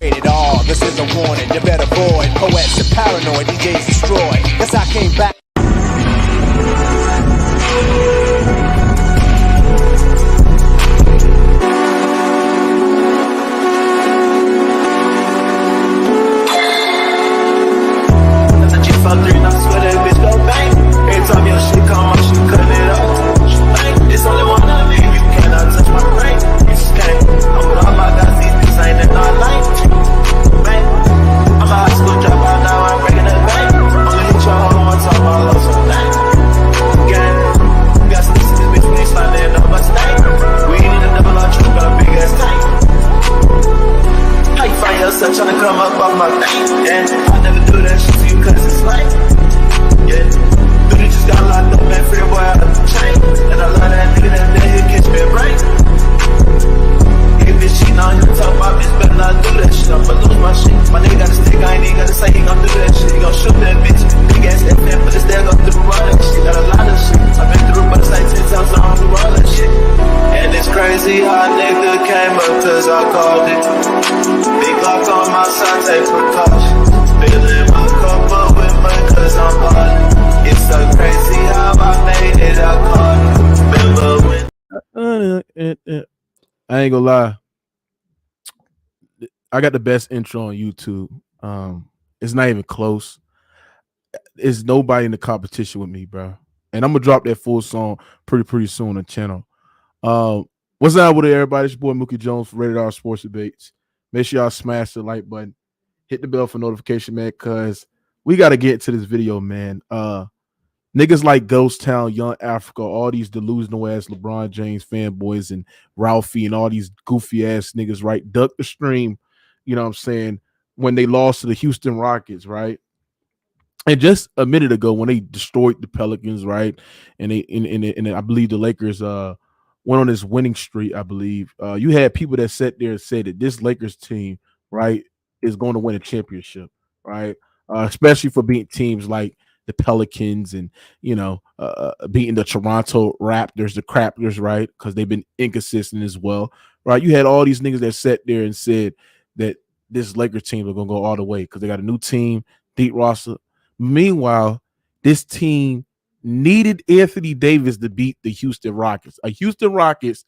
Rated R, this is a warning, you better avoid. Poets are paranoid, DJs destroy. Yes, I came back. Fuck three, I swear that bitch go bang. Every time your shit come out, she cutting it up. She bang. It's only one of me, you cannot touch my brain. You just can't. I'm with all my guys, these bitches ain't that not like. Bang. I'm a high school dropout, now I'm breaking the bank. Only hit your hoe one time, I love some thing. Gang. You got some this bitch, we sliding in over state. We need a double R truck, got a big ass tank. How you find yourself trying to come up off my thing? And I never do that shit to you cause it's like, yeah. Dude, just got locked up, man, free boy out of the chain. And I love that nigga that day, he'll catch me right. If this shit on you, talk about bitch, better not do that shit. I'ma lose my shit. My nigga got a stick, I ain't even gotta say he gon' do that shit. He gon' shoot that bitch. Big ass FM, but it's there, go through all that shit. Got a lot of shit. I've been through, but it's like 10 times, so I'm through all that shit. And it's crazy how a nigga came up cause I called it. Big lock on my side, take precautions. Filling my cup up with mud cause I'm hard. It's so crazy how I made it, I caught it. Remember when I ain't gonna lie. I got the best intro on YouTube. It's not even close. It's nobody in the competition with me, bro. And I'm gonna drop that full song pretty soon on the channel. What's up with it, everybody? It's your boy Mookie Jones for Rated R Sports Debates. Make sure y'all smash the like button, hit the bell for notification, man, because we got to get to this video, man. Niggas like Ghost Town, Young Africa, all these delusional ass LeBron James fanboys and Ralphie and all these goofy ass niggas, right? Duck the stream, you know what I'm saying, when they lost to the Houston Rockets, right? And just a minute ago, when they destroyed the Pelicans, right? And and I believe the Lakers went on this winning streak, I believe. You had people that sat there and said that this Lakers team, right, is going to win a championship, right? Especially for beating teams like the Pelicans and, you know, beating the Toronto Raptors, the Crappers, right? Because they've been inconsistent as well, right? You had all these niggas that sat there and said that this Lakers team are going to go all the way because they got a new team, deep roster. Meanwhile, this team needed Anthony Davis to beat the Houston Rockets. A Houston Rockets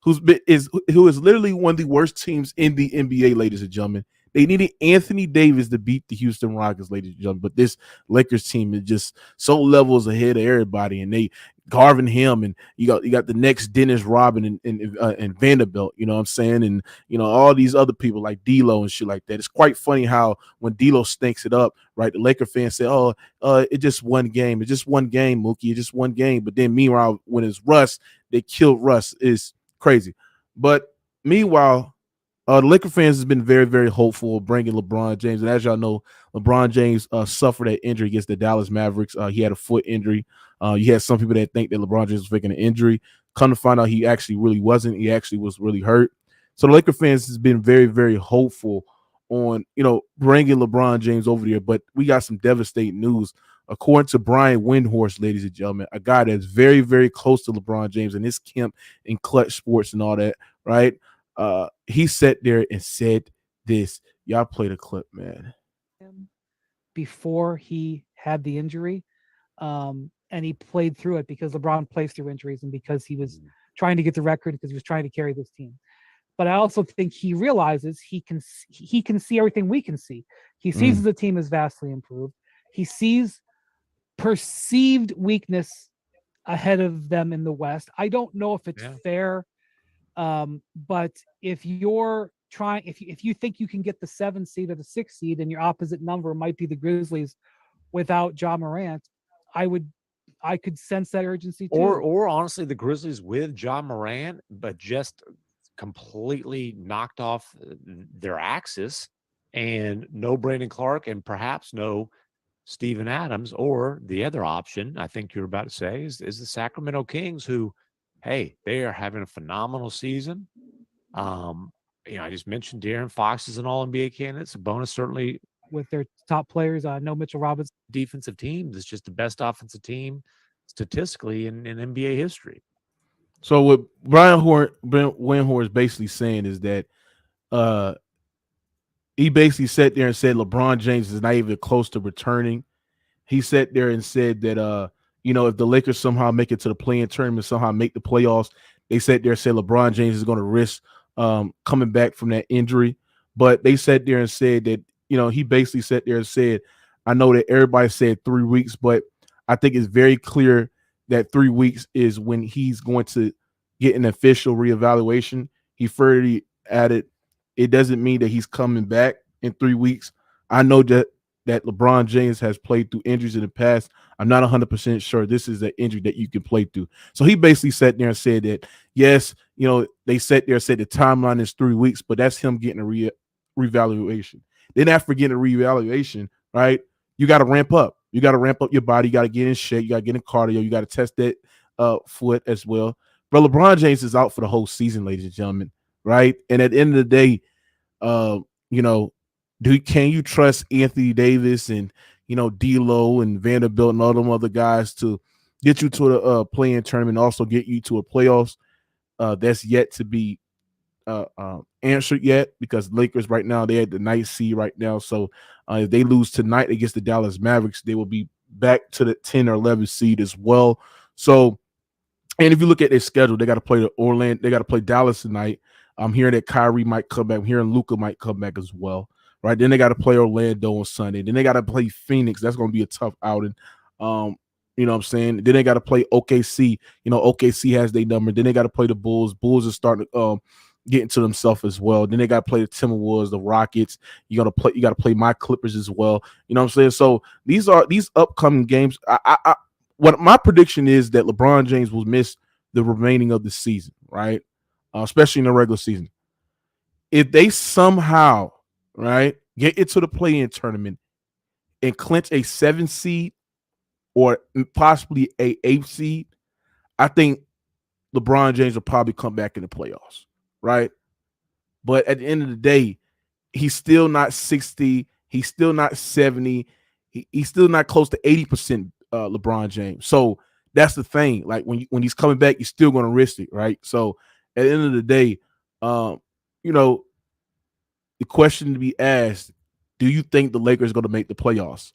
who is literally one of the worst teams in the NBA, ladies and gentlemen. They needed Anthony Davis to beat the Houston Rockets, ladies and gentlemen. But this Lakers team is just so levels ahead of everybody, and they Garvin him, and you got the next Dennis Rodman and Vanderbilt, you know what I'm saying, and you know all these other people like D'Lo and shit like that. It's quite funny how when D'Lo stinks it up, right? The Laker fans say, "Oh, it's just one game. It's just one game, Mookie. It's just one game." But then meanwhile, when it's Russ, they killed Russ. It's crazy. But meanwhile, the Laker fans has been very, very hopeful of bringing LeBron James. And as y'all know, LeBron James suffered that injury against the Dallas Mavericks. He had a foot injury. You had some people that think that LeBron James was faking an injury. Come to find out, he actually really wasn't. He actually was really hurt. So the Laker fans has been very, very hopeful on, you know, bringing LeBron James over there. But we got some devastating news. According to Brian Windhorst, ladies and gentlemen, a guy that's very, very close to LeBron James and his camp in Clutch Sports and all that, right? He sat there and said this. Y'all play the clip, man. Before he had the injury, and he played through it because LeBron plays through injuries and because he was trying to get the record because he was trying to carry this team. But I also think he realizes he can see everything we can see. He sees the team is vastly improved. He sees perceived weakness ahead of them in the West. I don't know if it's fair. But if you're trying, if you think you can get the 7th seed or the 6th seed and your opposite number might be the Grizzlies without Ja Morant, I could sense that urgency too. Or honestly, the Grizzlies with Ja Morant, but just completely knocked off their axis, and no Brandon Clark and perhaps no Steven Adams, or the other option I think you're about to say is the Sacramento Kings, who, hey, they are having a phenomenal season. You know, I just mentioned De'Aaron Fox is an All-NBA candidate. Sabonis certainly with their top players. No Mitchell Robinson. Defensive team is just the best offensive team statistically in NBA history. So what Brian Windhorst is basically saying is that he basically sat there and said LeBron James is not even close to returning. He sat there and said that if the Lakers somehow make it to the play-in tournament, somehow make the playoffs, they sat there and said LeBron James is going to risk coming back from that injury. But they sat there and said that, he basically sat there and said, I know that everybody said 3 weeks, but I think it's very clear that 3 weeks is when he's going to get an official reevaluation. He further added, it doesn't mean that he's coming back in 3 weeks. I know that LeBron James has played through injuries in the past. I'm not 100% sure this is an injury that you can play through. So he basically sat there and said that, yes, they sat there and said the timeline is 3 weeks, but that's him getting a reevaluation. Then after getting a reevaluation, right, you got to ramp up. You got to ramp up your body. You got to get in shape. You got to get in cardio. You got to test that foot as well. But LeBron James is out for the whole season, ladies and gentlemen, right? And at the end of the day, can you trust Anthony Davis and D'Lo and Vanderbilt and all them other guys to get you to the play-in tournament, also get you to a playoffs? That's yet to be answered yet, because Lakers right now, they're at the 9th seed right now. So if they lose tonight against the Dallas Mavericks, they will be back to the 10 or 11 seed as well. So, and if you look at their schedule, they got to play they got to play Dallas tonight. I'm hearing that Kyrie might come back. I'm hearing Luka might come back as well. Right. Then they got to play Orlando on Sunday. Then they got to play Phoenix. That's going to be a tough outing. You know what I'm saying? Then they got to play OKC. OKC has their number. Then they got to play the Bulls. Bulls are starting to get into themselves as well. Then they got to play the Timberwolves, the Rockets. You got to play my Clippers as well. You know what I'm saying? So these upcoming games. What my prediction is that LeBron James will miss the remaining of the season, right? Especially in the regular season. If they somehow, right, get into the play-in tournament and clinch a 7 seed or possibly a 8th seed, I think LeBron James will probably come back in the playoffs, right? But at the end of the day, he's still not 60. He's still not 70. He's still not close to 80% LeBron James. So that's the thing. Like when he's coming back, you're still going to risk it, right? So at the end of the day, the question to be asked, do you think the Lakers are going to make the playoffs?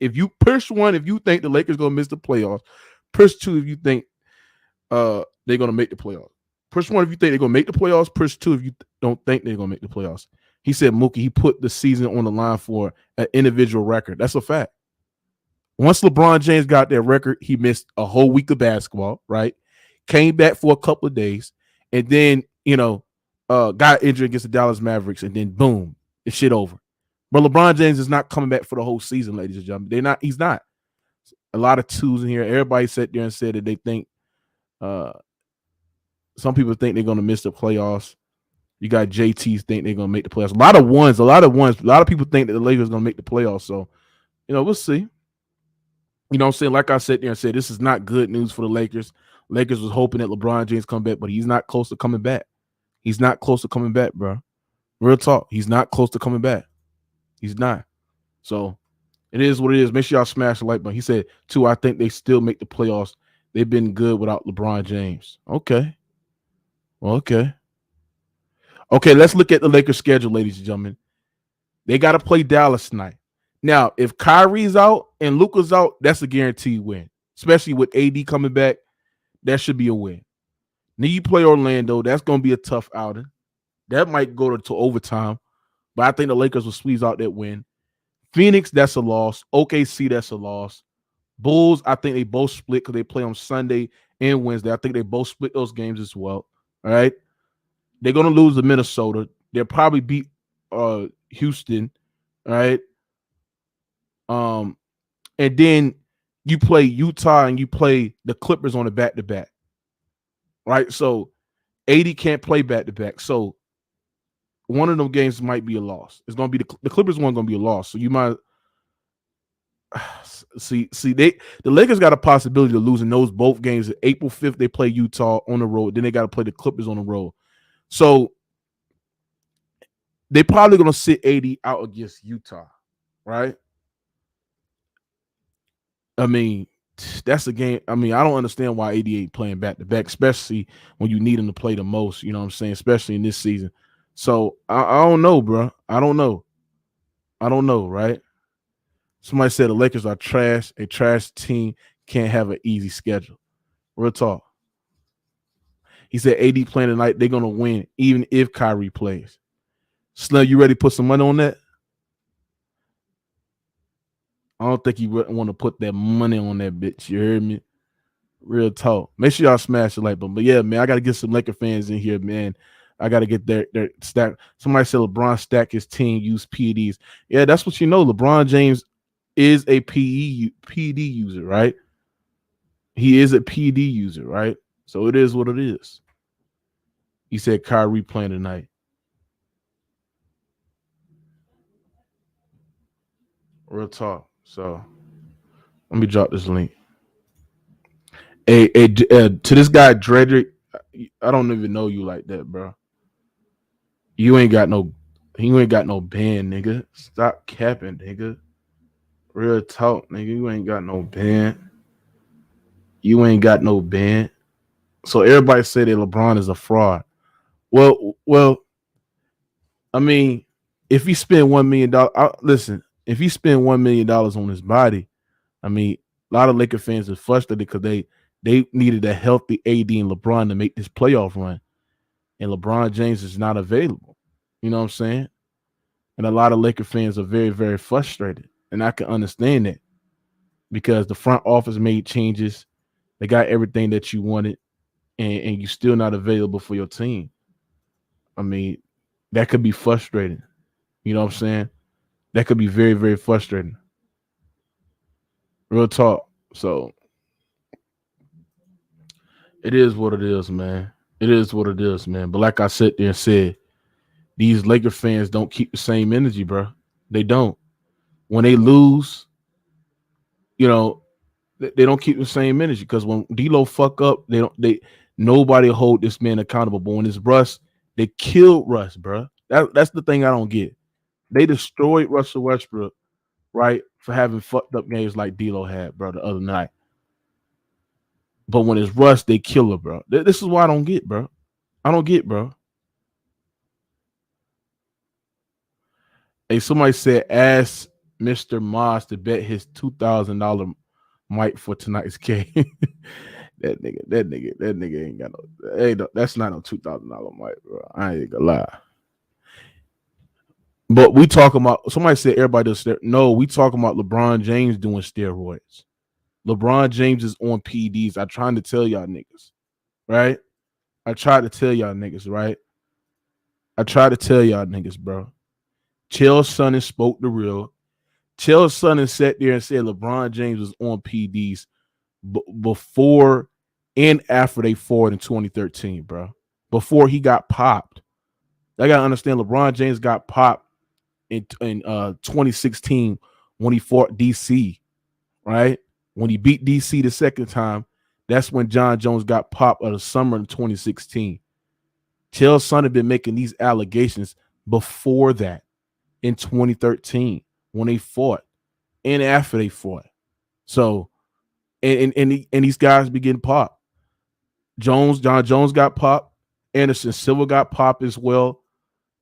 If you push 1, if you think the Lakers are going to miss the playoffs, push 2 if you think they're going to make the playoffs. Push 1 if you think they're going to make the playoffs, push 2 if you don't think they're going to make the playoffs. He said, Mookie, he put the season on the line for an individual record. That's a fact. Once LeBron James got that record, he missed a whole week of basketball, right? Came back for a couple of days, and then, got injured against the Dallas Mavericks, and then boom, it's shit over. But LeBron James is not coming back for the whole season, ladies and gentlemen. He's not. A lot of twos in here. Everybody sat there and said that they think some people think they're gonna miss the playoffs. You got JTs think they're gonna make the playoffs. A lot of ones. A lot of people think that the Lakers are gonna make the playoffs. So, we'll see. You know what I'm saying? Like I sat there and said, this is not good news for the Lakers. Lakers was hoping that LeBron James come back, but he's not close to coming back. He's not close to coming back, bro. Real talk. He's not close to coming back. He's not. So it is what it is. Make sure y'all smash the like button. He said, 2, I think they still make the playoffs. They've been good without LeBron James. Okay. Okay, let's look at the Lakers schedule, ladies and gentlemen. They got to play Dallas tonight. Now, if Kyrie's out and Luka's out, that's a guaranteed win. Especially with AD coming back, that should be a win. Then you play Orlando. That's going to be a tough outing. That might go to overtime, but I think the Lakers will squeeze out that win. Phoenix, that's a loss. OKC, that's a loss. Bulls, I think they both split because they play on Sunday and Wednesday. I think they both split those games as well. All right. They're going to lose to Minnesota. They'll probably beat Houston. All right. And then you play Utah and you play the Clippers on a back-to-back. Right. So AD can't play back-to-back. So one of them games might be a loss. It's going to be the Clippers one going to be a loss. So you might see the Lakers got a possibility of losing those both games. April 5th, they play Utah on the road. Then they got to play the Clippers on the road. So they probably going to sit AD out against Utah, right? I mean, that's a game. I mean, I don't understand why AD ain't playing back to back, especially when you need him to play the most. You know what I'm saying? Especially in this season. So I don't know, bro. I don't know, right? Somebody said the Lakers are trash. A trash team can't have an easy schedule. Real talk. He said AD playing tonight, they're gonna win, even if Kyrie plays. Slim, you ready to put some money on that? I don't think you want to put that money on that bitch. You heard me? Real talk. Make sure y'all smash the like button. But yeah, man, I gotta get some Laker fans in here, man. I gotta get their stack. Somebody said LeBron stack his team, use PEDs. Yeah, that's what you know. LeBron James is a PD user, right? He is a PD user, right? So it is what it is. He said Kyrie playing tonight. Real talk. So let me drop this link. To this guy Dredrick, I don't even know you like that, bro. You ain't got no band, nigga. Stop capping, nigga. Real talk, nigga. You ain't got no band. You ain't got no band. So everybody say that LeBron is a fraud. Well, I mean, if he spend $1 million, listen, if he spend $1 million on his body, I mean, a lot of Laker fans are frustrated because they needed a healthy AD and LeBron to make this playoff run. And LeBron James is not available. You know what I'm saying? And a lot of Laker fans are very, very frustrated. And I can understand that because the front office made changes. They got everything that you wanted, and you're still not available for your team. I mean, that could be frustrating. You know what I'm saying? That could be very, very frustrating. Real talk. So it is what it is, man. It is what it is, man. But like I said there and said, these Laker fans don't keep the same energy, bro. They don't. When they lose, you know, they don't keep the same energy because when D'Lo fuck up, nobody hold this man accountable. But when it's Russ, they killed Russ, bro. That's the thing I don't get. They destroyed Russell Westbrook, right, for having fucked up games like D'Lo had, bro, the other night. But when it's Russ, they kill her, bro. This is why I don't get, bro. I don't get, bro. Hey, somebody said, ask Mr. Moss to bet his $2,000 mic for tonight's game. that nigga ain't got no. Hey, that's not a $2,000 mic, bro. I ain't gonna lie. But we talking about. Somebody said everybody does. No, we talking about LeBron James doing steroids. LeBron James is on PEDs. I trying to tell y'all niggas, right? I tried to tell y'all niggas, right? I tried to tell y'all niggas, bro. Chael Sonnen spoke the real. Chael Sonnen sat there and said LeBron James was on PEDs before and after they fought in 2013, bro. Before he got popped. I gotta understand LeBron James got popped in 2016 when he fought DC, right? When he beat DC the second time, that's when John Jones got popped of the summer of 2016. Chael Sonnen had been making these allegations before that in 2013 when they fought and after they fought. So, and these guys be getting popped. John Jones got popped. Anderson Silva got popped as well.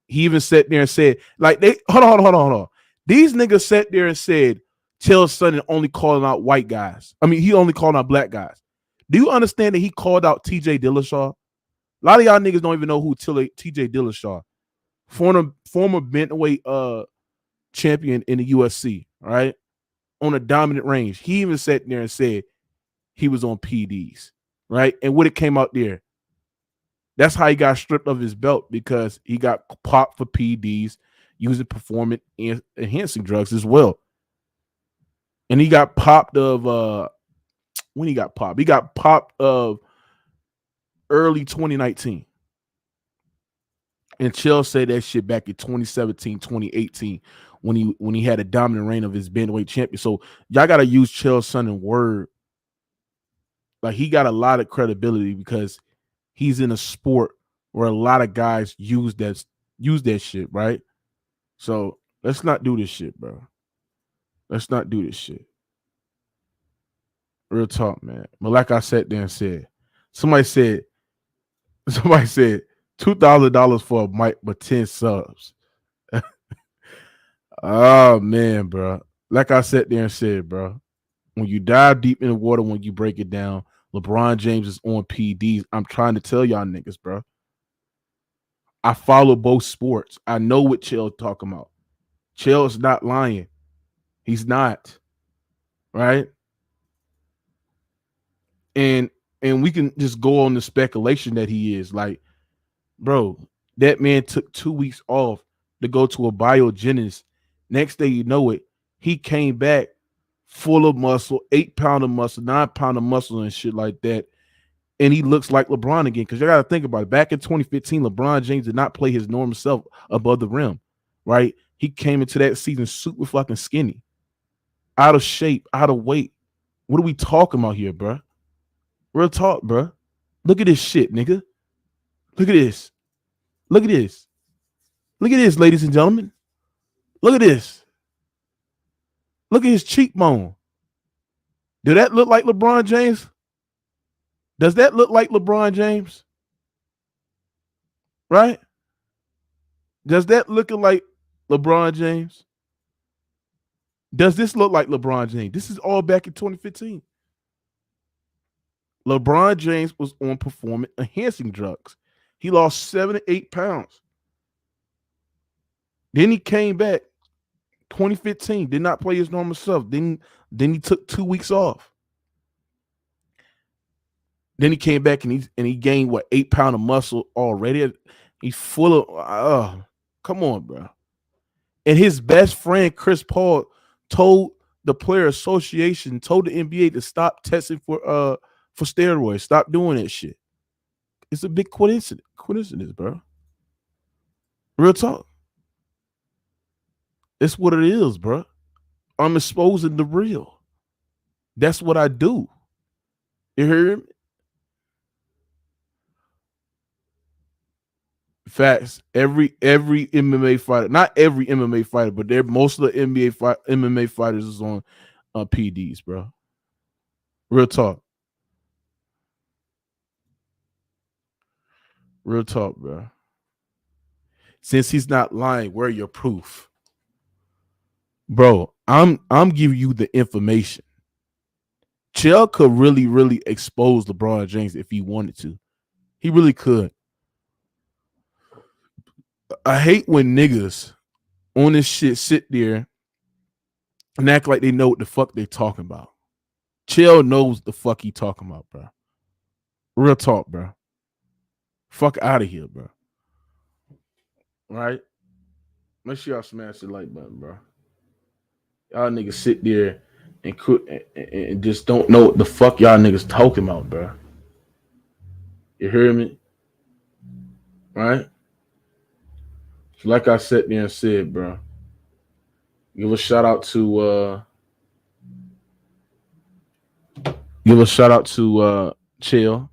He even sat there and said, like, hold on. These niggas sat there and said, Chael Sonnen only calling out white guys. I mean, he only calling out black guys. Do you understand that he called out TJ Dillashaw? A lot of y'all niggas don't even know who TJ Dillashaw, former bantamweight champion in the UFC, right? On a dominant range. He even sat there and said he was on PEDs, right? And what it came out there, that's how he got stripped of his belt because he got popped for PEDs using performance enhancing drugs as well. And he got popped of when he got popped. He got popped of early 2019. And Chael said that shit back in 2017, 2018 when he had a dominant reign of his bantamweight champion. So y'all gotta use Chael Sonnen word. Like he got a lot of credibility because he's in a sport where a lot of guys use that shit, right? So let's not do this shit, bro. Let's not do this shit. Real talk, man. But like I sat there and said, somebody said, $2,000 for a mic, but 10 subs. Oh man, bro. Like I sat there and said, bro, when you dive deep in the water, when you break it down, LeBron James is on PDs. I'm trying to tell y'all niggas, bro. I follow both sports. I know what Chill talking about. Chill's not lying. He's not. Right? And we can just go on the speculation that he is. Like, bro, that man took 2 weeks off to go to a biogenist. Next day you know it, he came back full of muscle, 8-pound of muscle, 9-pound of muscle and shit like that. And he looks like LeBron again. Because you got to think about it. Back in 2015, LeBron James did not play his normal self above the rim, right? He came into that season super fucking skinny, out of shape, out of weight. What are we talking about here, bro? Real talk, bro. Look at this shit, nigga. Look at this. Look at this. Look at this, ladies and gentlemen. Look at this. Look at his cheekbone. Do that look like LeBron James? Does that look like LeBron James? Right? Does that look like LeBron James? Does this look like LeBron James? This is all back in 2015. LeBron James was on performance enhancing drugs. He lost 7 to 8 pounds. Then he came back 2015, did not play his normal self. Then he took 2 weeks off. Then he came back and he gained 8 pounds of muscle already. He's full of come on, bro. And his best friend Chris Paul told the player association, told the NBA to stop testing for steroids, stop doing that shit. It's a big coincidence, bro. Real talk. It's what it is, bro. I'm exposing the real. That's what I do. You hear me? Facts. Every MMA fighter, not every MMA fighter, but most of the MMA fighters is on PDs, bro. Real talk. Real talk, bro. Since he's not lying, where are your proof? Bro, I'm giving you the information. Chill could really, really expose LeBron James if he wanted to. He really could. I hate when niggas on this shit sit there and act like they know what the fuck they talking about. Chill knows the fuck he talking about, bro. Real talk, bro. Fuck out of here, bro. Right? Make sure y'all smash the like button, bro. Y'all niggas sit there and just don't know what the fuck y'all niggas talking about, bro. You hear me? Right? So like I sat there and said, bro, give a shout out to Chill.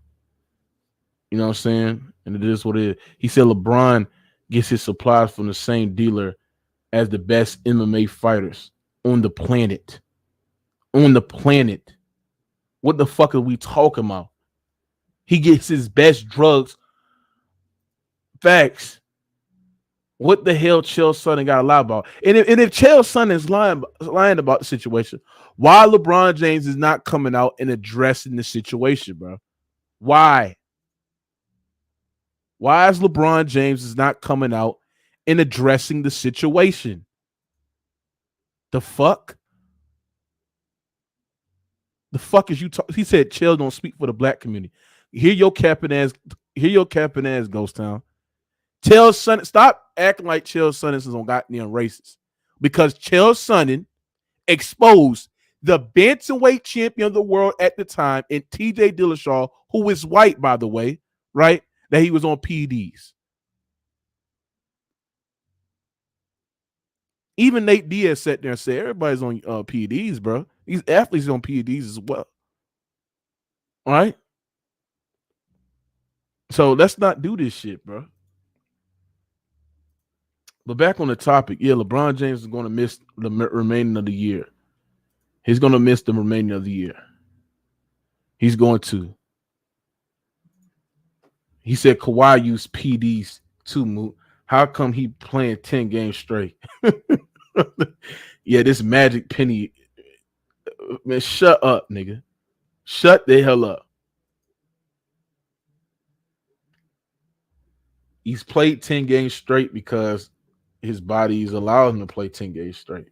You know what I'm saying? And it is what it is. He said LeBron gets his supplies from the same dealer as the best MMA fighters on the planet. On the planet. What the fuck are we talking about? He gets his best drugs. Facts. What the hell Chael Sonnen got to lie about? And if Chael Sonnen is lying about the situation, why LeBron James is not coming out and addressing the situation, bro? Why? Why is LeBron James is not coming out and addressing the situation? The fuck? The fuck is you talking? He said Chael don't speak for the black community. Hear your capping ass, Ghost Town. Chael Sonnen, stop acting like Chael Sonnen is on goddamn racist. Because Chael Sonnen exposed the bantamweight champion of the world at the time, and TJ Dillashaw, who is white, by the way, right? That he was on PEDs. Even Nate Diaz sat there and said, everybody's on PEDs, bro. These athletes on PEDs as well. All right? So let's not do this shit, bro. But back on the topic, yeah, LeBron James is going to miss the remaining of the year. He's going to miss the remaining of the year. He's going to. He said Kawhi used PDs too, Moot. How come he playing 10 games straight? Yeah, this Magic Penny. Man, shut up, nigga. Shut the hell up. He's played 10 games straight because his body is allowing him to play 10 games straight.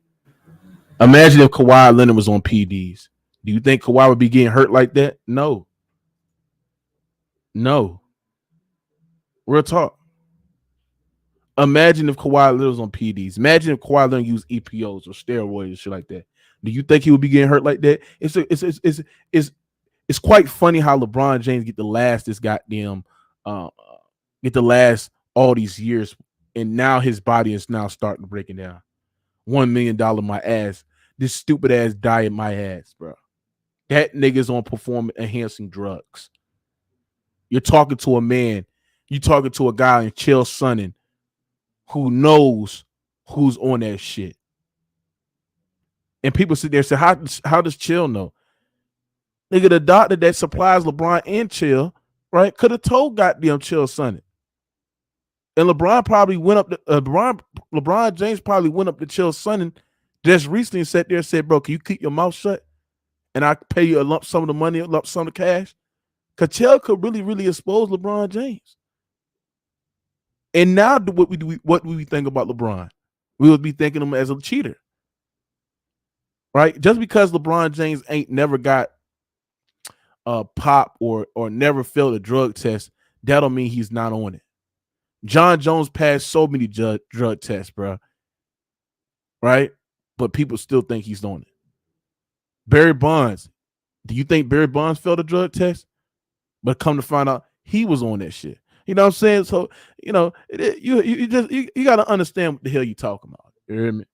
Imagine if Kawhi Leonard was on PDs. Do you think Kawhi would be getting hurt like that? No. No. Real talk. Imagine if Kawhi Leonard was on PDs. Imagine if Kawhi Leonard used EPOs or steroids and shit like that. Do you think he would be getting hurt like that? It's quite funny how LeBron James get the last all these years, and now his body is now starting to breaking down. $1 million my ass. This stupid ass diet my ass, bro. That nigga's on performance enhancing drugs. You're talking to a man. You're talking to a guy in Chill Sunning who knows who's on that shit. And people sit there and say, how does Chill know? Nigga, the doctor that supplies LeBron and Chill, right, could have told goddamn Chill Sunning. And LeBron probably went up to LeBron James probably went up to Chill Sunning just recently and sat there and said, bro, can you keep your mouth shut? And I pay you a lump sum of the money, a lump sum of cash. Because Chill could really, really expose LeBron James. And now what we think about LeBron? We would be thinking him as a cheater. Right? Just because LeBron James ain't never got pop or never failed a drug test, that don't mean he's not on it. John Jones passed so many drug tests, bro. Right? But people still think he's on it. Barry Bonds. Do you think Barry Bonds failed a drug test? But come to find out, he was on that shit. You know what I'm saying? So, you know, you got to understand what the hell you talking about. You hear me?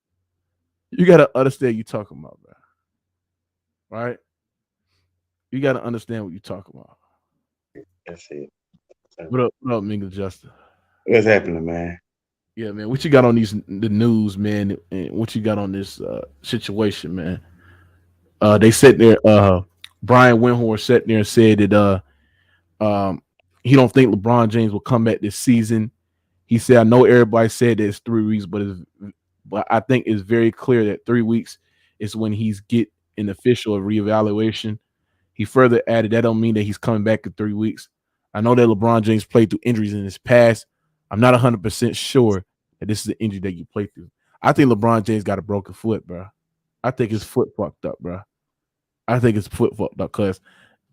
You got to understand what you talking about, bro. Right? You got to understand what you talking about. That's it. What up, Mingle Justice? What's happening, man? Yeah, man. What you got on the news, man? And what you got on this situation, man? They sat there. Brian Windhorst sat there and said that he don't think LeBron James will come back this season. He said, I know everybody said that it's 3 weeks, but I think it's very clear that 3 weeks is when he's get an official reevaluation. He further added, that don't mean that he's coming back in 3 weeks. I know that LeBron James played through injuries in his past. I'm not 100% sure that this is an injury that you play through. I think LeBron James got a broken foot, bro. I think his foot fucked up, bro. I think his foot fucked up because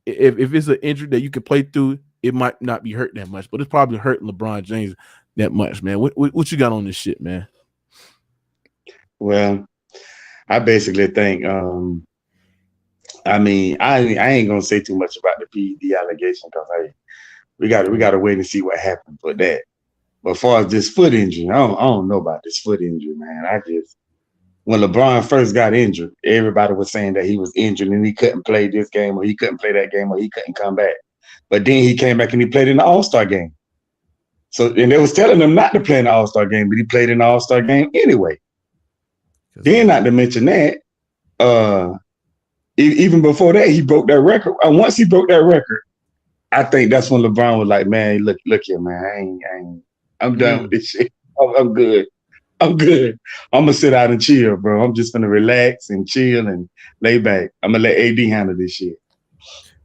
if it's an injury that you can play through, it might not be hurt that much, but it's probably hurting LeBron James that much, man. What you got on this shit, man? Well, I basically think, I mean, I ain't gonna say too much about the PED allegation because we gotta wait and see what happens with that. But as far as this foot injury, I don't know about this foot injury, man. When LeBron first got injured, everybody was saying that he was injured and he couldn't play this game or he couldn't play that game or he couldn't come back. But then he came back and he played in the All-Star game. So, and they was telling him not to play in the All-Star game, but he played in the All-Star game anyway. Then, not to mention that, even before that, he broke that record. And once he broke that record, I think that's when LeBron was like, "Man, look here, man. I'm done with this shit. I'm good. I'm gonna sit out and chill, bro. I'm just gonna relax and chill and lay back. I'm gonna let AD handle this shit."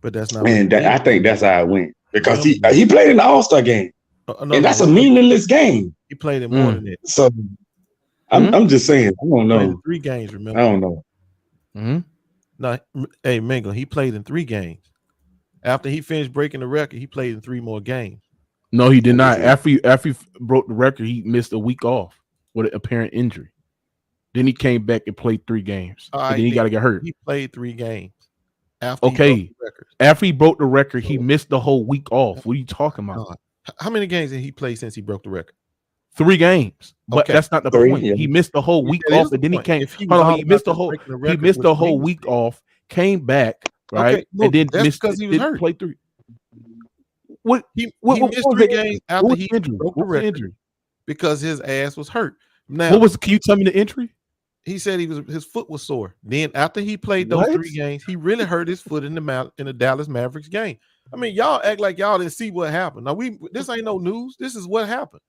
But that's not. And I think that's how it went because he played in the All-Star game, and that's a meaningless game. He played in more than that. So I'm just saying, I don't know. 3 games, remember? I don't know. Mm-hmm. No, hey Mingle, he played in 3 games. After he finished breaking the record, he played in 3 more games. No, he did not. After he broke the record, he missed a week off with an apparent injury. Then he came back and played 3 games. And then he got to get hurt. He played 3 games. After he broke the record, he missed the whole week off. What are you talking about? How many games did he play since he broke the record? 3 games. But that's not the point. Yeah. He missed the whole week off, and then he came. He missed the whole week off, came back, right? Okay, look, and then that's missed because he was hurt. Play 3. He missed 3 games after he broke the record because his ass was hurt. Now, can you tell me the injury? He said his foot was sore. Then after he played those 3 games, he really hurt his foot in the Dallas Mavericks game. I mean, y'all act like y'all didn't see what happened. Now this ain't no news. This is what happened.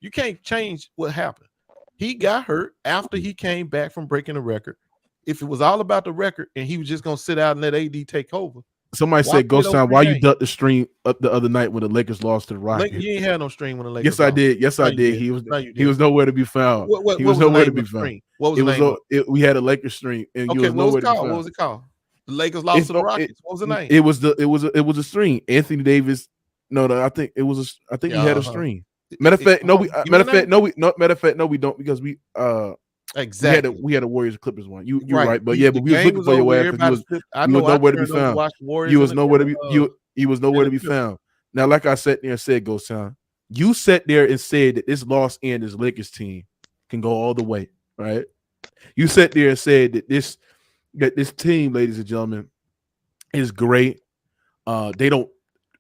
You can't change what happened. He got hurt after he came back from breaking the record. If it was all about the record and he was just gonna sit out and let AD take over. Somebody said, "Ghost Town, why you ducked the stream up the other night when the Lakers lost to the Rockets?" You ain't had no stream when the Lakers. Yes, I did. Yes, I did. He was nowhere to be found. He was nowhere to be found. What was the name? We had a Lakers stream, and okay, what was it called? What was it called? The Lakers lost to the Rockets. What was the name? It was a stream. Anthony Davis. No, I think it was. I think he had a stream. Matter of fact, no, we don't because we exactly we had a Warriors Clippers one. You're right, but but we was looking for your ass because you was nowhere to be found. You was nowhere to be you was nowhere to be found. Now, like I sat there and said, Ghost Town, you sat there and said that this Los Angeles Lakers team can go all the way, right? You sat there and said that this team, ladies and gentlemen, is great. They don't.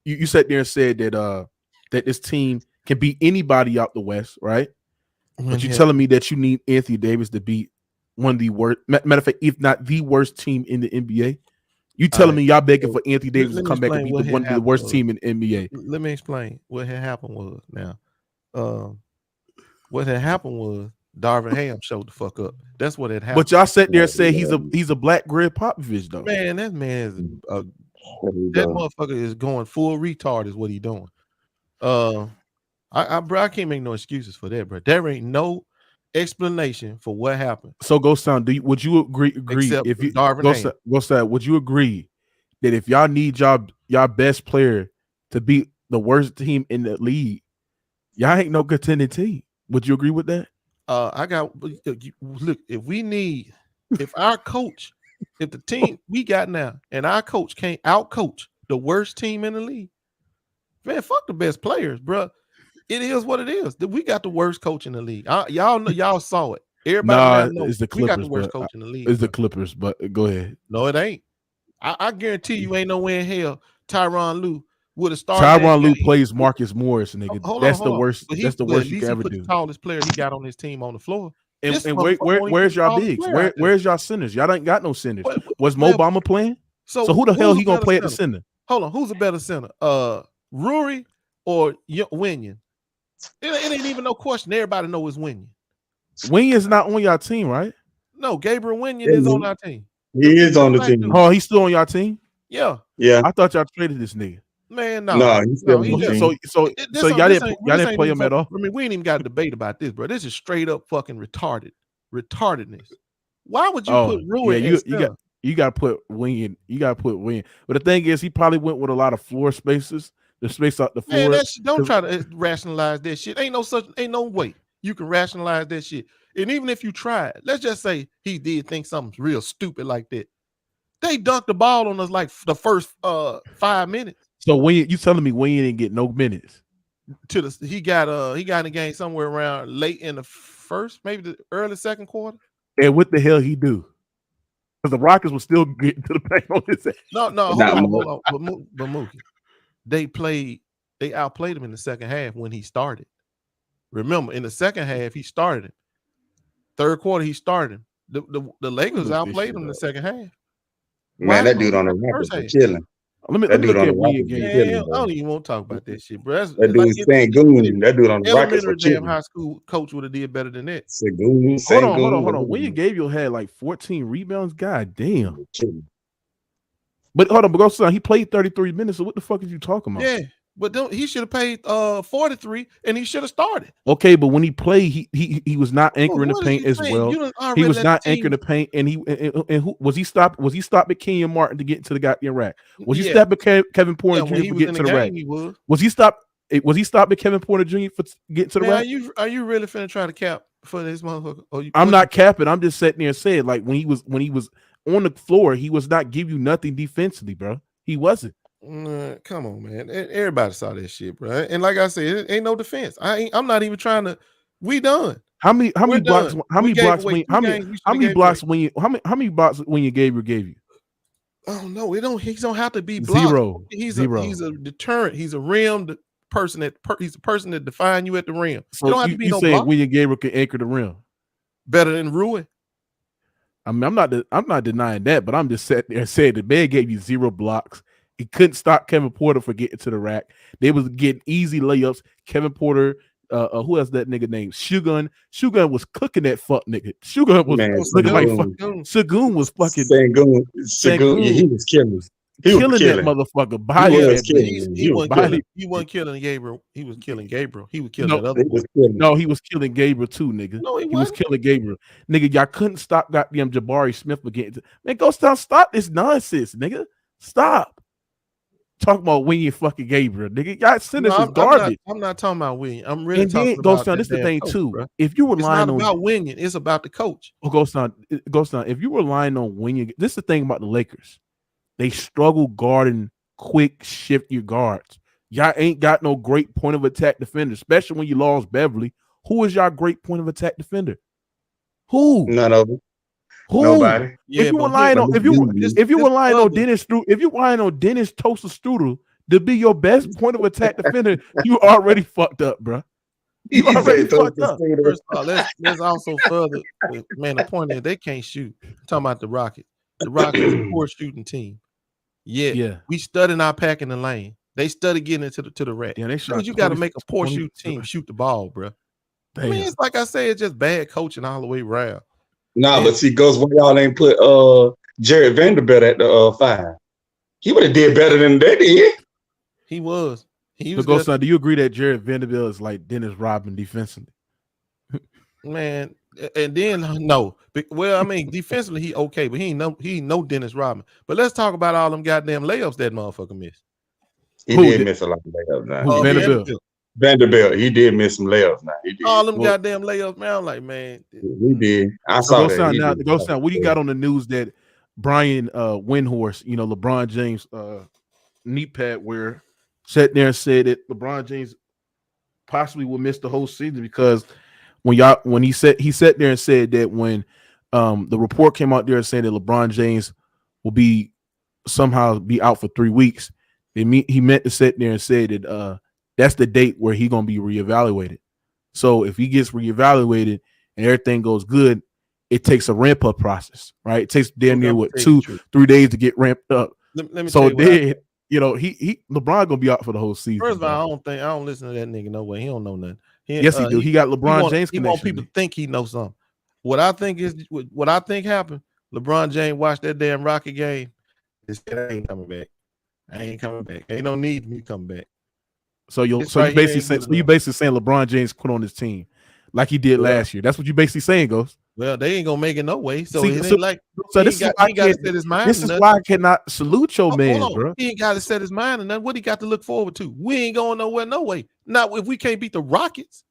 You sat there and said that this team can beat anybody out the West, right? But you're telling me that you need Anthony Davis to beat one of the worst, matter of fact, if not the worst team in the NBA. You telling me y'all begging for Anthony Davis to come back and beat one of the worst team in the NBA? Let me explain what had happened was what had happened was Darvin Ham showed the fuck up. That's what had happened. But y'all sat there and said he's a black Greg Popovich though. Man, that man is that motherfucker is going full retard is what he doing. Bro, I can't make no excuses for that, bro. There ain't no explanation for what happened. So, Ghost Town, would you agree if you Ghost Town, would you agree that if y'all need y'all best player to beat the worst team in the league, y'all ain't no contending team? Would you agree with that? Look, if our coach, if the team we got now and our coach can't outcoach the worst team in the league, man, fuck the best players, bro. It is what it is. We got the worst coach in the league. Y'all know, y'all saw it. Everybody knows it's the Clippers. We got the worst coach in the league. It's the Clippers, but go ahead. No, it ain't. I guarantee you ain't nowhere in hell Tyronn Lue would have started. Tyronn Lue plays Marcus Morris, nigga. That's the worst. That's the worst you can ever do. The tallest player he got on his team on the floor. And where's y'all bigs? Where's y'all centers? Y'all ain't got no centers. Was Mo Bamba playing? So who the hell he gonna play at the center? Hold on, who's a better center? Rory or Winion? It ain't even no question. Everybody knows it's Winion. Winion's not on y'all team, right? No, Gabriel Winion is on our team. He is on the team. Oh, he's still on y'all team? Yeah. I thought y'all traded this nigga. Man, no. No, he's still on the team. So y'all didn't play him at all? I mean, we ain't even got a debate about this, bro. This is straight up fucking retardedness. Why would you put Rui? You got to put Winion. You got to put Winion. But the thing is, he probably went with a lot of floor spaces. The space out the floor. Man, don't try to rationalize that shit. Ain't no way you can rationalize that shit. And even if you tried, let's just say he did think something real stupid like that. They dunked the ball on us like the first 5 minutes. So when you telling me Winion didn't get no minutes? He got in the game somewhere around late in the first, maybe the early second quarter. And what the hell he do? Because the Rockets were still getting to the paint on his head. No, hold on. But Mookie. They outplayed him in the second half when he started. Remember, in the second half, he started him. Third quarter, he started him. The Lakers outplayed him in the second half. Man, that dude on the Rockets was chilling. Let me look at Winion game. I don't even want to talk about that shit, bro. That dude is Sangoon. That dude on the Rockets was chilling. High school coach would have did better than that. Sangoon. Hold on. Winion Gabriel had like 14 rebounds. God damn. But hold on, but he played 33 minutes. So what the fuck is you talking about? Yeah, but he should have paid 43, and he should have started. Okay, but when he played, he was not anchoring the paint as well. He was not anchoring the paint, and who was he stopped? Was he stopped at Kenyon Martin to get into the goddamn rack? Was he stopped at Kevin Porter Jr. to get into the rack? Was he stopped? Was he stopped at Kevin Porter Jr. for getting to the rack? Are you really finna try to cap for this motherfucker? I'm not capping. I'm just sitting there and saying, like, when he was on the floor, he was not giving you nothing defensively, bro. He wasn't. Come on, man. Everybody saw that shit, bro. And like I said, it ain't no defense. I'm not even trying to. We done. How many blocks when you gave you? Oh no, he don't have to be blocked. Zero. He's a deterrent. He's a rim person he's a person that define you at the rim. So you don't have to be no block. William Gabriel can anchor the rim better than Rui. I mean, I'm not denying that, but I'm just sitting there saying the man gave you 0 blocks He couldn't stop Kevin Porter from getting to the rack. They was getting easy layups. Kevin Porter, who else that nigga named? Shogun. Shogun was cooking that fuck nigga. Shogun was Man, looking like Sagoon. fucking. Shogun was fucking Sagoon. Yeah, he was killing. He was killing that killing. motherfucker. Body He that was killing. bitch. He was killing. He wasn't killing Gabriel. He was killing Gabriel. He was killing No, that other He boy. was killing. No, he was killing Gabriel too, nigga. No, he He was wasn't. killing Gabriel. Nigga, y'all couldn't stop goddamn Jabari Smith from getting to, man, go stop this nonsense, nigga. Stop. Talking about William fucking Gabriel, nigga. Y'all centers is garbage. I'm not talking about William. I'm really And talking then about Ghost Town, that this is the damn thing coach, too. bro. If you were It's relying not on about William, it's about the coach. Ghost Town, if you were relying on William, this is the thing about the Lakers. They struggle guarding quick, shifty guards. Y'all ain't got no great point of attack defender, especially when you lost Beverly. Who is y'all great point of attack defender? Who? None of them. Who? Nobody. Yeah, if you but relying on this- if you this relying on brother- Dennis if you relying on Dennis Toaster Strudel to be your best point of attack defender, you already fucked up, bro. You He already said fucked those up. things. First of all, let's also further, man. The point is they can't shoot. I'm talking about the Rockets. The Rockets is a poor shooting team. Yeah. We studying our pack in the lane. They study getting into the rack. Yeah, they shot Because you got to 20 make a poor 20 shoot team shoot the ball, bro. I Damn. mean, it's like I say, it's just bad coaching all the way around. Nah, but see, Ghost, why y'all ain't put Jared Vanderbilt at the 5? He would have did better than they did. He was. He So was Ghost Town, do you agree that Jared Vanderbilt is like Dennis Rodman defensively? man. And then no. Well, I mean, defensively he okay, but he ain't no Dennis Rodman. But let's talk about all them goddamn layups that motherfucker missed. He Who did did- miss a lot of layups now. Who, Vanderbilt? Vanderbilt, he did miss some layups now. He did. All them Well- goddamn layups, man. I'm like, man. He did. I So saw Ghost that. Town, He now, did. Ghost Town, what do you got on the news that Brian Windhorst, LeBron James knee pad wearer, sat there and said that LeBron James possibly will miss the whole season because when he sat there and said that when the report came out there saying that LeBron James will be somehow be out for 3 weeks, he meant to sit there and say that that's the date where he's gonna be reevaluated. So if he gets reevaluated and everything goes good, it takes a ramp up process, right? It takes damn near Let me tell you the 2-3 days to get ramped up. Let me So tell you what then, he LeBron gonna be out for the whole season. first of bro. all, I don't listen to that nigga no way. He don't know nothing. Yes, he do. He got LeBron James He want connection. people to think he knows something. What I think happened. LeBron James watched that damn Rocket game. He said, I ain't coming back. I ain't coming back. Ain't no need for me to come back. So you It's right here, basically ain't saying good enough. LeBron James quit on his team like he did Yeah. last year. That's what you basically saying, Ghost. Well, they ain't gonna make it no way. So See, it ain't so- like So he this is ain't why got to set his mind. this to is nothing. why I cannot salute your Hold man, on. bro. He ain't got to set his mind and nothing. What he got to look forward to? We ain't going nowhere, no way. Not if we can't beat the Rockets.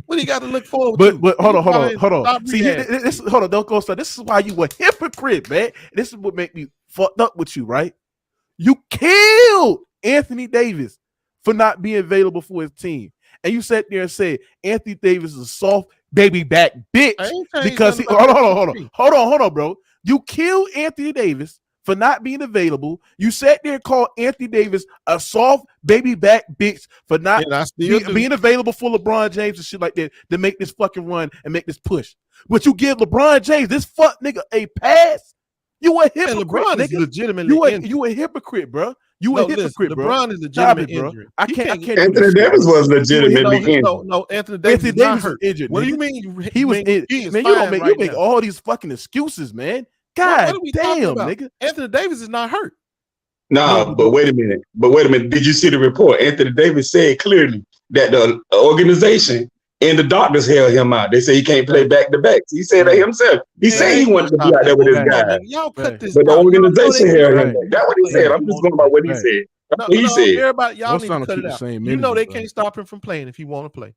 What he got to look forward to? But hold on. Stop See, reacting. this hold on, don't go start. This is why you a hypocrite, man. This is what make me fucked up with you, right? You killed Anthony Davis for not being available for his team. And you sat there and said Anthony Davis is a soft baby back bitch I ain't changed because he nothing about hold on, bro. You killed Anthony Davis for not being available. You sat there and called Anthony Davis a soft baby back bitch for not And I still do. being available for LeBron James and shit like that to make this fucking run and make this push. But you give LeBron James, this fuck nigga, a pass. You a And hypocrite, LeBron is nigga. legitimately injured. You a hypocrite, bro. You No, a hypocrite, listen, bro. LeBron is Stop legitimate it, bro. injury. I He can't do Anthony this shit, Davis bro. was legitimately injured. No, Anthony Davis Anthony is not Davis is hurt. injured. What do you nigga. mean? He was man, in, he is man. You fine don't make right you make now. all these fucking excuses, man. What God are we talking damn, about? nigga. Anthony Davis is not hurt. Nah, No, but wait a minute. Did you see the report? Anthony Davis said clearly that the organization and the doctors held him out. They say he can't play back to back. He said that himself. He Man, said he wanted to be out there with his Right. guy. Y'all cut this. But the out. Y'all know organization they held can't him Right. back. That's what he said. I'm just going by what he Right. said. That's No, what he said. everybody, y'all Most need time to to cut keep it the out. same You know energy, they bro. can't stop him from playing if he want to play.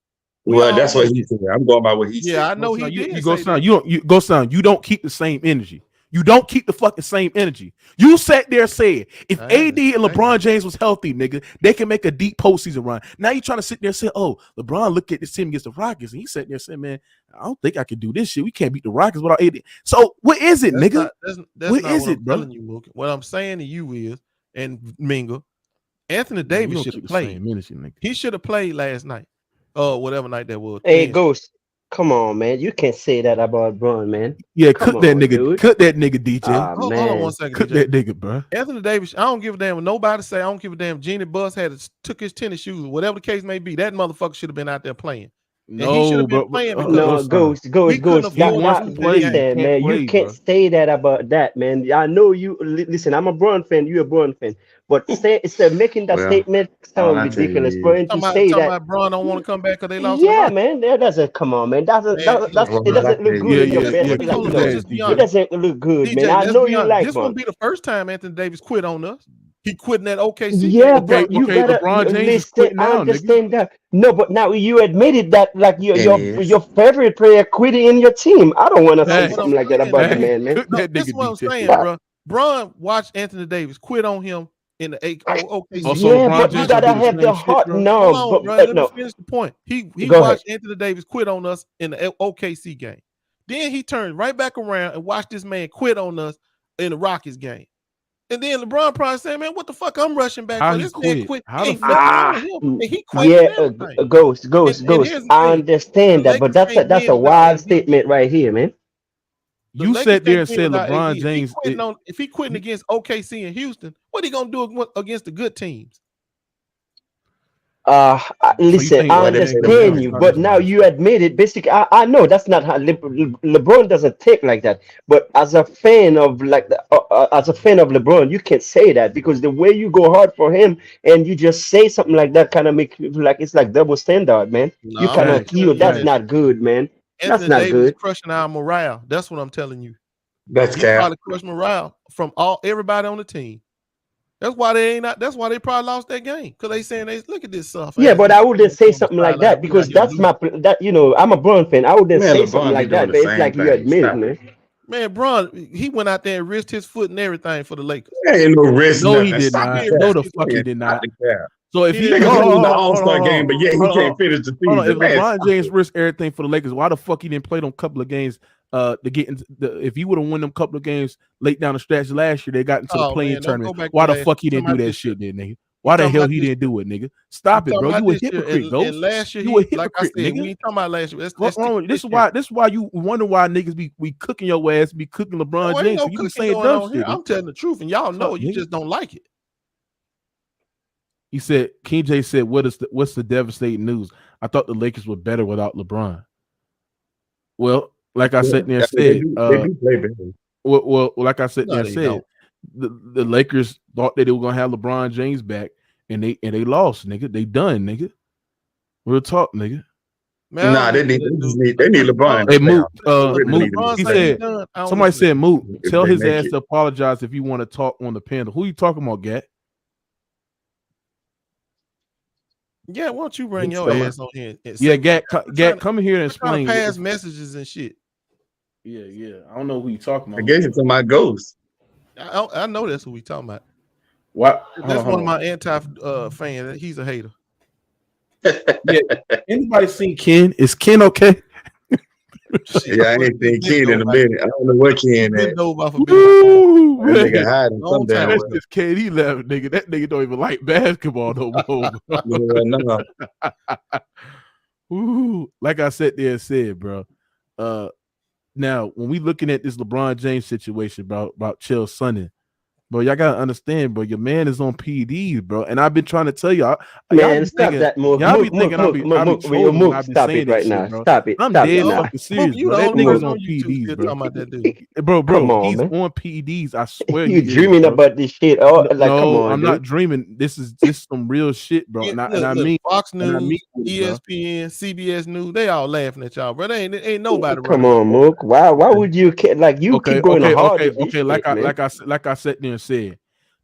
We Well, all that's know what he that. said. I'm going by what he said. Yeah, I know he You did. go say sound. that. You go sound. You don't keep the same energy. You don't keep the fucking same energy. You sat there and said, if I AD and understand. LeBron James was healthy, nigga, they can make a deep postseason run. Now you trying to sit there and say, oh, LeBron look at this team against the Rockets. And he sat there and said, man, I don't think I can do this shit. We can't beat the Rockets without AD. So what is it, That's nigga? not- that's What not is what it, I'm bro? telling you, Mookie. What I'm saying to you is, and Mingle, Anthony You Davis don't should keep have the played. same energy, nigga. He should have played last night. Whatever night that was. Hey, Man, Ghost. Come on, man. You can't say that about Bron, man. Yeah, Come cook that on, nigga. dude. Cook that nigga, DJ. Hold on one Man. second, Cook DJ. that nigga, bro. Anthony Davis, I don't give a damn what nobody say. I don't give a damn. Jeannie Buss took his tennis shoes, whatever the case may be. That motherfucker should have been out there playing. And he should No, have been bro. playing because No, Son, Ghost. we couldn't That, he afford wants that, to to win the play. game. listen, man, you Play, can't bro. say that about that, man. I know you. Listen, I'm a Bron fan. You're a Bron fan, but making that Well, statement all sound I tell you ridiculous, is, bro. And to say Talking that, about Bron don't want to come back because they lost to the yeah, Rockets. man, that doesn't come on, man. Man, look, well, It all I doesn't tell look good you in your is, best Yeah. hold light. Cook on, his No, ass, let's be it DJ. honest. doesn't look good, man. DJ, I let's know be you honest. like This Bron. won't be the first time Anthony Davis quit on us. He quit in that OKC Yeah, game. Okay, but you okay. gotta LeBron James is listen. quitting I now, nigga. understand that. No, but now you admitted that, like and is. your favorite player quit in your team. I don't want to No, see what I'm Hey, something like that saying about the is, hey, man, man. cook no, that this nigga, is what I'm DJ. saying, That, bro. Bron watched Anthony Davis quit on him in the OKC Also, game. yeah, LeBron but you James will gotta do the have the same shit, heart. bro. Hold No, on, bro. but Let me no. finish the point. He Go ahead. watched Anthony Davis quit on us in the OKC game. Then he turned right back around and watched this man quit on us in the Rockets game. And then LeBron probably saying, "Man, what the fuck? I'm rushing back How for he this man quit? quit. How the Ain't fuck? nothing wrong with Ah, him, and he quitting yeah, and everything." Ghost, And Ghost. here's the I thing: the understand that, but Lakers can't that's win a without wild Embiid. statement right here, man. The You Lakers sat there can't and win said without LeBron AD. James. If he quitting against OKC and Houston, what he gonna do against the good teams? So you Listen, think I What if LeBron they come don't down understand and you, win? start but his now ass? you admit it. Basically, I know that's not how LeBron doesn't take like that. But as a fan of as a fan of LeBron, you can't say that because the way you go hard for him and you just say something like that kind of make you feel like it's like double standard, man. No, You I'm cannot just Facts, kill. telling you That's that facts. not good, man. That's Anthony not Davis good. crushing our morale. That's what I'm telling you. That's He cap. probably crushed morale from everybody on the team. That's why they probably lost that game because they saying they look at this soft Yeah, ass but nigga I wouldn't on say the something like sideline. that We out because here that's losing. I'm a Brown fan. I wouldn't Man, say something LeBron be like doing that, the but it's same like you thing. admit it, Stop it. man. Man, Bron, he went out there and risked his foot and everything for the Lakers. Ain't no risk, No, he nothing. did Stop the not. He No, cap. the risked his fuck foot. he Man, did stop not. the cap. So if He he didn't Niggas risk won his the foot. All-Star game, but yet he can't finish the hold on. If season. Man, LeBron stop James it. risked everything for the Lakers, why the fuck he didn't play them couple of games? To get into if he would have won them couple of games late down the stretch last year, they got into the Oh playing man, don't go tournament. back to Why the last fuck he year. didn't do that shit, then, nigga? You Why the talking hell about he this didn't year. do it, nigga? You Stop it, talking bro. about You a this year. hypocrite, Ghost. And last year, You a like I hypocrite, said, we nigga. ain't talking about last year. Let's What stick wrong? to This this is year. why. This is why you wonder why niggas be cooking your ass, be cooking LeBron No, ain't James. no So you be cooking saying going dumb on here. shit. I'm telling the truth, and y'all know Fuck, you nigga. just don't like it. He said, King J said, what's the devastating news? I thought the Lakers were better without LeBron. Well, like I said there and They said, do play better. well, like I said No, there and they said, don't. the Lakers thought that they were gonna have LeBron James back, and they lost, nigga. They done, nigga. Real talk, nigga. Man, I Nah, don't they listen to that dude. need LeBron in Hey, the Moot, playoffs. They really need him in LeBron the he say he said, done. I don't somebody listen to said, Moot, if tell they his make ass it. to apologize if you want to talk on the panel. Who you talking about, Gat? Yeah, why don't you bring your Come on. ass on here and Yeah, say Gat, come in here and we're trying explain. to pass messages and shit. Yeah. I don't know who you talking I about. guess it's on my ghost. I know that's who we talking about. What? That's one of my anti fans. He's a hater. Yeah. Anybody seen Ken? Is Ken okay? Yeah, I ain't seen Kid in a minute. I don't know what Ken Been at. dove off a bit. Woo, That man. nigga hiding Long some damn time way. That's just KD level, nigga. That nigga don't even like basketball no more. Bro. Yeah, no. Ooh, like I said there and said, bro. Now when we looking at this LeBron James situation about Chill Sonny, bro, y'all gotta understand, bro. Your man is on PEDs, bro, and I've been trying to tell y'all. Man, stop that, Mook. Y'all be thinking I be trolling when I be Stop saying it this right shit, now. bro. Stop it. I'm Stop it dead now. fucking serious, You bro. the That only nigga's one on on YouTube PEDs, still bro. talking about that dude. Bro, Come on, he's man. on PEDs. I swear You he is, dreaming bro. about this shit? Oh, like, come No, on, I'm dude. not dreaming. This is some real shit, bro. And I mean, Fox and I News, mean it, bro. ESPN, CBS News, they all laughing at y'all, bro. Ain't nobody Come running. on, Mook. Why would you like you keep going hard with this Like shit, man? I sat there and said,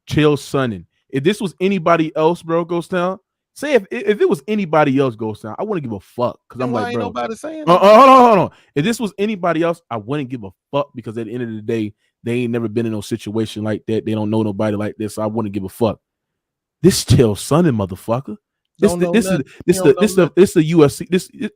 Chill Sonning. If this was anybody else, bro, Ghost Town. Say if it was anybody else, Ghost Town, I wouldn't give a fuck because I'm Why like, ain't bro. nobody saying Hold that? on. If this was anybody else, I wouldn't give a fuck because at the end of the day, they ain't never been in no situation like that. They don't know nobody like this. So I wouldn't give a fuck. This Chill Sonning, motherfucker. This the UFC.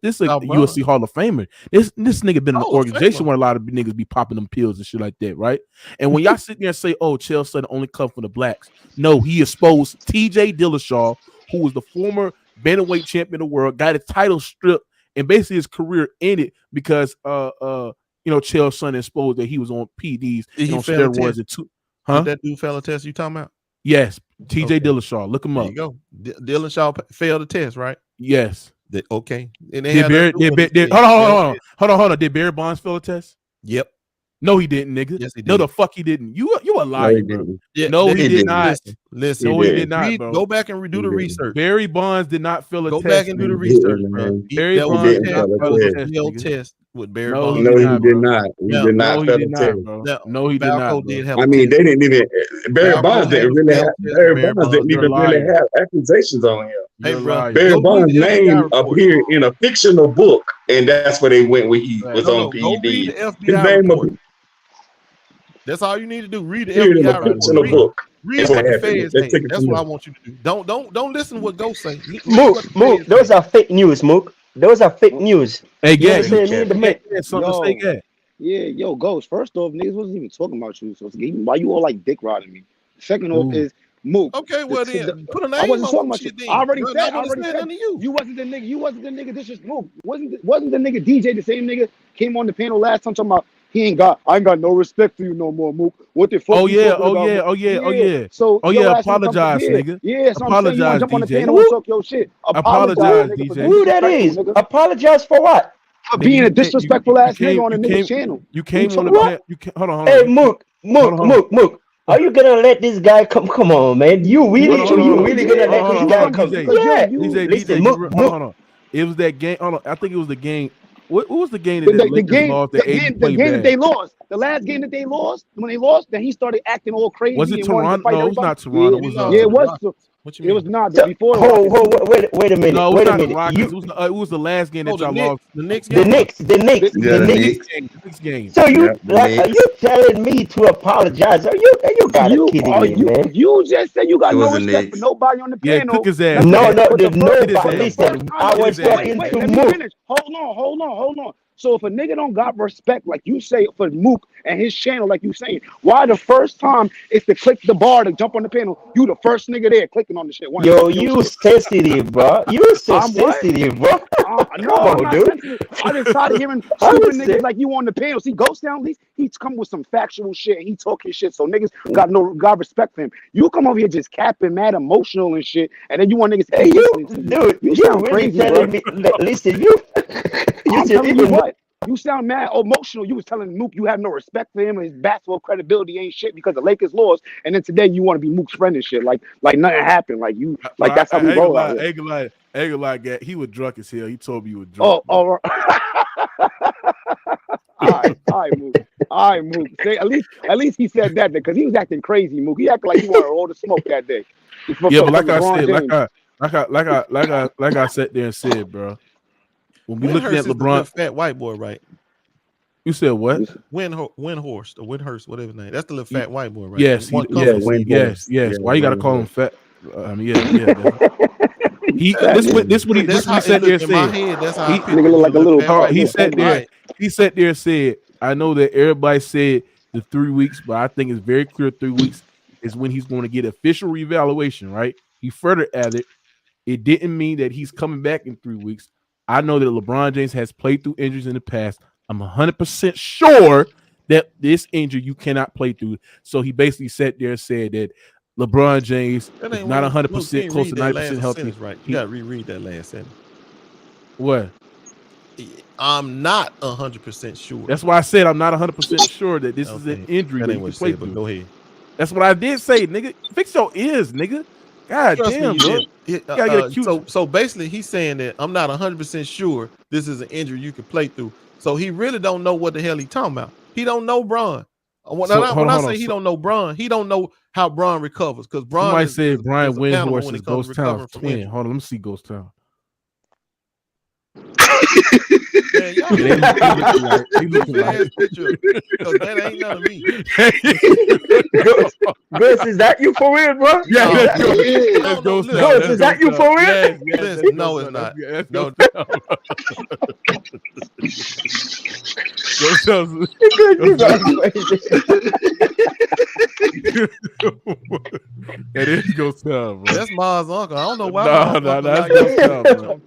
This a UFC Hall of Famer. This nigga been in the organization where a lot of niggas be popping them pills and shit like that, right? And when y'all sit there and say, "Oh, Chael Sonnen only come from the blacks," no, he exposed T.J. Dillashaw, who was the former bantamweight champion of the world, got his title stripped and basically his career ended because Chael Sonnen exposed that he was on PDs Did and he on fail a steroids test? and two. Huh? Did that dude fail a test you talking about? Yes, TJ Okay. Dillashaw. Look him There up. you go. Dylan Shaw failed the test, right? Yes. Okay. And they Did had Barry, nothing to do with his hold on. Did Barry Bonds fail a test? Yep. No, he didn't, nigga. Yes, he did. No, the fuck he didn't. You a liar, bro. Yeah, No, he did not. Listen, No, he did not, bro. Go back and redo the research. Barry Bonds did not fail a test. Go back and do the nigga. research, bro. Barry That was Bonds a did test. not That fail was a a test, failed nigga. test with Barry No, Bonds. he No, did he not, did bro. not. He Yeah. did No, not he fail did the not, test. bro. Now, No, he did Balco not, bro. did have I a mean, test. they didn't even. Barry Balco Bonds had didn't a really failed have. test Barry with Barry Bonds didn't Bonds. You're even lying. really have accusations on him. Hey, You're bro. lying. Barry Go read Bonds' the FBI name report. appeared in a fictional book, and that's where they went when he was No, on go read the PEDs. His FBI name report. That's all you need to do. Read the appeared in a FBI report. fictional book. Read That's what what the happened. feds Let's said. take it That's from what I there. want you to do. Don't listen to what Ghost say. Read Mook, what the Mook, feds those say. are fake news, Mook. Those are fake news. Hey, You Gag, understand me? The man. something to say, Gag. Yo, Ghost. First off, niggas wasn't even talking about you. So why you all like dick riding me? Second off Ooh. is Mook. Okay, well then put a I name wasn't on talking some about you. shit then. I already Bro, said. nobody said nothing to you. You wasn't the nigga. You wasn't the nigga. This is Mook. Wasn't the nigga DJ the same nigga came on the panel last time talking about I ain't got no respect for you no more, Mook. What the fuck? Oh you yeah, talking about? oh yeah. So Oh your yeah, ass wanna come- apologize, yeah, nigga. Yeah, so I'm saying you Apologize, want to jump on the DJ. panel and talk your shit. Apologize, nigga, for DJ. Who that disrespectful, is? nigga. Apologize for what? For Nigga, being you a can't- disrespectful ass came- nigga on a you nigga's came- channel. You came on the What? panel. Hold on. Hey, You- Mook, hold on. Mook. Are you gonna let this guy come? Come on, man. You really Hold on. gonna let this guy come? DJ. Yeah. DJ, Listen, hold Mook. on. It was that game. Hold on. I think it was the game. What was the game The that Lakers game, lost the that AD game, the played game that bad? they lost, the last game that they lost, when they lost, then he started acting all crazy. Was it and wanted to Toronto? fight No, it was everybody. not Toronto. Yeah, it was. What you It mean? was not So, before. wait a minute. No, it was Wait a not the minute. Rockets. It was the last game that the y'all Knicks. lost. The Knicks The game. Knicks. Yeah, the Knicks. The Knicks game. So you Yep, the are you Knicks. telling me to apologize? Are you gotta kidding me, man? You just said you got It no was the respect for Knicks. nobody on the Yeah, panel. cook his ass. No, But the there's first- nobody. his ass. Listen, I was Get his ass. talking Wait, to let me Mook. finish. Hold on. So if a nigga don't got respect, like you say, for Mook and his channel, like you saying, why the first time it's to click the bar to jump on the panel, you the first nigga there clicking on the shit? Yo, you sensitive, bro. You so I'm what? sensitive, bro. No, Come I'm on, not dude. sensitive. I just tired of hearing I stupid was niggas saying- like you on the panel. See, Ghost down, at least he's come with some factual shit and he talking shit. So niggas got respect for him. You come over here just capping, mad emotional and shit, and then you want niggas to Hey, keep you, listening to you. dude, You you sound really crazy, telling bro. me? Listen, you I'm just telling you even what. You sound mad emotional. You was telling Mook you have no respect for him and his basketball credibility ain't shit because the Lakers lost. And then today you want to be Mook's friend and shit. Like nothing happened. Like you, like that's how we roll out here. Ain't gonna lie, Gag. He was drunk as hell. He told me you were drunk. Oh, all right, Mook. All right, Mook. Say, at least he said that because he was acting crazy, Mook. He acted like he wanted all the smoke that day. Yeah, but like I said, like I sat there and said, bro. When we looking at LeBron, fat white boy, right? You said what? Windhorst or Windhurst, whatever his name. That's the little fat white boy, right? Yes, yes. Yeah, Why you gotta call him fat? I mean, yeah. This what he sat there and said. That's how nigga look like a little. He sat there. He sat there and said, "I know that everybody said the 3 weeks, but I think it's very clear 3 weeks is when he's going to get official reevaluation." Right? He further added, "It didn't mean that he's coming back in 3 weeks. I know that LeBron James has played through injuries in the past. I'm 100% sure that this injury you cannot play through." So he basically sat there and said that LeBron James is not 100% close to 90% healthy. Right? You gotta reread that last sentence. What? I'm not 100% sure. That's why I said I'm not 100% sure that this is an injury that That you ain't can what play you said, but through. go ahead. That's what I did say, nigga. Fix your ears, nigga. God Trust damn, me, bro. you gotta get a cute- so basically, he's saying that I'm not 100% sure this is an injury you can play through. So he really don't know what the hell he talking about. He don't know Bron. When I say he don't know Bron, he don't know how Bron recovers because Bron. Somebody said Brian is a animal Windhorst when is it comes Ghost to recovering Town's from twin. injury. Hold on, let me see Ghost Town. Man, y'all He looking like. because that ain't none of me. Ghost, is that you for real, bro? Yeah, let's go. Yeah. Let's go. Listen, Ghost, is that you for real? Yes, Listen, that's no, Ghost it's Town. not. That's No. Ghost Town. Ghost Town. That is Ghost Town, bro. That's Ma's uncle. I don't know why. No, my uncle that's like Ghost that. Town, bro.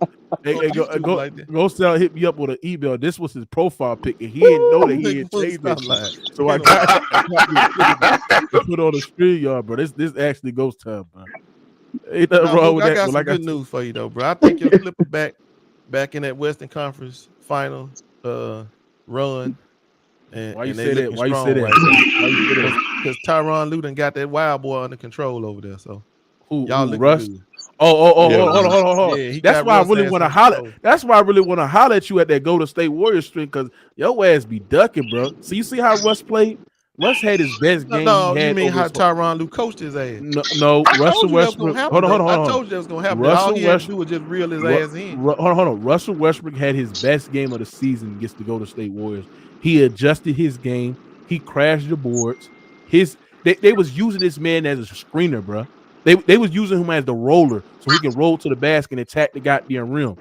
Hey, Don't YouTube go like that. Ghost Town hit me up with an email. This was his profile pic, and he didn't know that he had Nigga, changed stop that lying. shit. So I got to put on the stream, y'all, bro. This actually Ghost Town, bro. Ain't nothing Now, wrong Mook, with I that. got But some like good news for you though, bro. I think your Clipper back in that Western Conference final run. And, why you and they say that? looking Why you say strong that? right now. Why you say that? Because Tyronn Lue done got that wild boy under control over there. So y'all looking Russ? good. Oh, Yeah, hold on. Yeah, he That's got why I Russ really ass want to under holler. control. That's why I really want to holler at you at that Golden State Warriors stream, because your ass be ducking, bro. So you see how Russ played? Russ had his best game No, he you had mean over how his Tyronn Lue coached his ass? no, I Russell told you that was gonna Westbrook. happen. Hold on. I told you that was gonna happen. All Russell he had to Westbrook. do was just reel his ass in. Hold on. Russell Westbrook had his best game of the season against the Golden State Warriors. He adjusted his game. He crashed the boards. They was using this man as a screener, bro. They was using him as the roller so he can roll to the basket and attack the goddamn rim.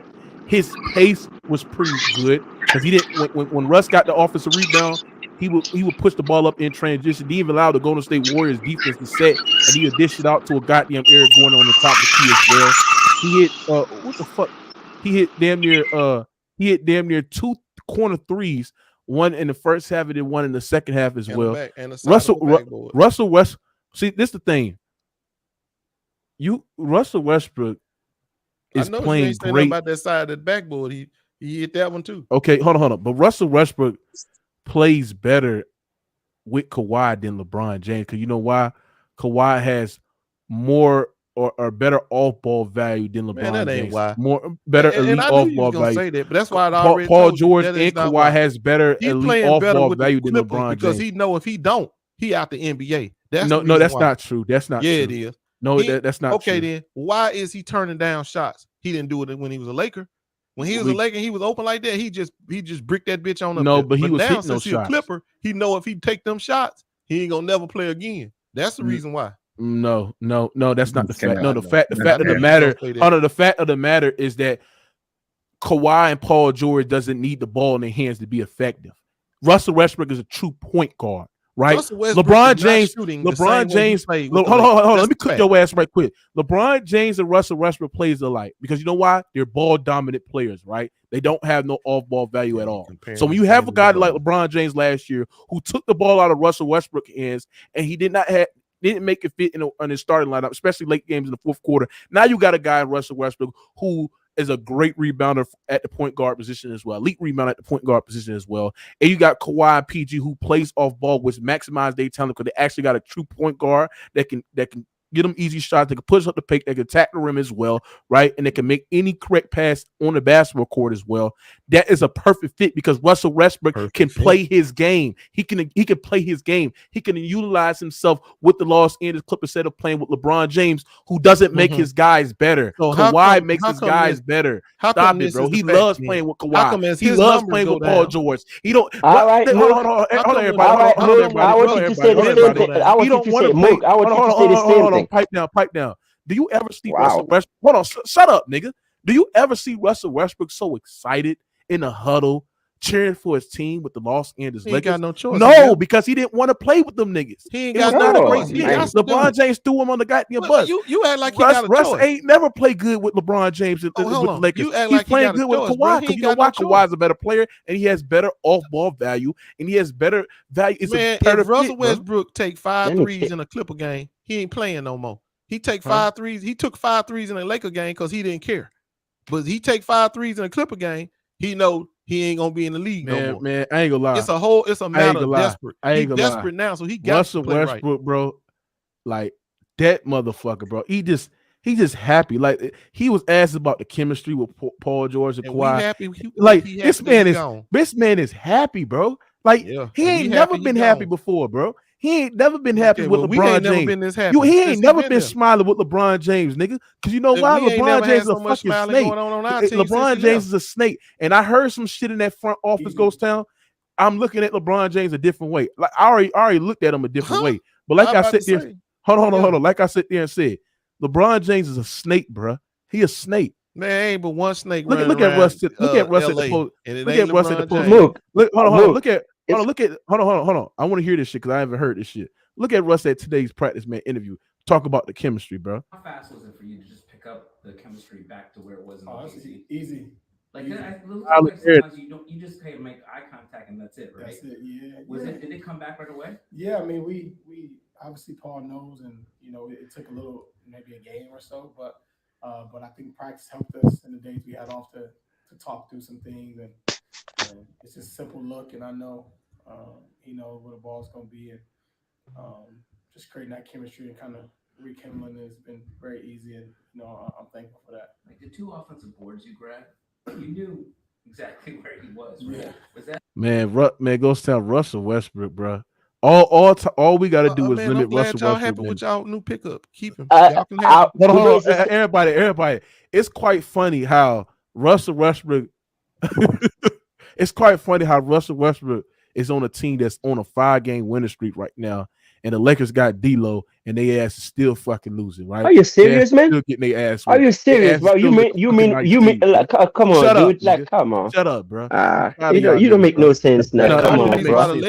His pace was pretty good because he didn't when Russ got the offensive rebound, he would push the ball up in transition. He even allowed the Golden State Warriors defense to set, and he would dish it out to a goddamn Eric Gordon on the top of the key as well. He hit what the fuck? He hit damn near 2 corner threes, one in the first half and then one in the second half as well. Russell West. See, this is the thing. Russell Westbrook is playing you ain't great about that side of the backboard. He hit that one too. Okay, hold on. But Russell Westbrook plays better with Kawhi than LeBron James, because you know why? Kawhi has more or better off-ball value than LeBron Man, that ain't James. why. Better And elite I knew you was off-ball gonna value. say that, but that's why I already Paul told you George that and is not Kawhi why. has better He elite playing better off-ball with the value than Clippers LeBron because James. he know if he don't, he out the NBA. That's No, the reason that's why. not true. That's not Yeah, true. it is. No, that's not okay, true. then why is he turning down shots? He didn't do it when he was a Laker. When he was a Laker, he was open like that. He just bricked that bitch on up No, there. but he was now, hitting since those he a shots. Clipper, he know if he take them shots, he ain't gonna never play again. That's the reason why. No, that's not the fact. No, the Okay. fact of the matter. The fact of the matter is that Kawhi and Paul George doesn't need the ball in their hands to be effective. Russell Westbrook is a true point guard, right? LeBron James. Hold on. Let me cook your ass right quick. LeBron James and Russell Westbrook plays alike because you know why? They're ball dominant players, right? They don't have no off ball value at all. So when you have a guy like LeBron James last year who took the ball out of Russell Westbrook's hands and he didn't make it fit in his starting lineup, especially late games in the fourth quarter. Now you got a guy in Russell Westbrook who is a great rebounder at the point guard position as well, elite rebound at the point guard position as well. And you got Kawhi and PG who plays off ball, which maximize their talent because they actually got a true point guard that can get them easy shots. They can push up the pick. They can attack the rim as well, right? And they can make any correct pass on the basketball court as well. That is a perfect fit because Russell Westbrook can play his game. He can play his game. He can utilize himself with the Los Angeles Clippers instead of playing with LeBron James, who doesn't make his guys better. So Kawhi makes his guys better. Stop it, bro. He loves playing with Kawhi. He loves playing with Paul George. He don't. All right, hold on, everybody. I want you to say the same thing. I want you to say, Mook, I want you to say the same thing. Pipe down. Do you ever see Russell Westbrook? Hold on, shut up, nigga. Do you ever see Russell Westbrook so excited in the huddle, cheering for his team with the Los Angeles Lakers? He ain't got no choice. No, because he didn't want to play with them niggas. He ain't got no choice. LeBron James threw him on the goddamn bus. You act like he got a Russ choice. ain't never played good with LeBron James with the Lakers. You act He's like playing he got good a with choice, Kawhi bro. because you know why? Kawhi's a better player and he has better off-ball value and he has better value. It's Man, a better if Russell fit, Westbrook take 5 threes in a Clipper game, he ain't playing no more. He take 5 threes. He took 5 threes in a Laker game because he didn't care. But he take 5 threes in a Clipper game, he know he ain't gonna be in the league no more. Man, I ain't gonna lie. It's a matter of desperate. He's desperate now, so he got Russell to play Westbrook, bro. Like that motherfucker, bro. He just happy. Like he was asked about the chemistry with Paul George and Kawhi. This man is happy, bro. Like he ain't never been happy before, bro. He ain't never been happy with LeBron James. He ain't never been smiling with LeBron James, nigga. Because you know why? LeBron James is a fucking snake. LeBron James is a snake. And I heard some shit in that front office Ghost Town. I'm looking at LeBron James a different way. Like I already looked at him a different way. But like I said there, hold on. Like I sit there and said, LeBron James is a snake, bro. He a snake. Man, ain't but one snake. Look at Russ. Look at Russ at the post. Look at Russ at the post. Hold on. Hold on. I want to hear this shit because I haven't heard this shit. Look at Russ at today's practice man interview. Talk about the chemistry, bro. How fast was it for you to just pick up the chemistry back to where it was in Oh, that's OKC? easy. Like Easy. it looks like sometimes you just pay make eye contact and that's it, right? That's it. Yeah. Did it come back right away? Yeah, I mean, we obviously Paul knows, and it took a little, maybe a game or so, but I think practice helped us in the days we had off to talk through some things, and it's just a simple look, and I know he knows where the ball's gonna be, and just creating that chemistry and kind of rekindling has been very easy, and I'm thankful for that. Like the 2 offensive boards you grabbed, you knew exactly where he was, right? Yeah. Was that Man, go tell Russell Westbrook, bro. All we got to do is man, limit I'm glad Russell y'all Westbrook. happy with y'all new pickup. Keep him. Y'all can have him. Hold on. Everybody. It's quite funny how Russell Westbrook. It's quite funny how Russell Westbrook is on a team that's on a 5-game winning streak right now, and the Lakers got D'Lo, and they ass is still fucking losing. Right? Are you serious, man? Still getting their ass. Are you serious, bro? You mean like, come on, Shut dude. up, Like, nigga. come on. Shut up, bro. You don't make no sense now. Come on, bro. Only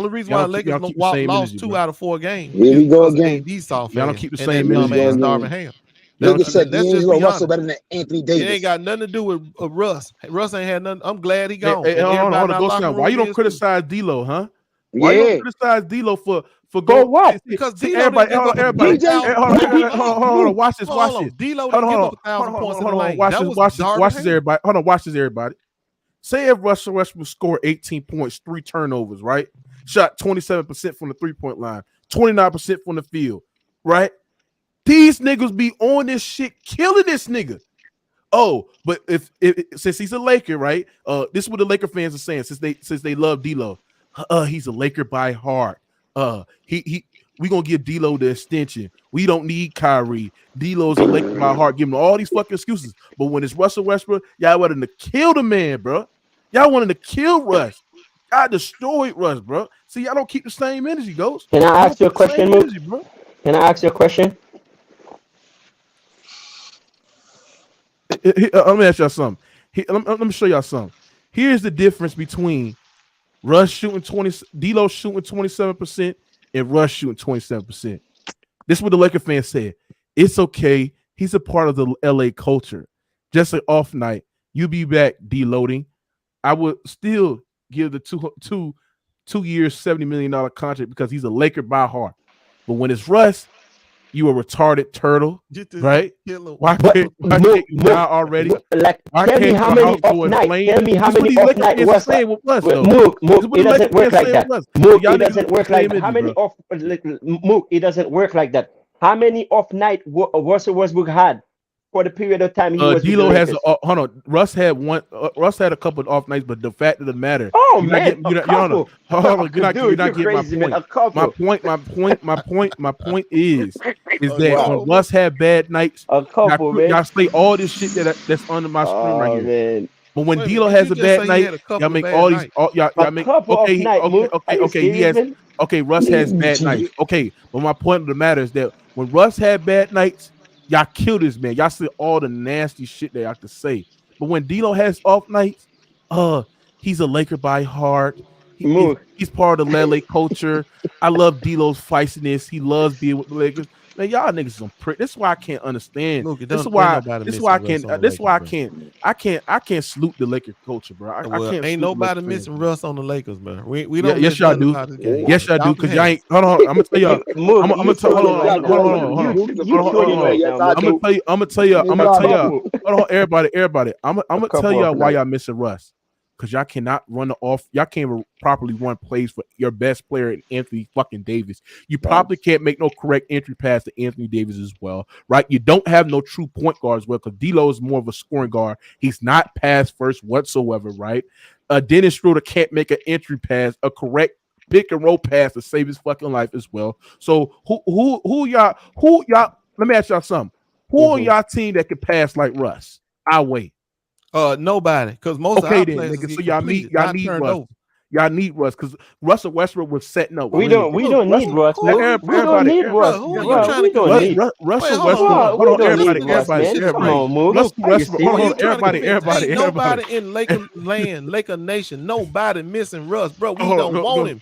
reason why the Lakers lost 2 out of 4 games. Here we go again. Y'all don't keep the same energy. Starving Ham. Nigga said D'Angelo Russell better than Anthony Davis. It ain't got nothing to do with Russ. Russ ain't had nothing. I'm glad he gone. Hold on. Why you don't criticize D'Lo, huh? Why you don't criticize D'Lo for go what? Because everybody. Hold on. Watch this. D'Lo didn't give up 1,000 points in the lane. Watch this, everybody. Hold on. Watch this, everybody. Say if Russell Westbrook scored 18 points, 3 turnovers, right? Shot 27% from the 3-point line, 29% from the field, right? These niggas be on this shit, killing this nigga. Oh, but if since he's a Laker, right? This is what the Laker fans are saying since they love D'Lo. He's a Laker by heart. We gonna give D'Lo the extension. We don't need Kyrie. D'Lo's a Laker by heart. Give him all these fucking excuses. But when it's Russell Westbrook, y'all wanted to kill the man, bro. Y'all wanted to kill Russ. Y'all destroyed Russ, bro. See, y'all don't keep the same energy, Ghost. Can I ask you a question, Mook? Can I ask you a question? Let me ask y'all something. Let me show y'all something. Here's the difference between Russ shooting D'Lo shooting 27%, and Russ shooting 27%. This is what the Laker fans said. It's okay. He's a part of the LA culture. Just an off night, you be back deloading. I would still give the 2 years, $70 million contract because he's a Laker by heart. But when it's Russ, you a retarded turtle, right? Why can't you die already? Like, tell me how many off nights. Tell me how many off nights was that? Mook, it doesn't work like that. Mook, it doesn't work like that. How many off? Mook, it doesn't work like that. How many off night Russell Westbrook had for the period of time he was? D'Lo has hold on. Russ had Russ had a couple of off nights, but the fact of the matter. Oh man, you're not getting my point. My point is that when Russ had bad nights, y'all say all this shit that's under my screen right here. Man. But when D'Lo has a bad night, y'all make all these. Y'all make okay. Russ has bad nights. Okay, but my point of the matter is that when Russ had bad nights, y'all kill this man. Y'all see all the nasty shit that I could say. But when D'Lo has off nights, he's a Laker by heart. He's part of the LA culture. I love D'Lo's feistiness. He loves being with the Lakers. Man, y'all niggas some prick. This is why I can't understand. This is why I can't salute the Laker culture, bro. I can't. Ain't nobody missing Russ on the Lakers, man. We don't. Yes, y'all do. Yes, y'all do. Because y'all ain't. Hold on. I'm gonna tell y'all. I'm gonna tell y'all. Hold on, everybody. I'm gonna tell y'all why y'all missing Russ. Because y'all cannot run the off. Y'all can't properly run plays for your best player in Anthony fucking Davis. You probably can't make no correct entry pass to Anthony Davis as well, right? You don't have no true point guard as well because D'Lo is more of a scoring guard. He's not pass first whatsoever, right? Dennis Schroeder can't make an entry pass, a correct pick and roll pass to save his fucking life as well. So who y'all? Let me ask y'all something. Who on y'all team that can pass like Russ? I'll wait. Nobody, because most of our players so y'all need Russ. Y'all need Russ because Russell Westbrook was setting up. We don't need Russ. We don't need Russ. We don't need Russell Westbrook. Hold on, everybody. Nobody in Laker land, Laker Nation. Nobody missing Russ, bro. We don't want him.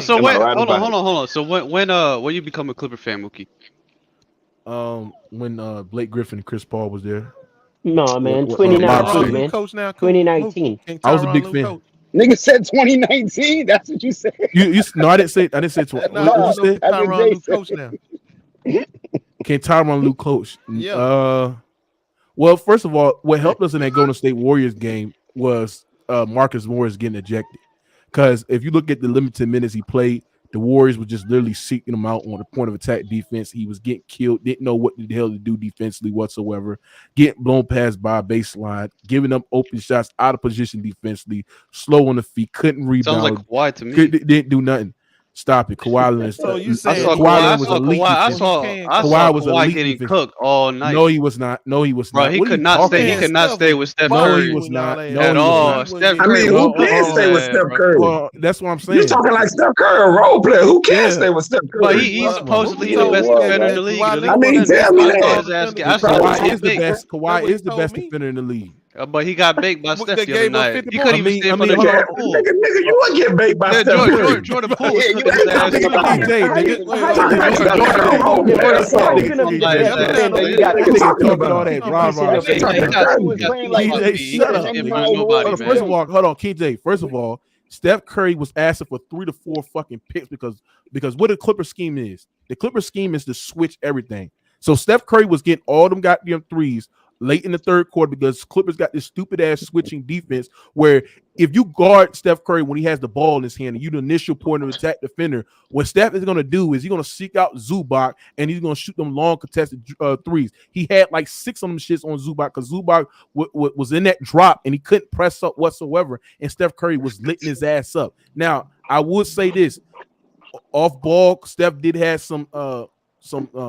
So Am I when right hold on, about it? hold on. So when you become a Clipper fan, Mookie? When Blake Griffin and Chris Paul was there. No, man. What, Can Miles 2019, Tyronn State. Lue man. coach now? Mookie? 2019. Can I was a Tyronn big Lue fan. coach? Nigga said 2019. That's what you said. You no, I didn't say 20. Nah, What you no, said? That's what Tyronn Jay Lue said. coach now. Can Tyronn Lue coach? Yeah. Well, first of all, what helped us in that Golden State Warriors game was Marcus Morris getting ejected. Because if you look at the limited minutes he played, the Warriors were just literally seeking him out on the point of attack defense. He was getting killed, didn't know what the hell to do defensively whatsoever, getting blown past by a baseline, giving up open shots out of position defensively, slow on the feet, couldn't rebound. Sounds like Kawhi to me. Didn't do nothing. Stop it. Kawhi Leonard. So you I saying saw Kawhi Kawhi. Leonard I was saw elite Kawhi. I defense. saw Kawhi was Kawhi elite getting defense. cooked all night. No, he was not. No, he was Bro, not. he What are could you not talking stay. He about? could not stay with Steph No, Curry. he was not. No, At he was all. not. Steph I Curry mean, was who can all stay with that, Steph bro. Curry? Well, that's what I'm You saying. talking like Steph Curry, a role player? Who can Yeah. stay with Steph But Curry? he's supposedly Who the told best me defender in that the league. Kawhi The Leonard I mean, league was the tell best me I saw that. his ass. defender I in the saw league? Kawhi him is get the baked. best. That's Kawhi what he is the told best me. defender in the league. But he got baked by They Steph the gave other him night. 50 He couldn't I even mean, stay in I front mean, of hold Jordan on. Poole. Nigga, you would get baked by Yeah, Steph Curry. Jordan Poole was Yeah, you cooking his ain't ass talking too. about TJ, it. nigga. How Talking you like Steph gonna Curry, a role player or how you something. gonna be the Like best that. defender? You got That What you nigga talking talking all about? that He rah piece in rah your Yeah, shit. face. he Talking got Curry was crazy. too playing like much TJ, speed. He he had shut a up. couldn't NBA bring award nobody, Hold on, in first man. of his all, hold on, KJ. First of all, Steph Curry was asking for 3 to 4 fucking picks because what the Clipper scheme is. The Clipper scheme is to switch everything. So Steph Curry was getting all them goddamn threes late in the third quarter because Clippers got this stupid ass switching defense where if you guard Steph Curry when he has the ball in his hand and you the initial point of attack defender, what Steph is going to do is he's going to seek out Zubac and he's going to shoot them long contested threes. He had like 6 of them shits on Zubac because Zubac was in that drop and he couldn't press up whatsoever, and Steph Curry was litting his ass up. Now, I would say this. Off ball, Steph did have some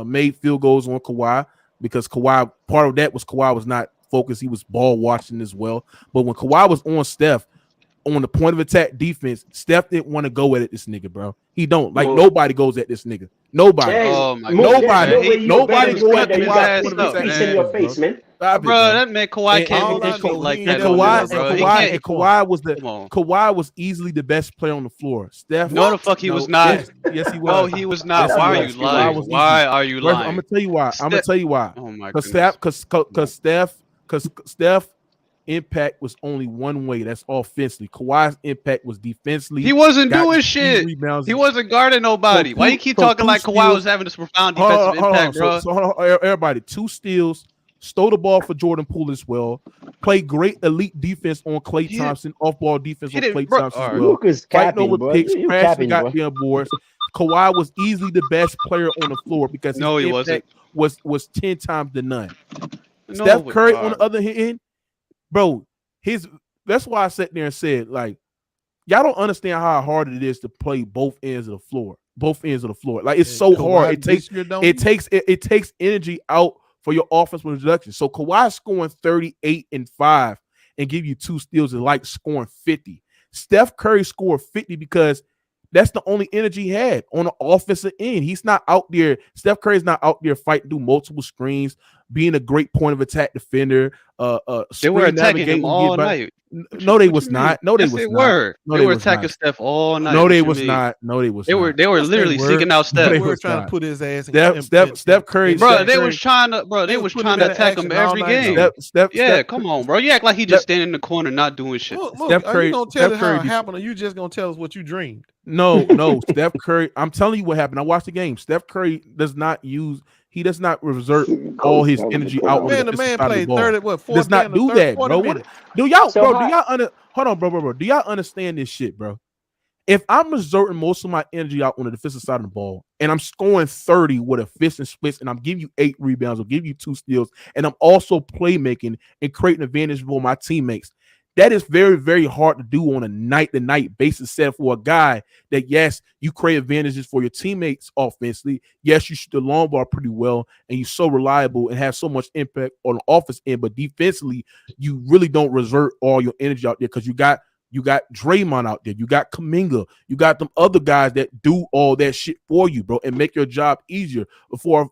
made field goals on Kawhi because Kawhi, part of that was Kawhi was not focused. He was ball watching as well. But when Kawhi was on Steph, on the point of attack defense, Steph didn't want to go at it, this nigga, bro. He don't. Like, nobody goes at this nigga. Nobody. Oh my Nobody. Nobody was go at cooking his Kawhi ass point of up, attack Piece in man. your defense, face, man. Stop it, Bro, bro. that man Kawhi can't all even I shoot know, like he that ain't no never more, been bro. a He Kawhi- can't. Kawhi was easily the best player on the floor. Steph. No, the fuck he was not. Yes, he No, was. he was not. Yes, he Why are was. you Kawhi lying? was easy. Why are you I'm lying? gonna tell you why. I'm gonna tell you why. Oh my Because goodness. Steph impact was only one way. That's offensively. Kawhi's impact was defensively. He wasn't got doing his shit. rebounds. He wasn't guarding nobody. Why you keep talking like Kawhi was having this profound defensive impact, bro? So hold on, everybody. 2 steals, stole the ball for Jordan Poole as well. Played great elite defense on Klay Thompson, off-ball defense on Klay Thompson as well. Lucas Fighting capping, over bro. picks, You crashing capping, bro. goddamn boards. Kawhi was easily the best player on the floor because his No, he wasn't. impact was 10 times the none. No, Steph Curry, on God. the other hand, bro, that's why I sat there and said, like, y'all don't understand how hard it is to play both ends of the floor. Both ends of the floor. Like, it's so hard. It takes energy out for your offensive production. So Kawhi scoring 38 and 5 and give you 2 steals is like scoring 50. Steph Curry scored 50 because that's the only energy he had on the offensive end. He's not out there. Steph Curry's not out there fighting, do multiple screens, being a great point of attack defender. They were attacking him all night. No, they was not. No, they was not. They were attacking Steph all night. No, they was not. No, they was not. They were literally seeking out Steph. They were trying to put his ass in Steph Curry. Bro, they was trying to attack him every game. Yeah, come on, bro. You act like he just standing in the corner not doing shit. Look, Steph are Curry, you gonna tell Steph us how Curry it happened, or you just gonna tell us what you dreamed? No, Steph Curry. I'm telling you what happened. I watched the game. Steph Curry does not resort all his energy out. The man played 40 does not do that, bro. Do y'all, So hold on, bro. Do y'all understand this shit, bro? If I'm resorting most of my energy out on the defensive side of the ball, and I'm scoring 30 with a fist and splits, and I'm giving you 8 rebounds, I'll give you 2 steals, and I'm also playmaking and creating advantage for my teammates. That is very, very hard to do on a night-to-night basis, except for a guy that, yes, you create advantages for your teammates offensively. Yes, you shoot the long ball pretty well, and you're so reliable and have so much impact on the offense end. But defensively, you really don't resort all your energy out there because you got Draymond out there. You got Kuminga. You got them other guys that do all that shit for you, bro, and make your job easier.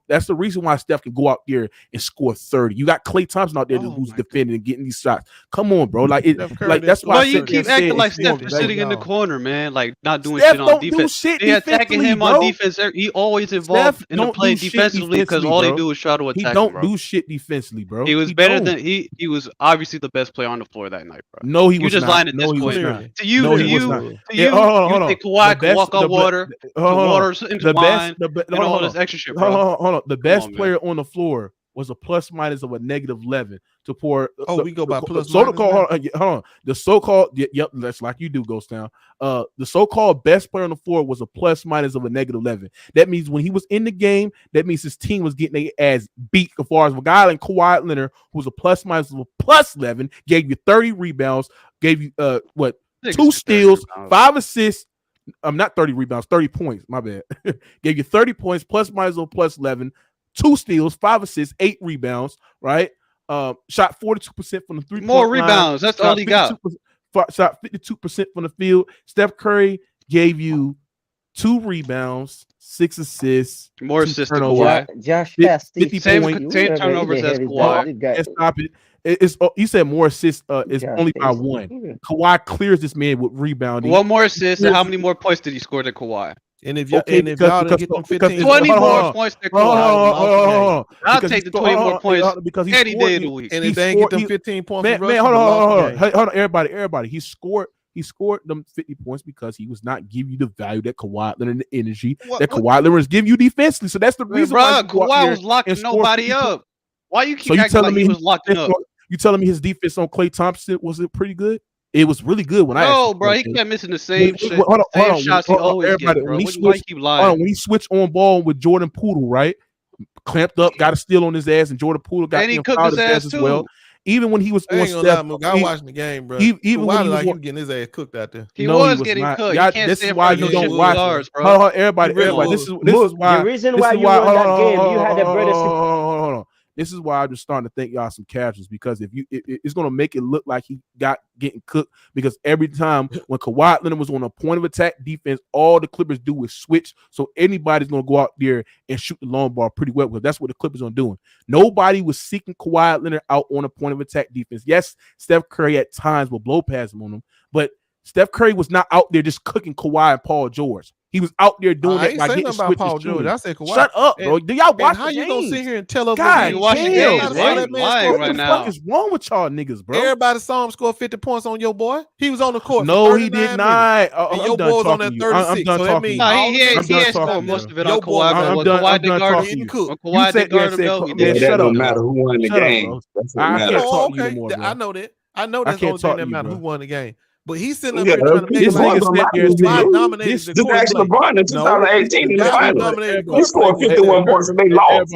That's the reason why Steph can go out there and score 30. You got Klay Thompson out there who's defending and getting these shots. Come on, bro. Like that's why. But you keep acting like Steph is sitting in the corner, man. Like not doing shit on defense. They attacking him on defense. He always involved in the play defensively because all he do is try to attack. He don't do shit defensively, bro. He was better than he was obviously the best player on the floor that night, bro. No, he was just not. lying at this point. win. clearly. To you, No, to he was you, not. to Yeah, you, hold you on. think Kawhi The could best- walk the on be- water, the hold on. water's intertwined, and all this extra shit, bro. Hold on. The Come best on, man. player on the floor was a plus minus of a -11 to pour. We go by plus so-called, minus hold on. The so-called, yep, that's like you do, Ghost Town. The so-called best player on the floor was a plus minus of a -11. That means when he was in the game, that means his team was getting their ass beat. As far as a guy like Kawhi Leonard, who was a plus minus of a plus 11, gave you 30 rebounds, gave you 2 steals, 5 assists. Not 30 rebounds, 30 points. My bad. Gave you 30 points, plus minus of plus 11, 2 steals, 5 assists, 8 rebounds. Right. Shot 42% from the 3-point More line. rebounds. That's all he got. Shot 52% from the field. Steph Curry gave you 2 rebounds, 6 assists, more assists than turnovers, Kawhi. Josh 50 Same points. turnovers as Kawhi. And stop it. It's you said more assists is only by 1. Kawhi clears this man with rebounding. 1 more assist, and how many more points did he score than Kawhi? And if y'all didn't get them 15, 20 more points than Kawhi. I'll take the 20 more points any day of the week. And if they ain't get them 15 points, man, hold on, everybody. He scored them 50 points because he was not giving you the value that Kawhi Leonard, the energy that Kawhi Leonard was giving you defensively. So that's the reason why Kawhi was locking nobody up. Why you keep acting like he was locking up? You telling me his defense on Klay Thompson was it pretty good? It was really good when I asked him. Bro, he kept missing the same shit. Same shots he always gets, bro. Why you keep lying? When he switched on ball with Jordan Poole, right? Clamped up, got a steal on his ass, and Jordan Poole got and he cooked his ass as well. Even when he was on Steph, I watching the game, bro. Even when he was getting his ass cooked out there. He was getting cooked. This is why you don't watch. Everybody. This is why the reason why you won that game. You had a better. Hold on. This is why I'm just starting to think y'all some casuals, because if it's going to make it look like he getting cooked, because every time when Kawhi Leonard was on a point of attack defense, all the Clippers do is switch. So anybody's going to go out there and shoot the long ball pretty well, because that's what the Clippers are doing. Nobody was seeking Kawhi Leonard out on a point of attack defense. Yes, Steph Curry at times will blow past him on him, but Steph Curry was not out there just cooking Kawhi and Paul George. He was out there doing that by getting switches. Paul George. I said Kawhi. Shut up, bro. Do y'all watch how the you games? gonna sit here and tell us? God, watch the games? Why you lying what right the now? fuck is wrong with y'all niggas, bro? Everybody saw him score 50 points on your boy. He was on the court. No, he did not. And your boy was on that 36. I'm done so talking. that means he had scored most of it on boy, Kawhi. I'm done talking. When Kawhi did guard him, though, he did. That don't matter who won the game. I can't talk to you anymore, bro. I know that. I know that's the only thing that matters. Who won the game? But he's sitting up Yeah, there trying to make this nigga sat there and said, dominated Just the ask court. LeBron in 2018 in the finals. He scored Everybody. 51 points and they lost.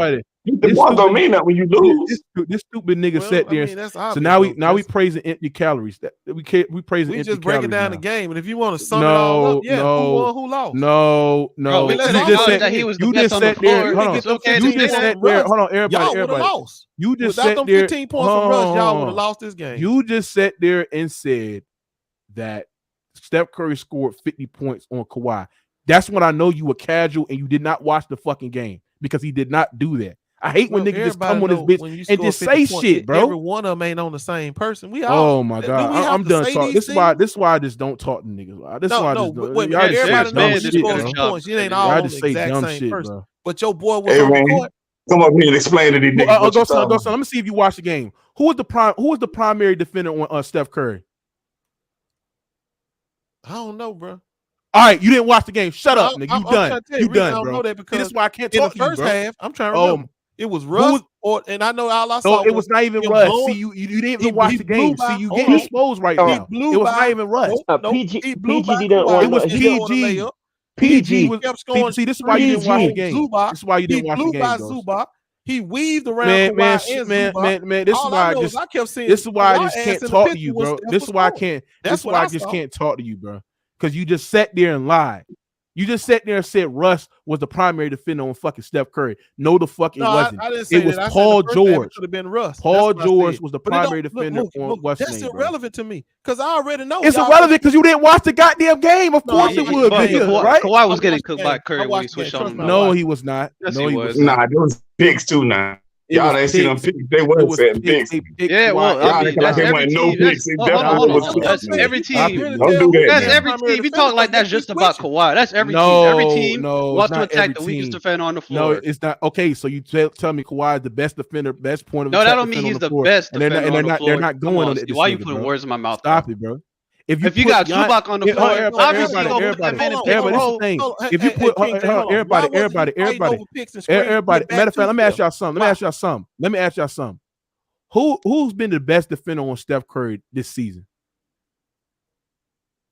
The one don't mean that when you lose. This stupid nigga sat there. So now we praising empty calories. We praising We empty just breaking calories down now. the game, and if you want to sum it all up, yeah, who won, who lost? No. Bro, You let's just acknowledge said that he was the you best just on the sat there. floor. Hold on. It's okay You to just say sat that. there. Hold on, Y'all would have everybody. lost. You just Without sat them there. 15 points from Russ, y'all would have lost this game. You just sat there and said that Steph Curry scored 50 points on Kawhi. That's when I know you were casual and you did not watch the fucking game, because he did not do that. I hate when niggas just come on this bitch and just say shit, bro. Every one of them ain't on the same person. We all. Oh my god, I'm done talking. This is why I just don't talk to niggas. This is why I just don't. Wait, Y'all just say everybody dumb knows shit, you scored bro. some points. You ain't all on the exact same shit, person. bro. But your boy was Hey, on man, the court. come up here and explain to these niggas. Go son. Let me see if you watch the game. Who was the primary defender on Steph Curry? I don't know, bro. All right, you didn't watch the game. Shut up, nigga. You done, I don't bro. know that because That's why I can't in the talk to you, first bro. half, I'm trying to remember. It was Russ, and I know all I saw. No, it was not even Russ. See, you didn't even watch the game. See, you getting exposed right now. It was not even Russ. PG It didn't want. was PG. PG was. See, this is why you didn't watch the game. This is why you didn't watch the game, Zubac. He weaved around Kawhi and Zubac. Man. This is why I kept seeing. This is why I just can't talk to you, bro. This is why I can't. This is why I just can't talk to you, bro. Because you just sat there and lied. You just sat there and said Russ was the primary defender on fucking Steph Curry. No, the fuck it wasn't. I didn't say it was that. Paul George. Could have been Russ. Paul George was the primary defender on West. That's irrelevant to me because I already know. It's irrelevant because you didn't watch the goddamn game. Of course it would, right? Kawhi was getting cooked by Curry when he switched on him. No, he was not. No, he was not. There was picks too now. Y'all ain't see them picks. They wasn't setting picks. Yeah, well, I mean, that's every team. That's every team. Don't do that. That's every team. If you talk like that's just about Kawhi, that's every team. Every team wants to attack the weakest defender on the floor. No, it's not. Okay, so you tell me Kawhi is the best defender, best point of no, attack. that don't mean he's the best defender on the floor. They're not going on it. Why you putting words in my mouth? Stop it, bro. If you got Zubac on the floor, obviously you're gonna put that man in pick and roll. If you put everybody, matter of fact, let me ask y'all something. Who's been the best defender on Steph Curry this season?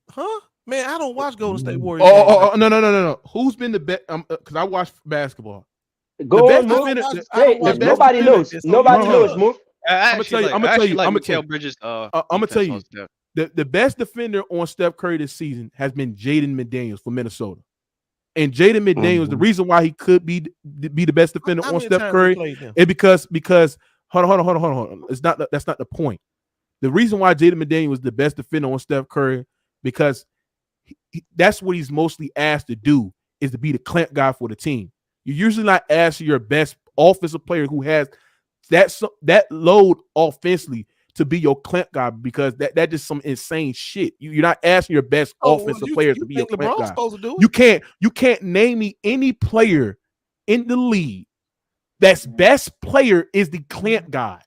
Huh? Man, I don't watch Golden State Warriors. No. Who's been the best? Because I watch basketball. Go on, nobody knows. Nobody knows, Mook. I'm gonna tell you. The The best defender on Steph Curry this season has been Jaden McDaniels for Minnesota. And Jaden McDaniels, the reason why he could be the best defender on Steph Curry is because hold on. That's not the point. The reason why Jaden McDaniels was the best defender on Steph Curry because that's what he's mostly asked to do is to be the clamp guy for the team. You're usually not asked your best offensive player who has that load offensively to be your clamp guy because that just some insane shit. You're not asking your best offensive players to be your clamp guy. Supposed to do it? You can't name me any player in the league that's best player is the clamp guy.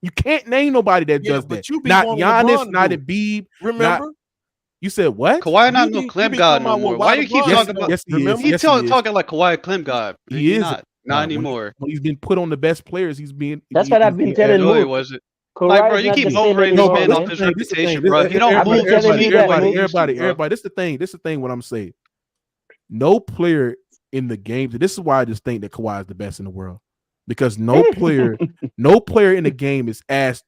You can't name nobody that does that. Not Giannis, not Embiid. Remember? You said what? Kawhi not no clamp god no more. Why you keep talking about? Yes, he's talking like Kawhi clamp god. He is not anymore. When he's been put on the best players. That's what I've been telling you. No, it wasn't. Like, bro, you keep overrating this man off his reputation, bro. He don't move everybody. This the thing. What I'm saying. No player in the game. This is why I just think that Kawhi is the best in the world because no player in the game is asked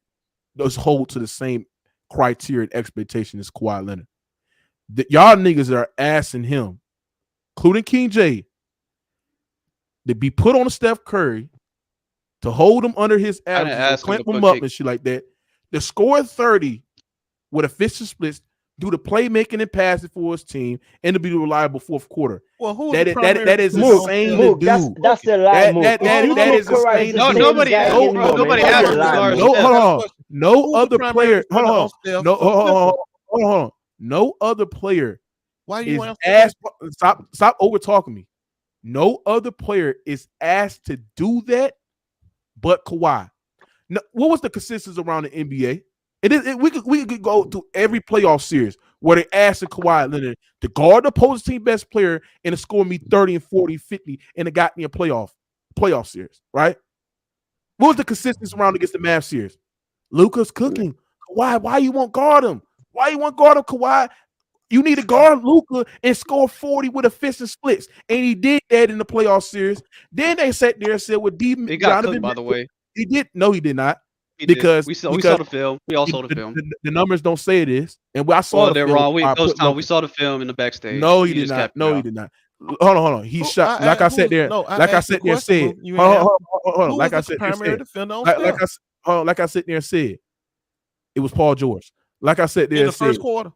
to hold to the same criteria and expectation as Kawhi Leonard. Y'all niggas are asking him, including King J, to be put on a Steph Curry, to hold him under his average, clamp him up and shit like that, to score 30 with efficient splits, do the playmaking and passing for his team, and to be the reliable fourth quarter. Well, who that is insane to do. That's the lie. That is insane. Nobody asked him. No other player. Hold on. No other player. Why you asked? Stop over talking me. No other player is asked to do that, but Kawhi. No, what was the consensus around the NBA? We could go through every playoff series where they asked Kawhi Leonard to guard the opposing team best player and to score me 30 and 40, 50, and it got me a playoff series, right? What was the consensus around against the Mavs series? Luka's cooking. Kawhi, why you won't guard him? Why you won't guard him, Kawhi? You need to guard Luka and score 40 with efficient splits. And he did that in the playoff series. Then they sat there and said, well, he got cooked, by the way. He did. No, he did not. Because we saw the film. We all saw the film. The numbers don't say it is. And I saw they're wrong. We saw the film in the backstage. No, he did not. No, he did not. Hold on. He shot. Like I said there. Like I said there and said. Hold on. Like I said there and like I said there and said. It was Paul George. Like I said there in the first quarter.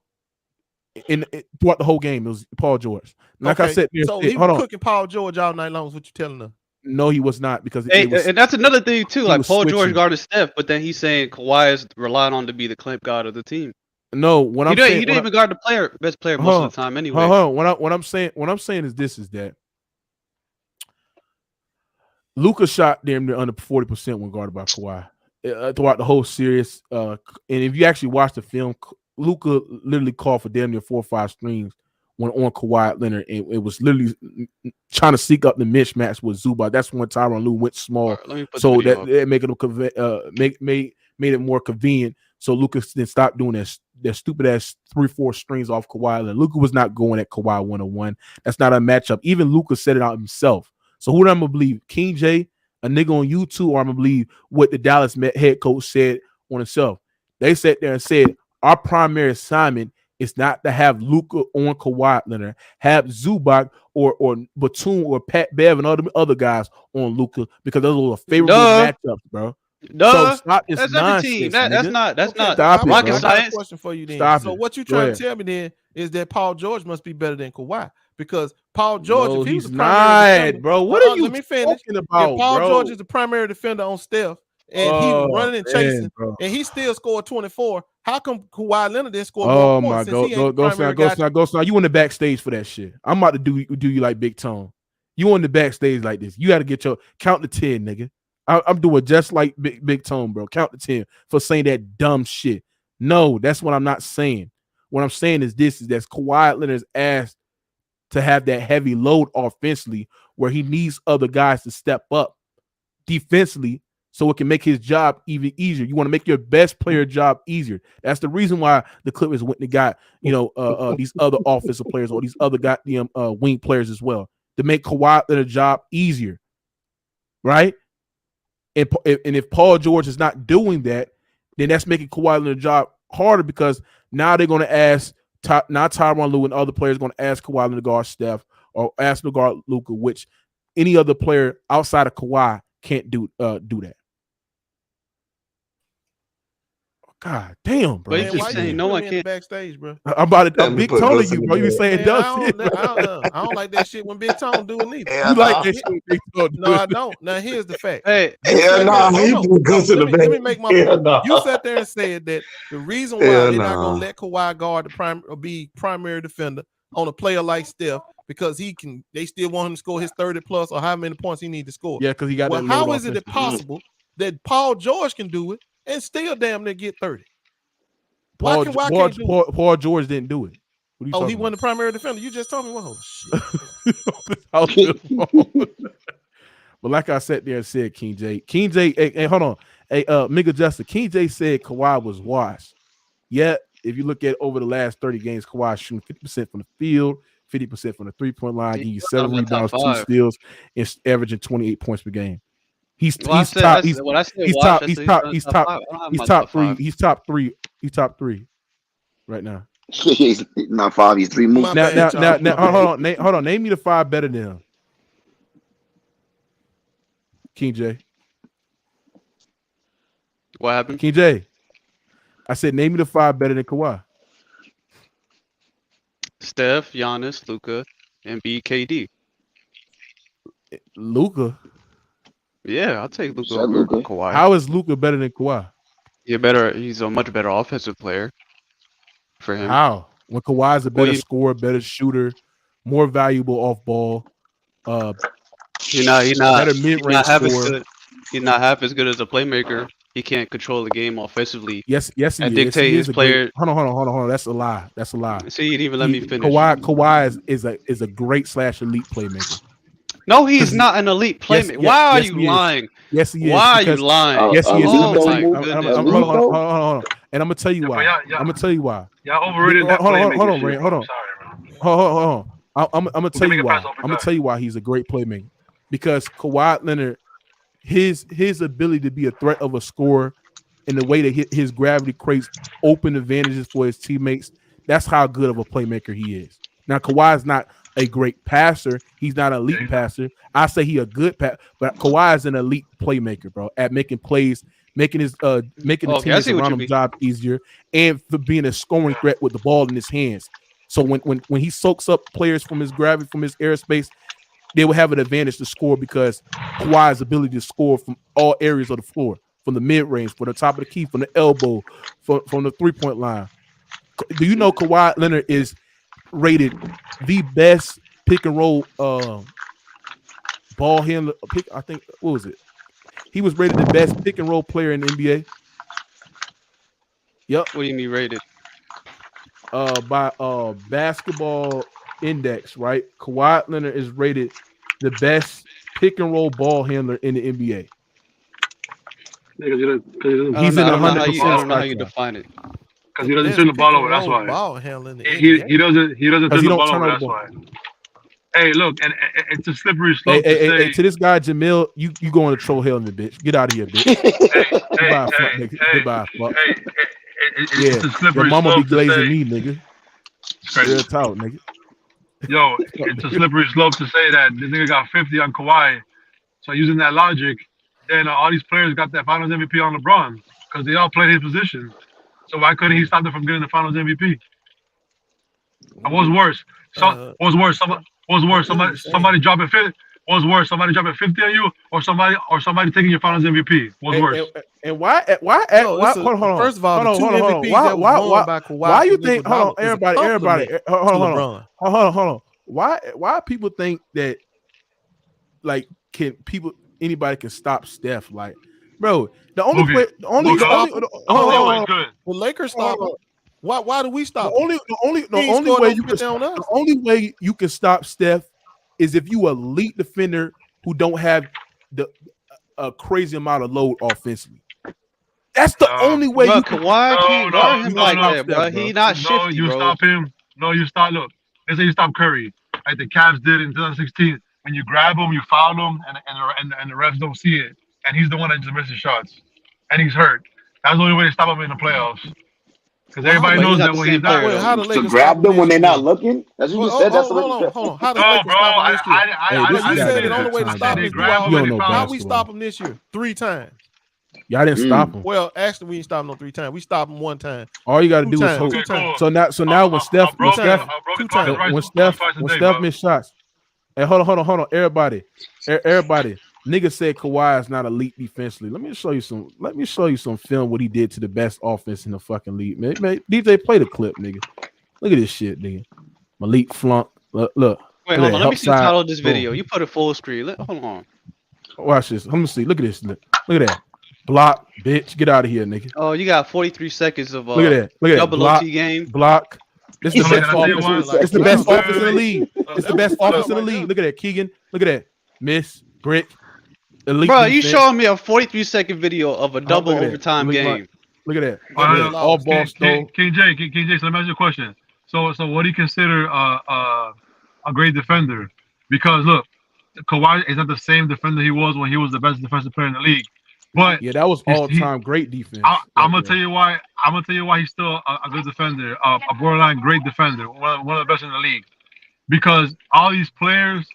Throughout the whole game, it was Paul George. Like I said there. So he was cooking Paul George all night long. Is what you telling us? No, he was not because and that's another thing too. Like Paul George guarded Steph, but then he's saying Kawhi is relying on to be the clamp guard of the team. No, he didn't even guard the best player most of the time anyway. What I'm saying is that Luka shot damn near under 40% when guarded by Kawhi throughout the whole series. And if you actually watch the film, Luka literally called for damn near 4 or 5 screens when on Kawhi Leonard, and it was literally trying to seek up the mismatch with Zubac. That's when Tyronn Lue went small, so that it made it more convenient. So Luka then stopped doing that stupid ass 3-4 strings off Kawhi Leonard. Luka was not going at Kawhi 1-on-1. That's not a matchup. Even Luka said it out himself. So who am I gonna believe? King J, a nigga on YouTube, or I'm gonna believe what the Dallas head coach said on himself? They sat there and said our primary assignment is not to have Luka on Kawhi Leonard, have Zubac or Batum or Pat Bev and other guys on Luka because those are favorable matchups, bro. So stop this that's nonsense. Every team. That's not rocket science. Question for you then. So what you trying to tell me then is that Paul George must be better than Kawhi because Paul George, if he was the primary defender, bro. What are you talking about? If Paul George is the primary defender on Steph, and he was running and chasing, and he still scored 24. How come Kawhi Leonard didn't score more points? Go sign. You in the backstage for that shit. I'm about to do you like Big Tone. You on the backstage like this. You got to get your count to 10, nigga. I'm doing just like Big Tone, bro. Count to 10 for saying that dumb shit. No, that's what I'm not saying. What I'm saying is this: is that Kawhi Leonard is asked to have that heavy load offensively, where he needs other guys to step up defensively, so it can make his job even easier. You want to make your best player job easier. That's the reason why the Clippers went and got these other offensive players or these other goddamn wing players as well to make Kawhi Leonard's job easier, right? And if Paul George is not doing that, then that's making Kawhi Leonard's job harder because now they're going to ask not Tyronn Lue and other players going to ask Kawhi Leonard to guard Steph or ask to guard Luka, which any other player outside of Kawhi can't do that. God damn, bro. But you saying no one can't backstage, bro. I'm Big Tone to you, bro. You saying dumb shit. I don't like that shit when Big Tone do it neither. You like that shit when Big Tone do it. No, I don't. Now here's the fact. Hey, Let me make my point. You sat there and said that the reason why they're not gonna let Kawhi guard be primary defender on a player like Steph because they still want him to score his 30 plus or how many points he need to score. Yeah, because he got. Well, how is it possible that Paul George can do it and still damn near get 30? Paul George didn't do it. He wasn't the primary defender. You just told me. Well, shit. But like I sat there and said, King J, hey, hold on. Hey, Miguel Justice, King J said Kawhi was washed. Yet, if you look at over the last 30 games, Kawhi shooting 50% from the field, 50% from the 3-point line, giving you 7 rebounds, 2 steals, and averaging 28 points per game. He's top 3. He's top 3 right now. He's not 5. He's 3 moves. Now, hold on. Name me the 5 better than him. King J. What happened? King J. I said name me the 5 better than Kawhi. Steph, Giannis, Luka, Embiid, KD. Luka. Yeah, I'll take Luka over Kawhi. How is Luka better than Kawhi? He's a much better offensive player for him. How? When Kawhi's a better scorer, better shooter, more valuable off ball. He's not better mid-range scorer. He's not half as good as a playmaker. He can't control the game offensively. Yes, he is. Dictate his player. Hold on. That's a lie. See, he didn't even let me finish. Kawhi is a great / elite playmaker. No, he's not an elite playmaker. Why are you lying? Yes, he is. Why are you lying? Yes, he is. Oh my goodness. Hold on. And I'm gonna tell you why. I'm gonna tell you why. Y'all overrated that playmaker. Hold on, Ray. Hold on. Hold on. I'm gonna tell you why. I'm gonna tell you why he's a great playmaker. Because Kawhi Leonard, his ability to be a threat of a scorer in the way that his gravity creates open advantages for his teammates, that's how good of a playmaker he is. Now, Kawhi is not a great passer. He's not an elite passer. I say he a good passer, but Kawhi is an elite playmaker, bro, at making plays, making the teammates around him job easier, and for being a scoring threat with the ball in his hands. So when he soaks up players from his gravity, from his airspace, they will have an advantage to score because Kawhi's ability to score from all areas of the floor, from the mid-range, from the top of the key, from the elbow, from the 3-point line. Do you know Kawhi Leonard is rated the best pick and roll ball handler? I think, what was it? He was rated the best pick and roll player in the NBA. Yep. What do you mean rated? By Basketball Index, right? Kawhi Leonard is rated the best pick and roll ball handler in the NBA. He's in 100%. I don't know how you define it. Because he doesn't turn the ball over. That's why. Ball handling. He doesn't turn the ball over. That's why. Hey, look, and it's a slippery slope. Hey, to this guy Jamil, you going to troll hell in the bitch? Get out of here, bitch. Goodbye, fuck. It's a slippery your mama slope be glazing me, nigga. Real talk, nigga. Yo, it's a slippery slope to say that this nigga got 50 on Kawhi. So using that logic, then all these players got that Finals MVP on LeBron because they all played his position. So why couldn't he stop them from getting the Finals MVP? What's worse? Somebody dropping 50. What's worse? Somebody dropping 50 on you, or somebody taking your Finals MVP? What's worse? And why? Hold on. First of all, hold on. Why you think? Hold on, everybody. Hold on. Why people think that like anybody can stop Steph? Like, bro, the only Luka. way, the only Luka. hold on. The Lakers stop him. Why do we stop? The only way you can stop Steph is if you elite defender who don't have a crazy amount of load offensively. That's the only way. Bro, Kawhi can't guard him like that, bro. He not shifty, you bro. Stop him. No, you stop. Look, let's say you stop Curry, like the Cavs did in 2016. When you grab him, you foul him, and the refs don't see it, and he's the one that just misses shots, and he's hurt. That's the only way to stop him in the playoffs. Because everybody knows that when he's not. To grab them when they're not looking. That's what you said. That's hold on. How the Lakers stop him this year? I said the only way to stop him is how we stop him this year 3 times. Y'all didn't stop him. Well, actually, we didn't stop him no 3 times. We stopped him 1 time. All you got to do is hold. So now when Steph missed shots, hey, hold on, everybody, nigga said Kawhi is not elite defensively. Let me show you some film what he did to the best offense in the fucking league, man. DJ, play the clip, nigga. Look at this shit, nigga. Malik flunk. Look. Wait, hold on. Let me see the title of this video. You put it full screen. Hold on. Watch this. Let me see. Look at this. Look at that. Block, bitch. Get out of here, nigga. Oh, you got 43 seconds of look at that. double Block, OT game. Block. This is the best offense. It's the best offense in the league. It's the best offense in the league. Look at that, Keegan. Look at that. Miss, brick, elite. Bro, you showing me a 43-second video of a double overtime game. Look at that. All ball stole. King J, so let me ask you a question. So what do you consider a great defender? Because look, Kawhi is not the same defender he was when he was the best defensive player in the league. But yeah, that was all-time great defense. I'm gonna tell you why. I'm gonna tell you why he's still a good defender, a borderline great defender, one of the best in the league. Because all these players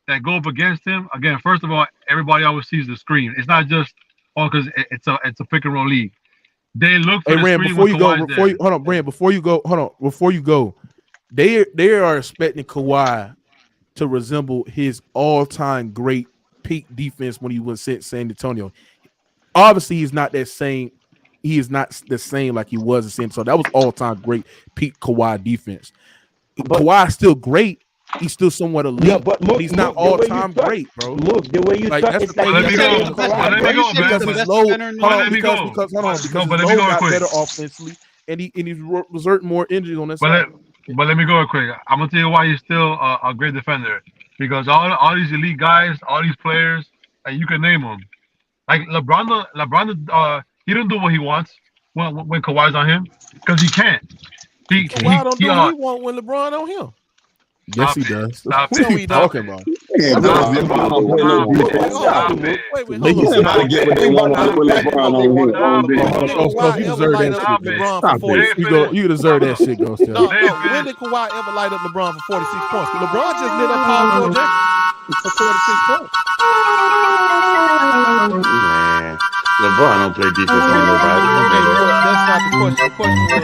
that go up against him, again, first of all, everybody always sees the screen. It's not just because it's a pick and roll league. They look for the screen. Before you go, they are expecting Kawhi to resemble his all-time great peak defense when he was at San Antonio. Obviously, he's not that same. He is not the same like he was at San Antonio. That was all-time great peak Kawhi defense. Kawhi's still great. He's still somewhat elite. Yeah, but he's not all-time great, bro. Look, the way you like, talk, that's it's the like let me go, because his low got better offensively, and he's reserved more injuries on that side. But let me go real quick. I'm gonna tell you why he's still a great defender. Because all these elite guys, all these players, and you can name them. Like LeBron, he don't do what he wants when Kawhi's on him because he can't. Kawhi don't do what he want when LeBron on him. Yes, he does. Stop what are we talking about? Wait, hold on. Somebody get what they want with LeBron on You deserve that shit. Stop it. You deserve that shit, Ghost. No, when did Kawhi ever light up LeBron for 46 points? LeBron just lit up Paul George for 46 points. Man, LeBron don't play defense on nobody. That's not the question. The question was,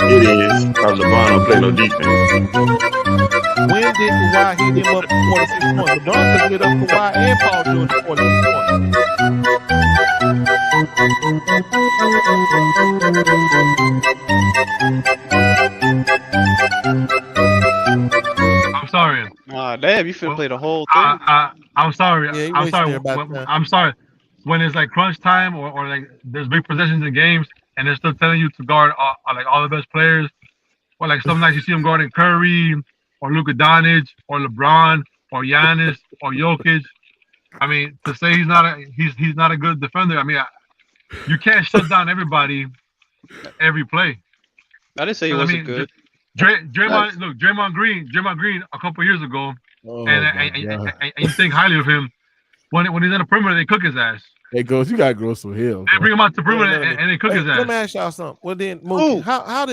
it is because LeBron don't play no defense. when did Kawhi hit him up for 46 points? LeBron could lit up Kawhi and Paul George for 46 points. I'm sorry. Damn, you finna play the whole thing. I'm sorry. Yeah, I'm sorry. I'm sorry. When it's like crunch time or like there's big possessions in games and they're still telling you to guard like all the best players, or like some nights you see them guarding Curry or Luka Doncic or LeBron or Giannis or Jokic. I mean, to say he's not a good defender. I mean, you can't shut down everybody every play. I didn't say he wasn't good. Draymond Green a couple years ago, and you think highly of him. When he's in the perimeter, they cook his ass. Hey, Ghost, you gotta grow some hair. They bring him out to the perimeter and they cook his ass. Let me ask y'all something. Well, then, Mookie, how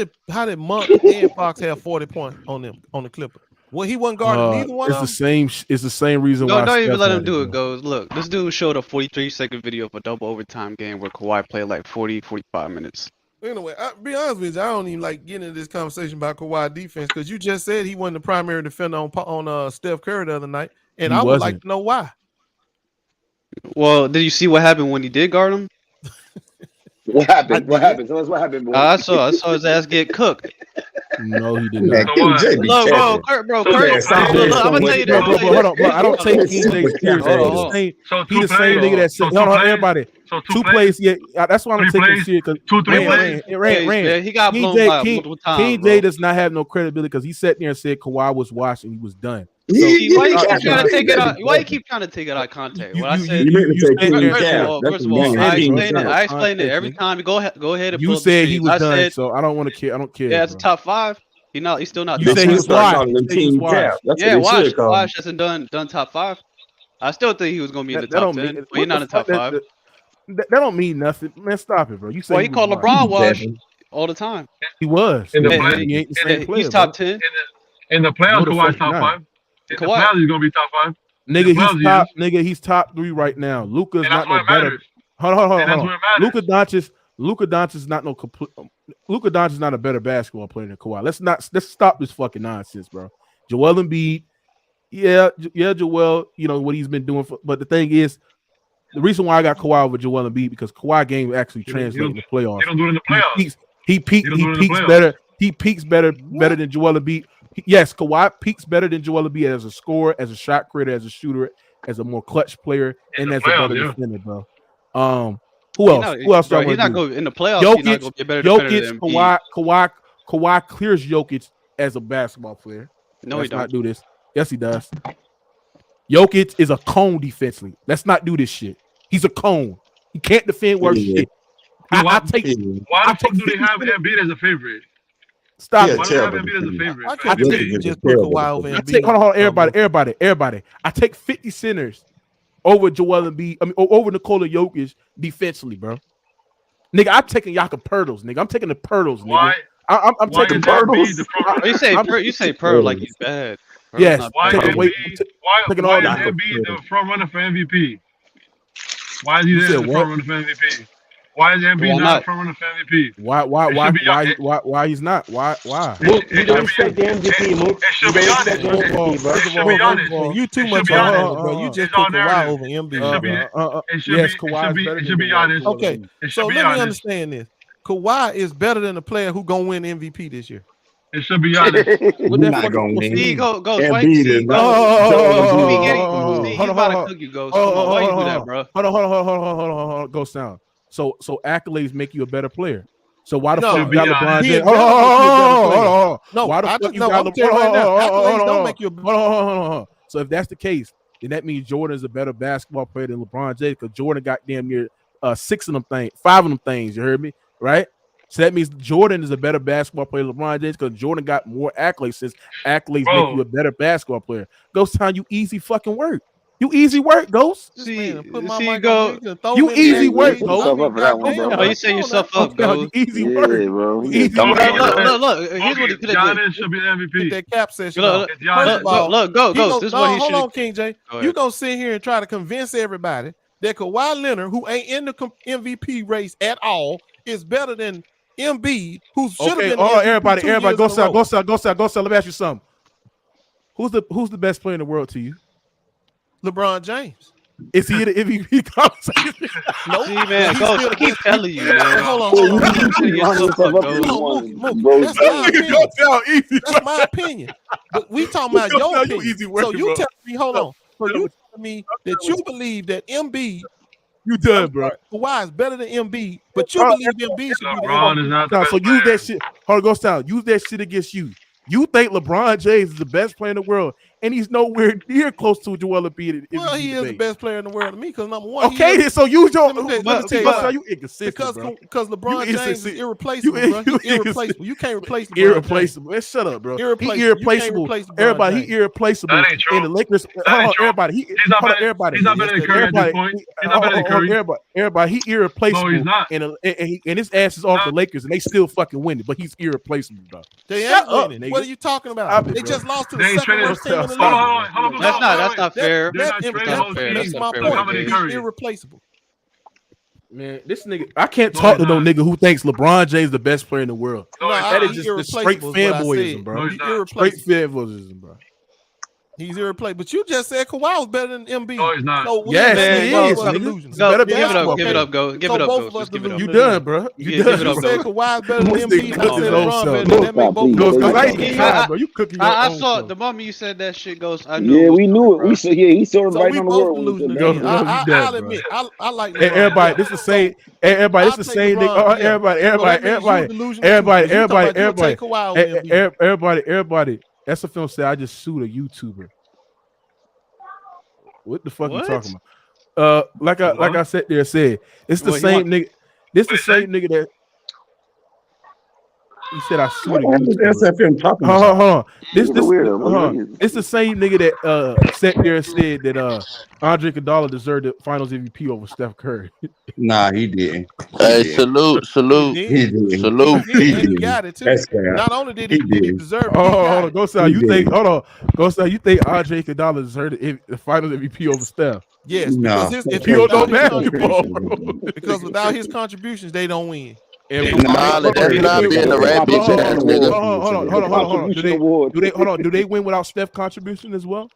did Monk and Fox have 40 points on the Clippers? Well, he wasn't guarding neither one of them. It's the same reason why. Don't even let him do it, Goes. Look, this dude showed a 43-second video of a double overtime game where Kawhi played like 45 minutes. Anyway, I'll be honest with you, I don't even like getting into this conversation about Kawhi defense because you just said he wasn't the primary defender on Steph Curry the other night, and I would like to know why. Well, did you see what happened when he did guard him? What happened? What happened? Tell us what happened, boy. I saw his ass get cooked. No, he did Man, not. King J be Look, capping. Kurt, So man, stop look, being I'm so gonna much tell you Bro, that. bro, hold on, bro. I don't take King J serious. Hold on. He the same nigga that said, hold on, everybody. Two plays, yeah. That's why I don't take him serious. Because Ran. He got blown by multiple times. King J does not have no credibility because he sat there and said Kawhi was washed and he was done. Why you keep trying to take it out? Why you keep trying to take it out of context? What I said. First of all, I explained it every time. Go ahead and. You said he was done, so I don't want to care. I don't care. Yeah, it's a top 5. He's still not. You say he was washed. Yeah, washed. Wash hasn't done top 5. I still think he was gonna be in the top 10, but he's not in the top 5. That don't mean nothing, man. Stop it, bro. You say well, he called LeBron washed all the time. He was. He's top 10. In the playoffs, Kawhi's top 5. In the playoffs, he's gonna be top 5. Nigga, he's top 3 right now. Luka's not no better. Hold on. Luka Doncic is not no complete. Luka Doncic is not a better basketball player than Kawhi. Let's stop this fucking nonsense, bro. Joel Embiid, yeah, Joel. You know what he's been doing, but the thing is, the reason why I got Kawhi over Joel Embiid because Kawhi game actually translates in the playoffs. He don't do it in the playoffs. He peaks better. He peaks better than Joel Embiid. Yes, Kawhi peaks better than Joel Embiid as a scorer, as a shot creator, as a shooter, as a more clutch player, and as a better defender, bro. Who else? Who else? He's not going in the playoffs. Jokic, he's not going to be a better defender than Embiid. Kawhi clears Jokic as a basketball player. No, he don't. Not do this. Yes, he does. Jokic is a cone defensively. Let's not do this shit. He's a cone. He can't defend worse shit. Why the fuck do they have Embiid as a favorite? Stop it. Why do they have Embiid as a favorite? I can't believe you just put Kawhi over Embiid. Hold on, everybody. I take 50 centers over Joel Embiid. Over Nikola Jokic defensively, bro. Nigga, I'm taking Jakob Poeltl, nigga. I'm taking the Poeltl, nigga. Why? I'm taking Poeltl. You say Poeltl like he's bad. Yes. Why is Embiid the front runner for MVP? Why is he there the front runner for MVP? Why is Embiid not front runner for MVP? Why he's not? Why? You don't expect the MVP, Mook. It should be honest. You too much on that, bro. You just put Kawhi over Embiid. It should be honest. Okay, so let me understand this. Kawhi is better than the player who gonna win MVP this year. It should be honest. We're not gonna win. Embiid is Hold on. Go sound. So accolades make you a better player. So why the fuck you got LeBron James? Hold on. No, why the fuck you got LeBron? So if that's the case, then that means Jordan is a better basketball player than LeBron James because Jordan got damn near 5 of them things. You heard me, right? So that means Jordan is a better basketball player than LeBron James because Jordan got more accolades since accolades make you a better basketball player. Ghost Town, you easy fucking work. You easy work, Ghost. You easy work, Ghost. You set yourself up, Ghost. Easy work, bro. Look. Here's what he could have Giannis should be the MVP. That cap session. Look, go. This is what he should. Hold on, King J. You gonna sit here and try to convince everybody that Kawhi Leonard, who ain't in the MVP race at all, is better than Embiid, who should have been. Everybody, go south. Let me ask you something. Who's the best player in the world to you? LeBron James. Is he in the MVP conversation? No, see, man, go. I keep telling you, man. Hold on. That's my opinion. But we talking about your opinion. So you tell me, hold on. So you tell me that you believe that Embiid, you done, bro. Kawhi is better than Embiid, but you believe Embiid should be the MVP. So use that shit. Hold on, go sound. Use that shit against you. You think LeBron James is the best player in the world, and he's nowhere near close to Joel Embiid. Well, he is the best player in the world to me because number one. Okay, so use your. You inconsistent, because LeBron James is irreplaceable, bro. He's irreplaceable. You can't replace LeBron. Irreplaceable. Man, shut up, bro. He irreplaceable. Everybody, he irreplaceable. That ain't true. And the Lakers. Everybody, he's not better than Curry at this point. He's not better than Curry. Everybody, he irreplaceable. No, he's not. And his ass is off the Lakers, and they still fucking winning, but he's irreplaceable, bro. They ain't winning. What are you talking about? They just lost to the second worst team in the league. That's not fair. That's my point. He's irreplaceable. Man, this nigga, I can't talk to no nigga who thinks LeBron James is the best player in the world. That is just the straight fanboyism, bro. Straight fanboyism, bro. He's irreplaceable. But you just said Kawhi was better than Embiid. No, he's not. So Yes, man, he both is. of us nigga. delusional. He's better Give it basketball up. Give it player. up. Go. Give So it up. both Go. of us Just give it up. You delusional. done, bro. You Give done, it up, You bro. said Kawhi's better than This Embiid. nigga And I cooking said his own LeBron self. better. That make both Please, of us. No, because I ain't please. even trying, bro. You cooking your I own saw self. the moment you said that shit goes. I knew. Yeah, It was we coming, knew it. bro. We saw. Yeah, he saw him So right we on the both word when he said delusional. that. Go, Then. go, you done, I'll bro. admit, I like LeBron. Hey, everybody, better. this the So same. Hey, everybody, I'll this the take same nigga. LeBron. Yeah. Everybody, So that everybody, means you everybody, delusional too. everybody, Because you talking everybody, about you'll everybody, take Kawhi over Embiid. everybody. That's a film. Say I just sued a YouTuber. What the fuck you talking What? about? Like I said there, said it's the What he same want? nigga. This the same nigga that he said I sued What a the hell is YouTuber. SFM talking Hold about? on. This He's a weirdo, man. it's the same nigga that sat there and said that Andre Iguodala deserved the Finals MVP over Steph Curry. Nah, he didn't. Hey, He didn't. salute. He He did. didn't. Salute. He did, He and he didn't. got it too. That's fair. Not only did He he didn't. deserve it, he Hold got on, it. go Sal. He You think? didn't. Hold on, go Sal. You think Andre Iguodala deserved the Finals MVP over Steph? Yes, No. because You don't know without his basketball, contributions, bro. because without his contributions, they don't win. Nah, that's not being a rat bitch ass nigga. Hold on. Contribution award. Do they win without Steph contribution as well?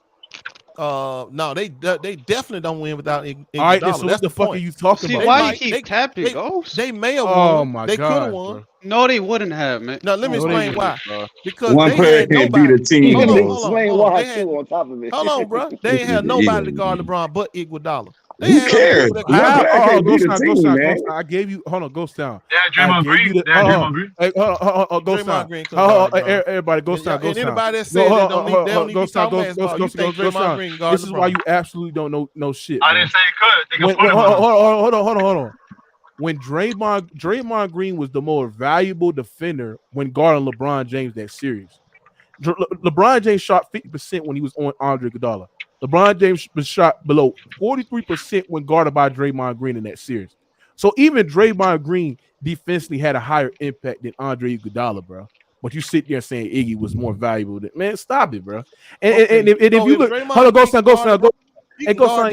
No, they definitely don't win without Iguodala. All right, then, so That's what the the fuck point. are you talking See, about? why you keep tapping, Ghost? They may have Oh won. my They could have God, won. bro. No, they wouldn't have, man. Now let me No, they explain why. wouldn't, Because One they player had can't beat nobody. a team. He Hold can on. explain They why had. too. On top of it. Hold on, bro. They ain't had nobody to guard LeBron but Iguodala. They Who had other cares? people that One could. player can't beat Ghost a Town, team, man. I gave you. Hold on, Ghost Town. Yeah, I Draymond gave you Green. the. Yeah, Hold Draymond on. Green. Hey, Ghost Draymond Town. Green couldn't guard LeBron. Everybody, Ghost Town. And anybody that said they don't need to be talking basketball, you think Draymond Green guard This is why LeBron. you absolutely don't know shit. I bro. didn't say he could. They could put him Hold on. When Draymond Green was the more valuable defender when guarding LeBron James that series. LeBron James shot 50% when he was on Andre Iguodala. LeBron James was shot below 43% when guarded by Draymond Green in that series. So even Draymond Green defensively had a higher impact than Andre Iguodala, bro. But you sit there saying Iggy was more valuable than, man, stop it, bro. And if you look, hold on, go sign.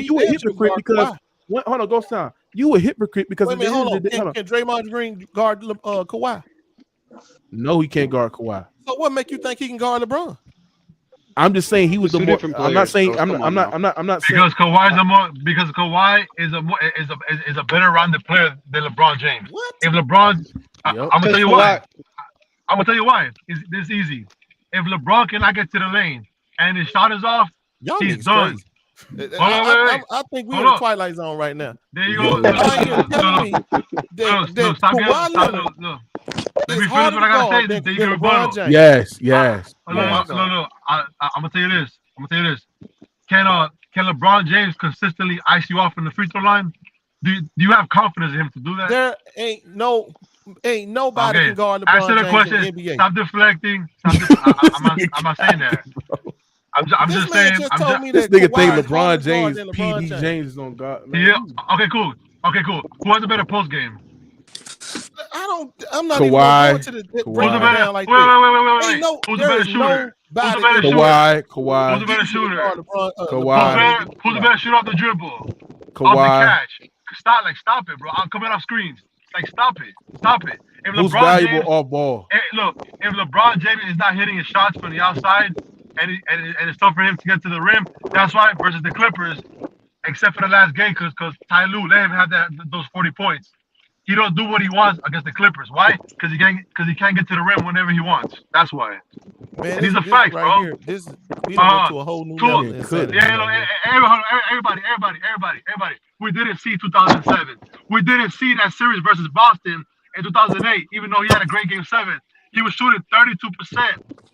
You a hypocrite because hold on, go sign. You a hypocrite because Wait a minute, hold on. Can Draymond Green guard Kawhi? No, he can't guard Kawhi. So what make you think he can guard LeBron? I'm just saying he was the more. I'm not saying. I'm not saying because Kawhi is a better rounded player than LeBron James. What? If LeBron, I'm gonna tell you why. I'm gonna tell you why. It's this easy. If LeBron cannot get to the lane and his shot is off, he's done. I think we're in the twilight zone right now. There you go. Let me finish what I gotta say. Then you can rebuttal. Yes. No. I'm gonna tell you this. Can LeBron James consistently ice you off in the free throw line? Do you have confidence in him to do that? There ain't nobody can guard LeBron Answer the James question. in the NBA. Stop deflecting. I'm not saying that. I'm just saying. This nigga think LeBron James, PD James is on God. Man. Yeah. Okay. Cool. Who has a better post game? I'm not even going to the break it down like that. Wait. Who's the better shooter? Kawhi. Who's the better shooter? Kawhi. Who's the better shooter off the dribble? Kawhi. Off the catch. Stop it, bro. I'm coming off screens. Stop it. If Who's LeBron valuable James, off ball? Look, if LeBron James is not hitting his shots from the outside and it's tough for him to get to the rim, that's why versus the Clippers, except for the last game, because Ty Lue let him have those 40 points. He don't do what he wants against the Clippers. Why? Because he can't get to the rim whenever he wants. That's why. Man, these are facts, right bro. Here, we done went to a whole new level. Everybody. We didn't see 2007. We didn't see that series versus Boston in 2008. Even though he had a great game 7, he was shooting 32%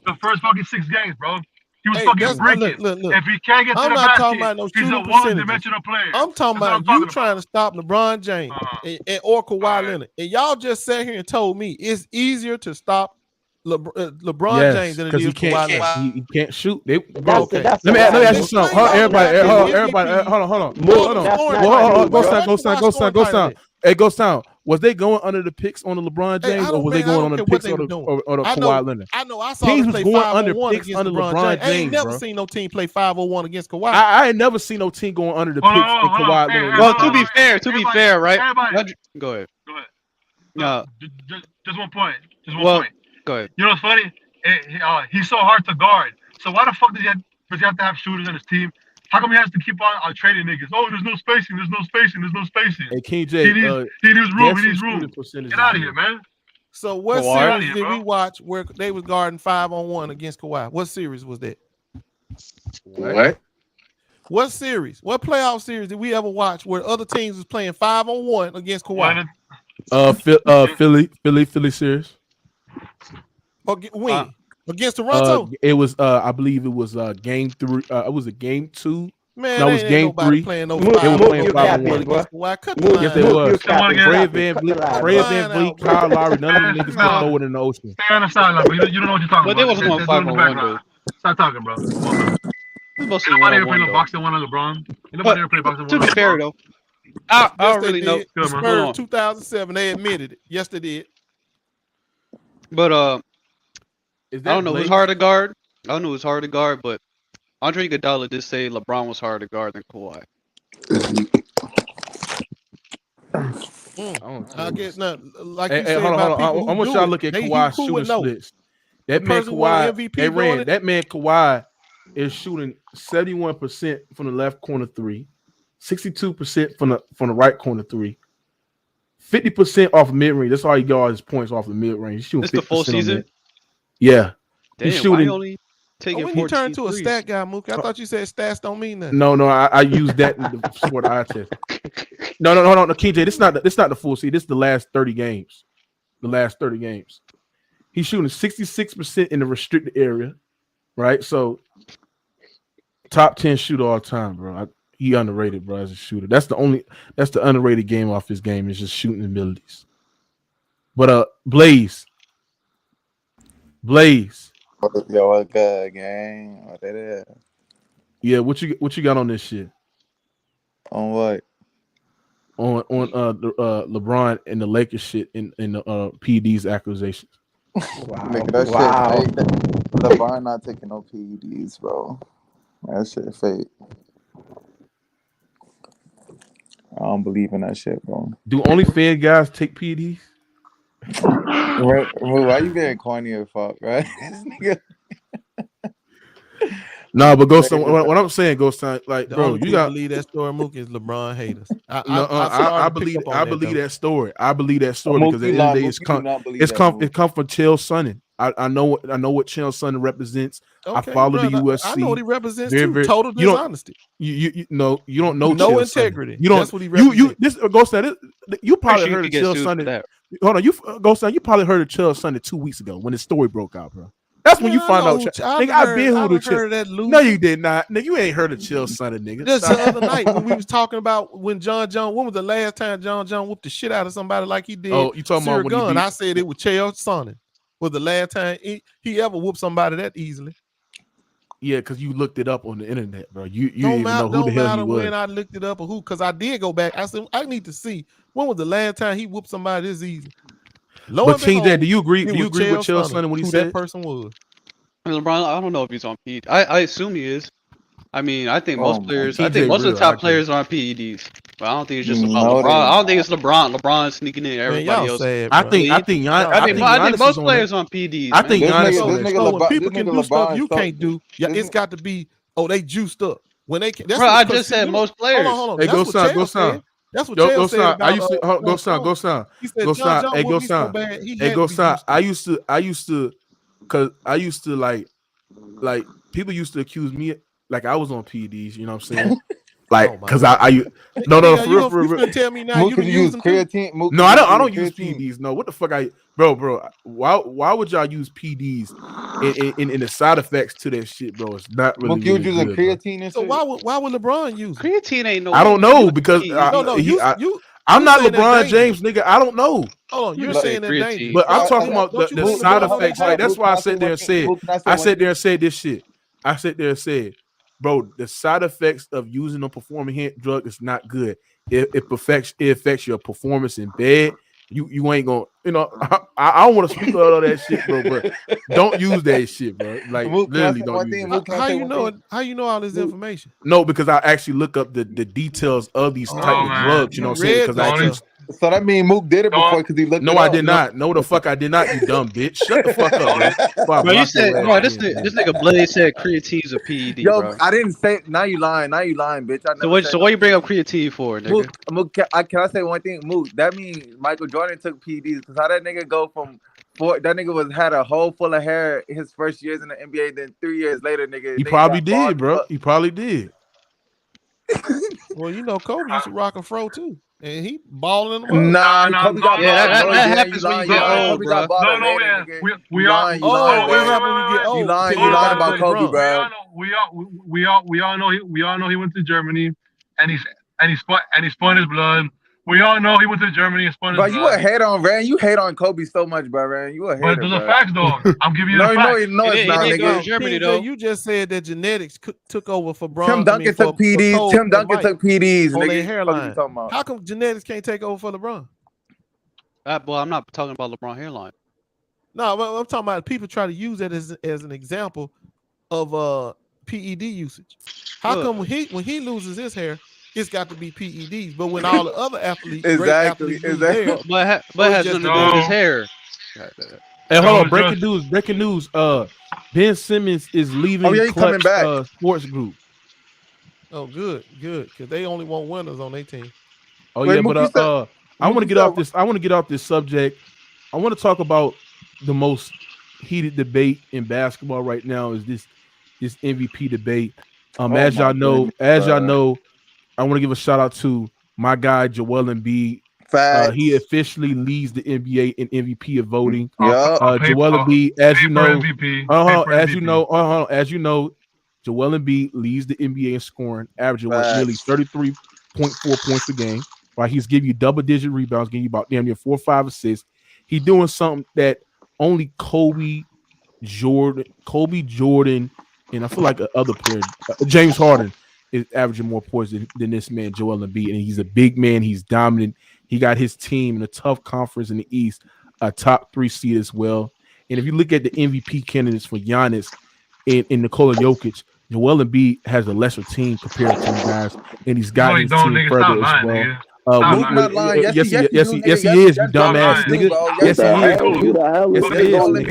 the first fucking 6 games, bro. He was fucking breaking. Look. If he can't get to the basket, he's a one-dimensional player. I'm talking about you trying to stop LeBron James or Kawhi Leonard. And y'all just sat here and told me it's easier to stop LeBron James than it is Kawhi Leonard. He can't shoot. Let me ask you something. Everybody, hold on. Go sound. Hey, go sound. Was they going under the picks on the LeBron James, or was they going under the picks on the Kawhi Leonard? I know. I saw teams them play was going 5-on-1 under picks against under LeBron James. I ain't never bro. seen no team play 5-on-1 against Kawhi. I ain't never seen no team going under the picks and Kawhi Leonard. Well, to be fair, right? Go ahead. No, just one point. Go ahead. You know what's funny? He's so hard to guard. So why the fuck did he have because you have to have shooters on his team. How come he has to keep on trading niggas? Oh, there's no spacing. There's no spacing. There's no spacing. Hey, King He J, needs room. He needs room. Get out of here, man. So what Kawhi. series did we watch where they was guarding 5-on-1 against Kawhi? What series was that? What series? What playoff series did we ever watch where other teams was playing 5-on-1 against Kawhi? Philly series. When? Against Toronto? It was I believe it was game 3. It was a game 2. Man, that was game 3. Playing no they were playing 5-on-1 against Kawhi. Cut the yes, they was. line. Fred VanVleet, Kyle Lowry, none of them niggas can throw it in the ocean. Stay on the sideline, but you don't know what you're talking But they about. wasn't on 5-on-1 though. Stop talking, bro. Mostly Nobody ever 1-on-1 played though. boxing one on LeBron. Nobody ever played boxing one To on be LeBron. fair though, I don't really know. The Good, man. Spurs 2007, they admitted it. Yes, they did. But I don't know who's Blake? hard to guard. I don't know who's hard to guard, but Andre Iguodala did say LeBron was harder to guard than Kawhi. I guess not. Like Hey, you said, hold about on. people I who want do y'all it. to look at They- Kawhi's who would shooting know? splits. That The man person who won Kawhi, MVP hey, doing Rand, it? that man Kawhi is shooting 71% from the left corner 3, 62% from the right corner 3, 50% off mid range. That's all he got all his points off the mid range. He's shooting It's the full 50% on season? that. Yeah, Damn, he's why shooting. you only taking When you 14 turn to a threes? stat guy, Mookie, I thought you said stats don't mean nothing. No, I use that in the sport eye test. No, KJ, this not the full season. This is the last 30 games. The last 30 games. He's shooting 66% in the restricted area, right? So top 10 shooter all time, bro. He underrated, bro, as a shooter. That's the underrated game off his game is just shooting abilities. But Blaze. Yo, what good, gang? What it is? Yeah, what you got on this shit? On what? On the LeBron and the Lakers shit in the PD's accusations. Nigga, that shit fake. LeBron not taking no PEDs, bro. That shit fake. I don't believe in that shit, bro. Do only fan guys take PDs? Why you being corny as fuck, right? This nigga. No, but Ghost, what I'm saying, Ghost, like, The bro, only you people got believe that story, Mookie, is LeBron haters. I believe that story. I believe that story because at the end of the day, it's come from Chael Sonnen. I know what Chael Sonnen represents. Okay, I follow the brother, USC. I know what he represents too. Total you don't- dishonesty. You don't know No Chael integrity. Sonnen. You don't. That's what he represents. This Ghost, you probably Actually, you heard of could get Chael sued for Sonnen. that. Hold on, Ghost, you probably heard of Chael Sonnen 2 weeks ago when the story broke out, bro. That's when you find out. Nigga, I've been who the heard that. No, you did not. Nigga, you ain't heard of Chael Sonnen, nigga. Just Stop. the other night when we was talking about when John, when was the last time John whooped the shit out of somebody like he did? Oh, you talking about when he Gun? beat- I said it was Chael Sonnen. Was the last time he ever whooped somebody that easily? Yeah, because you looked it up on the internet, bro. You Don't didn't even know who the hell matter he was. when I looked it up or who, because I did go back. I said I need to see when was the last time he whooped somebody this easy. But King J, do you agree? Do you agree with Chael Sonnen when he who said that person was? LeBron, I don't know if he's on PED. I assume he is. I mean, I think most players, I TJ think most of real, the top I players are on PEDs. But I don't think it's just about No, LeBron. I don't think it's LeBron. LeBron sneaking in everybody y'all else. sad, I bro. think I think think most players on PEDs. I think This Giannis nigga- on this that. nigga So when LeBron- people this can nigga do stuff LeBron you so- can't do, this it's got to be they juiced up. When they can, that's Bro, what- I 'cause just see, said you- most players. Hold on. Hey, That's go what sound, Chael go said. sound. That's what Go Chael said sound. about I used to go sound. Go sound. He said Go John sound. Hey, whooped go me so sound. bad, he Hey, had go to be sound. juiced up. I used to, cause I used to like people used to accuse me like I was on PEDs. You know what I'm saying? Like, cause I no Yeah, for you real, for real. finna tell me now Mook, you could done you use use them too? creatine? Mook, No, could I you don't use use creatine? PDs. No, what the fuck? Bro. Why would y'all use PDs in the side effects to that shit, bro? It's not really. Mook, you really using good, bro. creatine and So shit? why would LeBron use it? Creatine ain't no. I don't know because I'm not saying that LeBron dangerous. James, nigga. I don't know. Hold on, you're Like saying that creatine. dangerous. But I'm Don't talking you- about don't you the think side LeBron effects. on Like that that's why I sat there and said. I sat there and said this shit. I sat there and said, bro, the side effects of using a performing drug is not good. It affects your performance in bed. You ain't gonna, I don't want to speak all of that shit, bro. But don't use that shit, bro. Like Mook, can I literally say don't one use thing? it. Mook, can I How say you one know thing? it? How you know all this information? No, because I actually look up the details of these type of man. drugs. You know what I'm saying? Because I Read actually So that means Mook did it before because he looked. No, I did not. No, the fuck I did not. You dumb bitch. Shut the fuck up, bro. Bro, you said, bro, this nigga Blaze said creatine's a PED, Yo, bro. I didn't say. Now you lying. Now you lying, bitch. So what you bring up creatine for, nigga? Mook, can I say one thing? Mook, that means Michael Jordan took PEDs because how that nigga go from that nigga had a hole full of hair his first years in the NBA, then 3 years later, nigga. He probably did, bro. He probably did. Well, you know, Kobe used to rock a fro too, and he balling in the mud. Kobe got that happens when you get old, bro. We all about Kobe, bro. We all know he went to Germany, and he spun his blood. We all know he went to Germany and spun his blood. But you a hater on Ran. You hate on Kobe so much, bro, Ran. You a hater. But those are facts, though. I'm giving you the facts. No, it's not, nigga. Germany, though. You just said that genetics took over for Bron. Tim Duncan took PDs. Tim Duncan took PDs, on nigga. their hairline. What you talking about? How come genetics can't take over for LeBron? Well, I'm not talking about LeBron hairline. No, I'm talking about people try to use that as an example of PED usage. How come when he loses his hair, it's got to be PEDs, but when all the other athletes, exactly. But it has nothing to do with his hair. Hey, hold on! Breaking news. Ben Simmons is leaving Clutch Sports Group. Oh, good, because they only want winners on their team. Oh yeah, but I want to get off this. I want to get off this subject. I want to talk about the most heated debate in basketball right now. Is this MVP debate? As y'all know, I want to give a shout out to my guy Joel Embiid. He officially leads the NBA in MVP voting. Joel Embiid, as you know, Joel Embiid leads the NBA in scoring, averaging nearly 33.4 points a game. Right, he's giving you double-digit rebounds, giving you about damn near 4 or 5 assists. He's doing something that only Kobe Jordan, and I feel like other player, James Harden, is averaging more points than this man, Joel Embiid. And he's a big man. He's dominant. He got his team in a tough conference in the East, a top 3 seed as well. And if you look at the MVP candidates for Giannis and Nikola Jokic, Joel Embiid has a lesser team compared to them guys, and he's got his team further as well. Not lying. Yes, he is, you dumbass nigga. Yes, he is. Yes, what's wrong with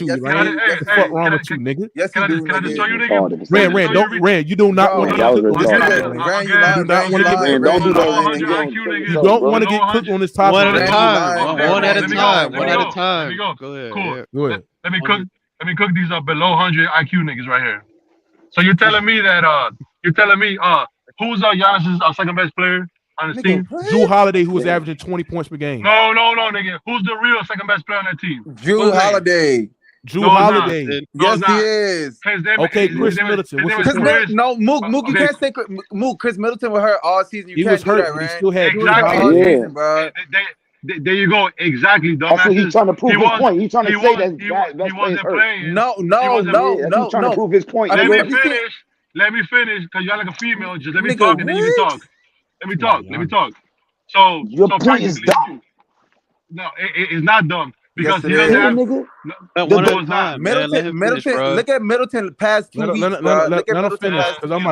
you, Rand? What the fuck wrong with you, nigga? Yes, he do. Can I just show you, nigga? Rand, you do not want to get cooked on this topic. You don't want to get cooked on this topic. One at a time. Go ahead. Let me cook these below 100 IQ niggas right here. So you're telling me who's Giannis's second best player on the team? Drew Holiday, who was averaging 20 points per game. No, nigga. Who's the real second best player on that team? Drew Holiday. Holiday. Yes, he is. Okay, Chris Middleton. Mook, you can't say Mook. Chris Middleton was hurt all season. He was hurt, but he still had bro. There you go. Exactly, dumbass. That's what he's trying to prove his point. He's trying to say that he wasn't playing. No. He's trying to prove his point. Let me finish, because you're like a female. Just let me talk, and then you can talk. Let me talk. So your point is dumb. No, it's not dumb. Because he doesn't have Middleton. Look at Middleton past 2 weeks. Let him finish, because I'm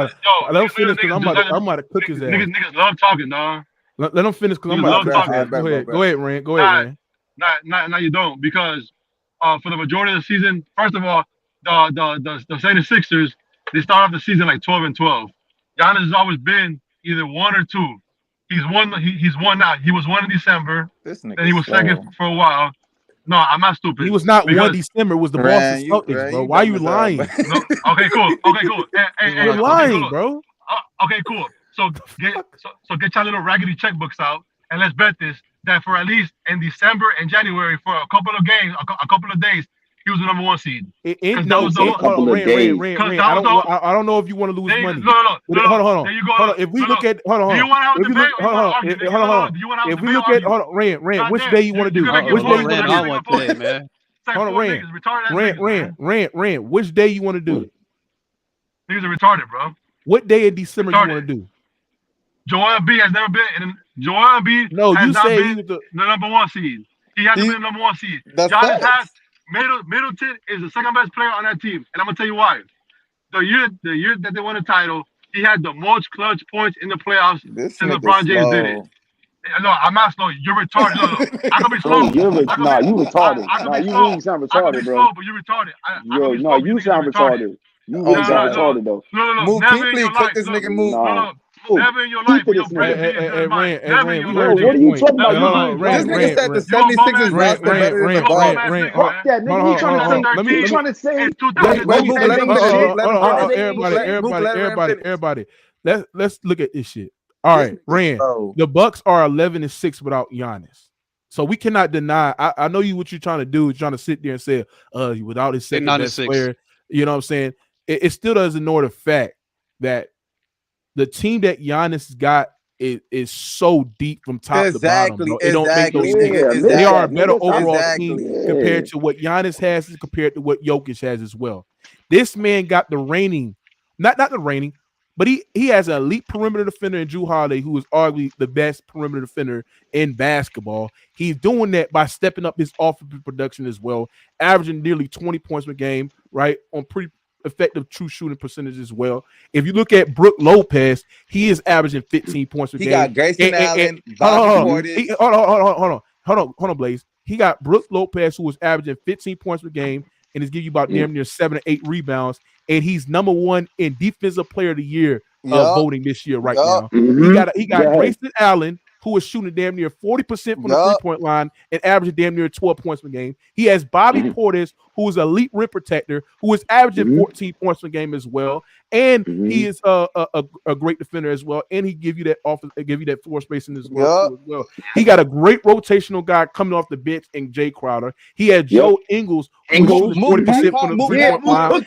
about to cook his ass. Niggas love talking, dog. Let him finish, because I'm about to cook his ass. Go ahead, Rand. Go ahead, Rand. No, you don't, because for the majority of the season, first of all, the 76ers, they start off the season like 12-12. Giannis has always been either 1 or 2. He's one now. He was 1 in December. Then he was second for a while. No, I'm not stupid. He was not 1 December. It was the Boston Celtics, bro. Why are you lying? No, okay, cool. You're lying, bro. Okay, cool. So get your little raggedy checkbooks out, and let's bet this, that for at least in December and January, for a couple of games, a couple of days, he was the number 1 seed. I don't know if you want to lose money. No. Hold on. If we look at Rand, which day you want to do? Which day you want to do? Man. Hold on, Rand. Which day you want to do? Niggas are retarded, bro. What day in December you want to do? Joel Embiid has never been. Joel Embiid has not been the number 1 seed. He hasn't been the number 1 seed. Giannis has. Middleton is the second best player on that team, and I'm gonna tell you why. The year that they won the title, he had the most clutch points in the playoffs since LeBron James did it. No, I'm not slow. You're retarded. No. I can be slow. Bro, you retarded. I can Nah, be you slow. really sound I can retarded, be bro. slow, but you're retarded. I can be slow, but You you sound retarded. You really sound retarded though. No. Mook, can Never you in please your cook life. this nigga Mook? Nah. Never in your Speak life to will your this brain nigga. be as good as mine. Hey, Never in Ran, your we life. heard Bro, your what are you point. talking about? Hey, hold on, This Ran, nigga said the You a bum 76ers ass Ran, roster nigga. better than the You a bum Bucks. ass nigga, Fuck man. that, nigga. He trying to say. He trying to say. In Wait, Both Mook, had let him they finish. shit. Let him everybody. finish. Let's look at this shit. All This right, nigga Ran. slow. The Bucks are 11-6 without Giannis. So we cannot deny. I know what you're trying to do is trying to sit there and say, without his second best 9-6. player, you know what I'm saying? It still doesn't ignore the fact that the team that Giannis got is so deep from top to bottom, bro. It don't make no sense. They are a better overall team compared to what Giannis has and compared to what Jokic has as well. This man got the reigning, not the reigning, but he has an elite perimeter defender in Jrue Holiday, who is arguably the best perimeter defender in basketball. He's doing that by stepping up his offensive production as well, averaging nearly 20 points per game, right, on pretty effective true shooting percentage as well. If you look at Brook Lopez, he is averaging 15 points per game. He got Grayson Allen, Bobby Portis. Hold on, Blaze. He got Brook Lopez, who was averaging 15 points per game and is giving you about damn near 7 or 8 rebounds. And he's number one in defensive player of the year voting this year right now. He got Grayson Allen, who is shooting damn near 40% from the 3-point line and averaging damn near 12 points per game. He has Bobby Portis, who is an elite rim protector, who is averaging 14 points per game as well. And he is a great defender as well. And he give you that floor spacing as well. He got a great rotational guy coming off the bench in Jay Crowder. He had Joe Ingles, who's shooting 40% from the 3-point line.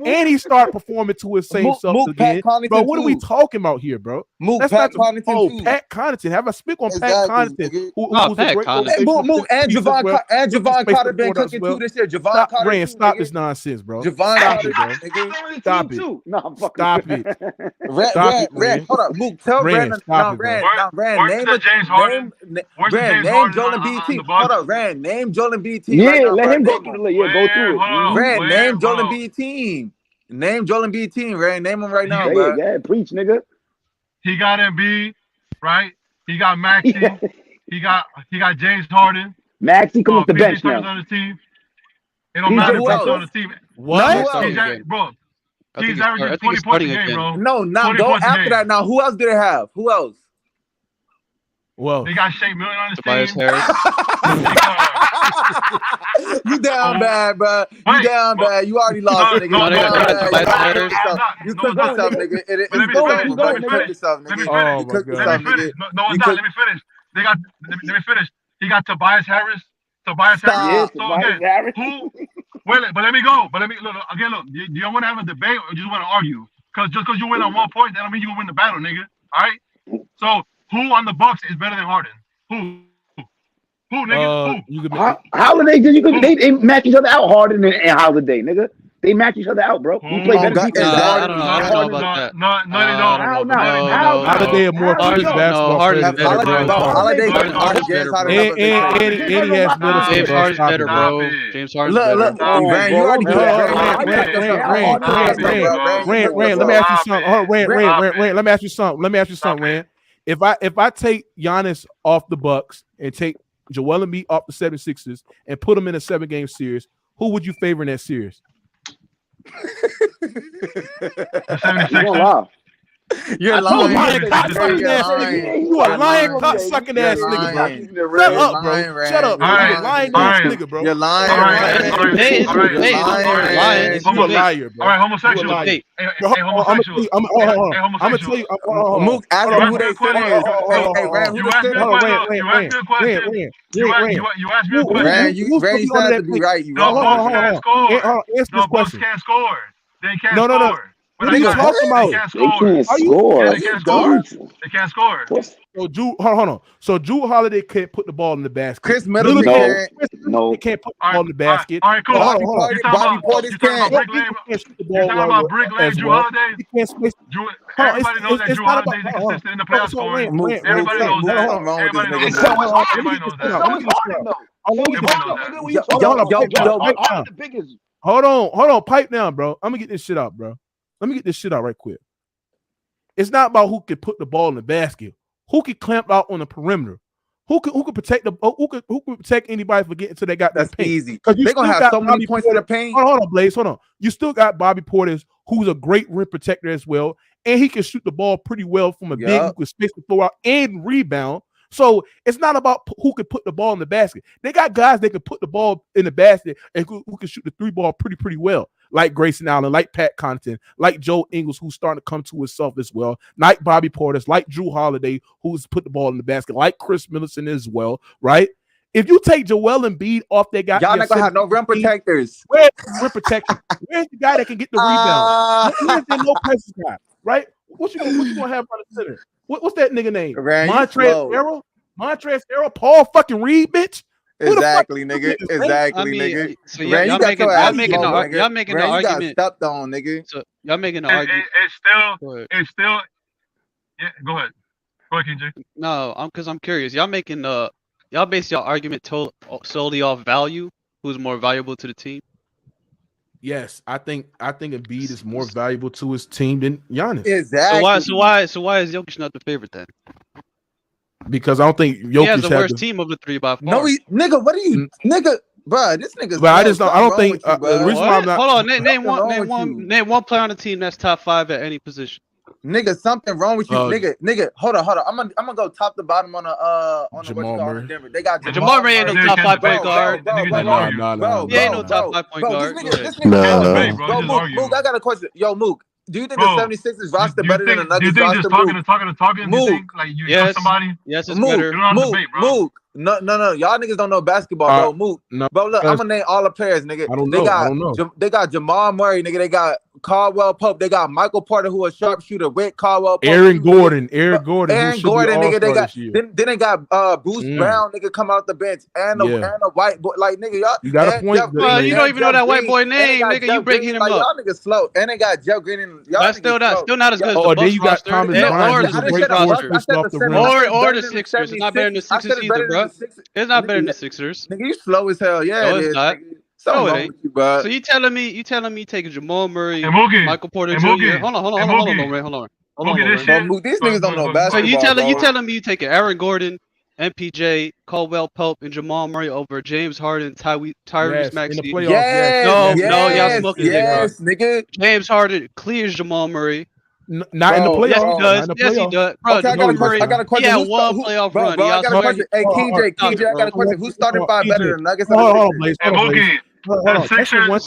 And he started performing to his same self again. Bro, what are we talking about here, bro? Pat Connaughton. Pat Connaughton. Have I speak on Pat Connaughton? Who's a great and Javon Carter been cooking too this year. Javon Carter. Stop this nonsense, bro. Javon Carter, Stop it. Stop it. Ran. Hold up, Mook. Tell Ran. Name Joel Embiid team. Hold up, Ran. Name Joel Embiid team. Yeah, let him go through the list. Yeah, go through it. Ran. Name Joel Embiid team. Name Joel Embiid team. Ran. Name him right now, bro. Yeah, preach, nigga. He got Embiid, right? He got Maxey. He got James Harden. Maxey comes off the bench now. On the team. It don't matter who's on the team. What? He's averaging 20 points a game, bro. No, now go after that. Now, who else did they have? Who else? Well, they got Shea Million on his Tobias team. Harris. You down bad, bro. You down bad. You already lost, nigga. You cooked yourself, nigga. It's over. You cooked yourself, nigga. No, it's not. Let me finish. Let me finish. He got Tobias Harris. Harris. So again, but let me go. But let me look again. Look, do you want to have a debate or just want to argue? Because just because you win on 1 point, that don't mean you gonna win the battle, nigga. All right. So who on the Bucks is better than Harden? Who, nigga? Who? Holiday. They match each other out. Harden and Holiday, nigga. They match each other out, bro. Who play better defense? I don't know about that. No, they don't. Holiday are more basketball players. And he has James Harden's better, bro. James Harden's better. Look, Ran, you already Ran, let me ask you something. Ran, let me ask you something, Ran. If I take Giannis off the Bucks and take Joel Embiid off the 76ers and put them in a 7-game series, who would you favor in that series? You're lying. You a lying, cock-sucking ass nigga, bro. Shut up, bro. Shut up, bro. You a lying ass nigga, bro. You're lying. You a liar, bro. All right, homosexual. Hey, homosexual. I'm gonna tell you. Mook, ask me who they center is. Hey, Ran, who the center? You asked me a question. You asked me a question. Ran, you said to be right. You Bucks can't score. The Bucks can't score. They can't score. No. What are you talking about? They can't score. They can't score. So hold on. So Jrue Holiday can't put the ball in the basket. Chris Middleton he can't put the ball in the basket. All right, cool. Bobby Portis can't. You're talking about Brick Lane, Jrue Holiday. Everybody knows that Jrue Holiday is consistent in the playoffs scoring. Everybody knows that. Hold on. Pipe down, bro. I'm gonna get this shit out, bro. Let me get this shit out right quick. It's not about who can put the ball in the basket. who can clamp out on the perimeter, who could protect who could protect anybody from getting to that goddamn That's paint. easy. Because They're gonna have so many points in the paint. Hold on, Blaze. Hold on. You still got Bobby Portis, who's a great rim protector as well, and he can shoot the ball pretty well from a big who can space the floor out and rebound. So it's not about who can put the ball in the basket. They got guys that can put the ball in the basket and who can shoot the 3-ball pretty well, like Grayson Allen, like Pat Connaughton, like Joe Ingles, who's starting to come to himself as well, like Bobby Portis, like Drew Holiday, who's put the ball in the basket, like Chris Middleton as well, right? If you take Joel Embiid off that guy, y'all not gonna have no rim protectors. Where's the rim protection? Where's the guy that can get the rebound? Where's the no pressure guy, right? What you gonna have on the center? What's that nigga name? Montrezl Harrell? Montrezl Harrell? Paul fucking Reed, bitch? Exactly, nigga. Exactly, nigga. So y'all making the argument. Stepped on, nigga. So y'all making the argument. It's still. Yeah, go ahead. Go ahead, KJ. No, because I'm curious. Y'all making y'all base your argument solely off value. Who's more valuable to the team? Yes, I think Embiid is more valuable to his team than Giannis. Exactly. So why is Jokic not the favorite then? Because I don't think Jokic he has the worst team of the three by far. No, nigga, what are you, nigga, bro? This nigga's. But I don't think. The reason why I'm not. Hold on, name one player on the team that's top 5 at any position. Nigga, something wrong with you, nigga. Hold on. I'm gonna go top to bottom on the Jamal Murray. Denver. They got Jamal Murray ain't no top 5 point guard. Bro, he ain't no top 5 point guard. Bro, Mook, I got a question. Yo, Mook, do you think the 76ers roster better than the Nuggets roster? Do you think like you yes, somebody? Yes, it's better. Mook. No. Y'all niggas don't know basketball, bro. Mook. Bro, look, I'm gonna name all the players, nigga. I don't know. They got Jamal Murray, nigga. They got Caldwell Pope. They got Michael Porter, who a sharpshooter with Caldwell Pope. Aaron Gordon, nigga. They got then they got Bruce Brown, nigga, come out the bench and a white boy, like nigga, y'all. You got a point. You don't even know that white boy name, nigga. You breaking him up. Y'all niggas slow, and they got Jeff Green and y'all. That's still not as good as the Bucks then you got roster. Thomas Or the Sixers. It's not better than the Sixers either, bro. It's not better than the Sixers. Nigga, you slow as hell. Yeah, no, it's not. So it ain't. So you telling me taking Jamal Murray, Michael Porter Jr. Hold on, Ray. Hold on. These niggas don't know basketball. So you telling me you taking Aaron Gordon, MPJ, Caldwell Pope, and Jamal Murray over James Harden, Tyrese Maxey? Yes. No, y'all smoking nigga. James Harden clears Jamal Murray. Not in the playoffs. Yes, he does. Bro, okay, I got a question. He had one playoff run. Bro, I got a question. Hey, KJ, I got a question. Who's starting 5 better than Nuggets? Hold on, Blaze. The Sixers are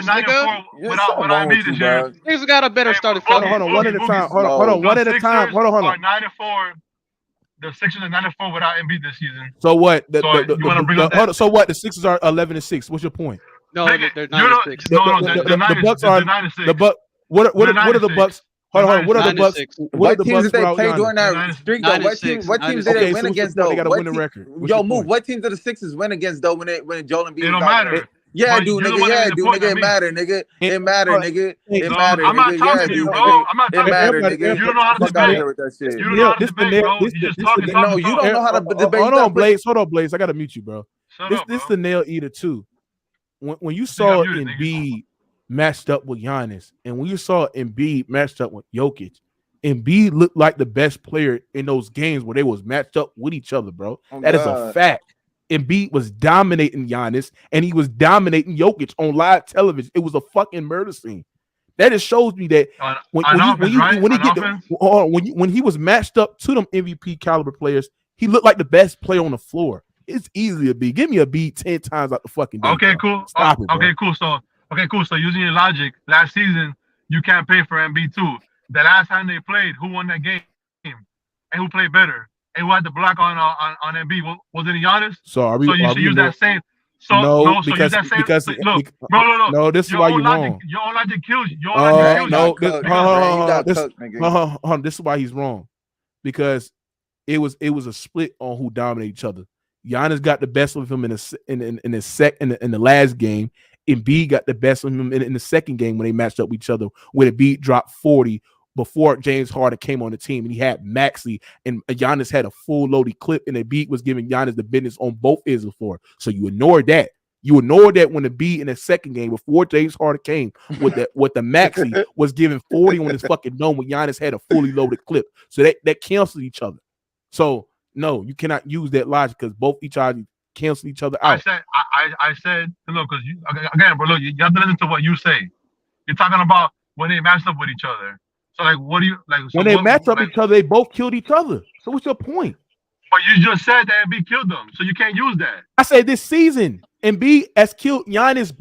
9-4 without Embiid this year. Niggas got a better starting 5. Hold on, one at a time. Hold on, one at a time. Hold on. 9-4. The Sixers are 9-4 without Embiid this season. So what? So what? The Sixers are 11-6. What's your point? No, they're 9-6. The Bucks are the Bucks. What are the Bucks? Hold on. What are the Bucks? What teams did they play during that streak though? What teams did they win against though? They got to win the record. Yo, move. What teams did the Sixers win against though when Joel Embiid? It don't matter. Yeah, dude, nigga. Yeah, dude, nigga. It matter, nigga. It matter, nigga. It matter, I'm not nigga. talking Yeah, to you, dude, bro. nigga. I'm not It talking matter, to you. nigga. You don't know how to Fuck out of debate. here with that shit. You don't know how to debate, bro. You just talking. No, you don't know how to debate. Hold on, Blaze. Hold on, Blaze. I gotta mute you, bro. This the nail eater too. When you saw Embiid matched up with Giannis, and when you saw Embiid matched up with Jokic, Embiid looked like the best player in those games where they was matched up with each other, bro. That is a fact. Embiid was dominating Giannis, and he was dominating Jokic on live television. It was a fucking murder scene. That just shows me that when he was matched up to them MVP caliber players, he looked like the best player on the floor. It's easily a B. Give me a B 10 times out the fucking day. Okay, cool. Stop it, bro. Okay, cool. So using your logic, last season you can't pay for Embiid too. The last time they played, who won that game and who played better? And who had the block on Embiid? Was it Giannis? So you should use that same. No, because no, this is why you're wrong. Your own logic kills you. This is why he's wrong. Because it was a split on who dominated each other. Giannis got the best of him in the last game. Embiid got the best of him in the second game when they matched up with each other. When Embiid dropped 40 before James Harden came on the team, and he had Maxey, and Giannis had a full loaded clip, and Embiid was giving Giannis the business on both ends of the floor. So you ignored that. You ignored that when Embiid in the second game before James Harden came with the Maxey was giving 40 on his fucking dome when Giannis had a fully loaded clip. So that canceled each other. So no, you cannot use that logic because both each other cancel each other out. I said, look, because again, bro, look, you have to listen to what you say. You're talking about when they matched up with each other. So like, what do you like? So When they match up each other, they both killed each other. So what's your point? But you just said that Embiid killed them, so you can't use that. I said this season, Embiid has killed Giannis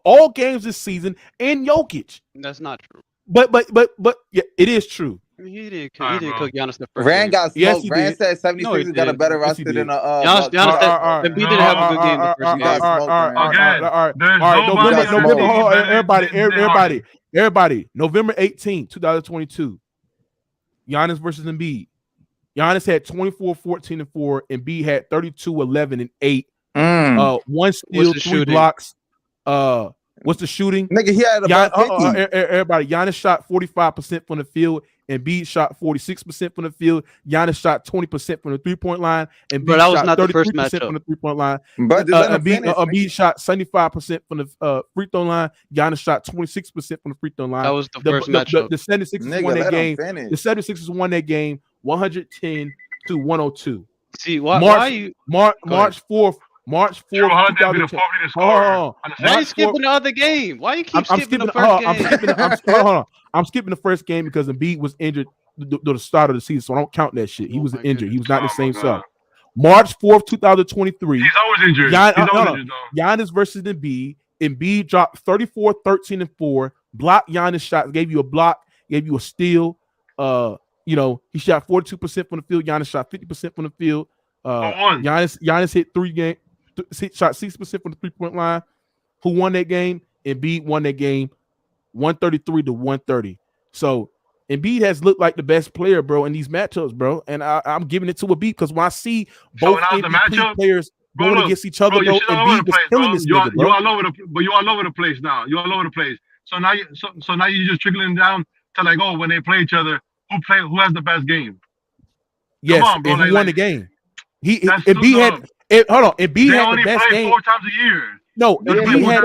all games this season, and Jokic. That's not true. But yeah, it is true. He didn't cook Giannis the first Rand game. got smoked. Yes, he Rand did. said 76ers got a better roster than Giannis Embiid didn't have a good game the first game. Everybody, November 18, 2022, Giannis versus Embiid. Giannis had 24, 14, and 4. Embiid had 32, 11, and 8. One steal, 3 blocks. What's the shooting? Nigga, he had a everybody. Giannis shot 45% from the field. Embiid shot 46% from the field. Giannis shot 20% from the 3-point line. And But that was not the first matchup from the 3-point line. But Embiid shot 75% from the free throw line. Giannis shot 26% from the free throw line. That was the first matchup. The 76ers won that game. The 76ers won that game 110-102. See, why you March 4th. March 4th. Why are you skipping the other game? Why you keep skipping the first game? I'm skipping the first game because Embiid was injured at the start of the season, so I don't count that shit. He was injured. He was not the same self. March 4th, 2023. He's always injured. Giannis versus Embiid. Embiid dropped 34, 13, and 4. Blocked Giannis shots. Gave you a block. Gave you a steal. He shot 42% from the field. Giannis shot 50% from the field. Giannis hit 3 games. Shot 6% from the 3-point line. Who won that game? Embiid won that game 133-130. So Embiid has looked like the best player, bro, in these matchups, bro. And I'm giving it to Embiid because when I see both MVP players going against each other, bro, Embiid was killing this nigga, bro. You all over the place now. You all over the place. So now you're just trickling down to like, oh, when they play each other, who has the best game? Yes, Come on, bro, and he won the game. Embiid had Embiid had the best game 4 times a year. No, Embiid had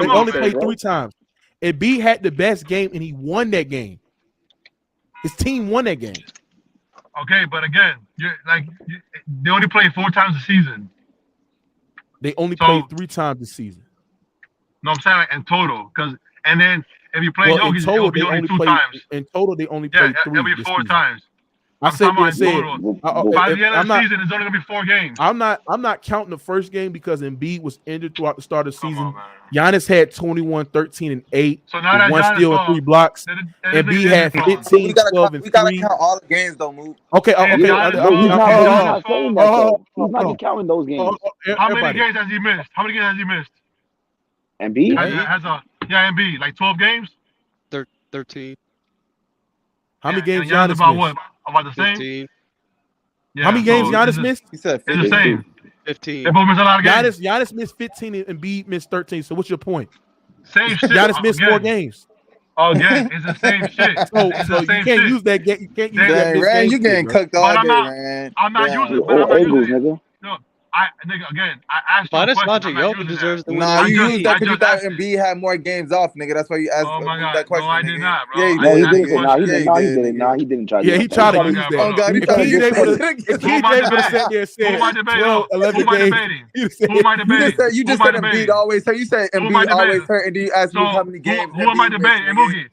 they only played 3 times. Embiid had the best game and he won that game. His team won that game. Okay, but again, they only play 4 times a season. They only played 3 times this season. No, I'm saying in total, and then if you play Jokic, it'll be only 2 times. In total, they only played 3. It'll be 4 times. I said by the end of the season, it's only gonna be 4 games. I'm not counting the first game because Embiid was injured throughout the start of the season. Giannis had 21, 13, and 8. So now that 1 steal and 3 blocks. Embiid had 15, 12, and 3. We gotta count all the games though, Mook. Okay. He's not counting those games. How many games has he missed? Embiid? Embiid, like 12 games? 13. How many games Giannis missed? About what? About the same? 15. Yeah, how many games Giannis missed? He said it's the same. 15. They both missed a lot of games. Giannis missed 15 and Embiid missed 13. So what's your point? Same shit. Giannis missed more games. Again, it's the same shit. So you can't use that. You can't use that. Rand, you getting cooked all day, man. I'm not using it. No, I asked you a question. Logic, Jokic deserves the win. Nah, you used that because you thought Embiid had more games off, nigga. That's why you asked that question. No, I did not, bro. Yeah, he didn't. He didn't try to. Yeah, he tried to use that. Oh God, he tried to get TJ would have sat there and said 12, 11 games. Who am I debating? You just said Embiid always hurt. You said Embiid always hurt, and then you asked me how many games. Who am I debating?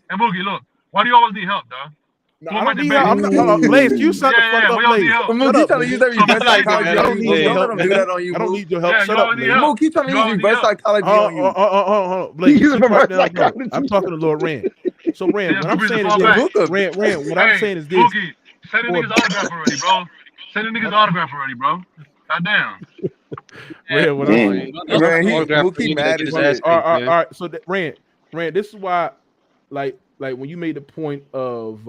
And Boogie, look. Why do you always need help, dog? No, I don't need help. I'm not. Blaze, you shut the fuck up, Blaze. Mook, keep trying to use that reverse psychology. I don't need your help. Don't do that on you. I don't need your help. Shut up, Blaze. Mook, keep trying to use reverse psychology on you. Hold on, Blaze. I'm talking to Lord Rand. So Rand, what I'm saying is this. Rand, what I'm saying is this. Boogie, send the niggas autograph already, bro. Send the niggas autograph already, bro. Goddamn. Rand, what I'm saying. Mook, he mad as shit. All right. So Rand, this is why, like when you made the point of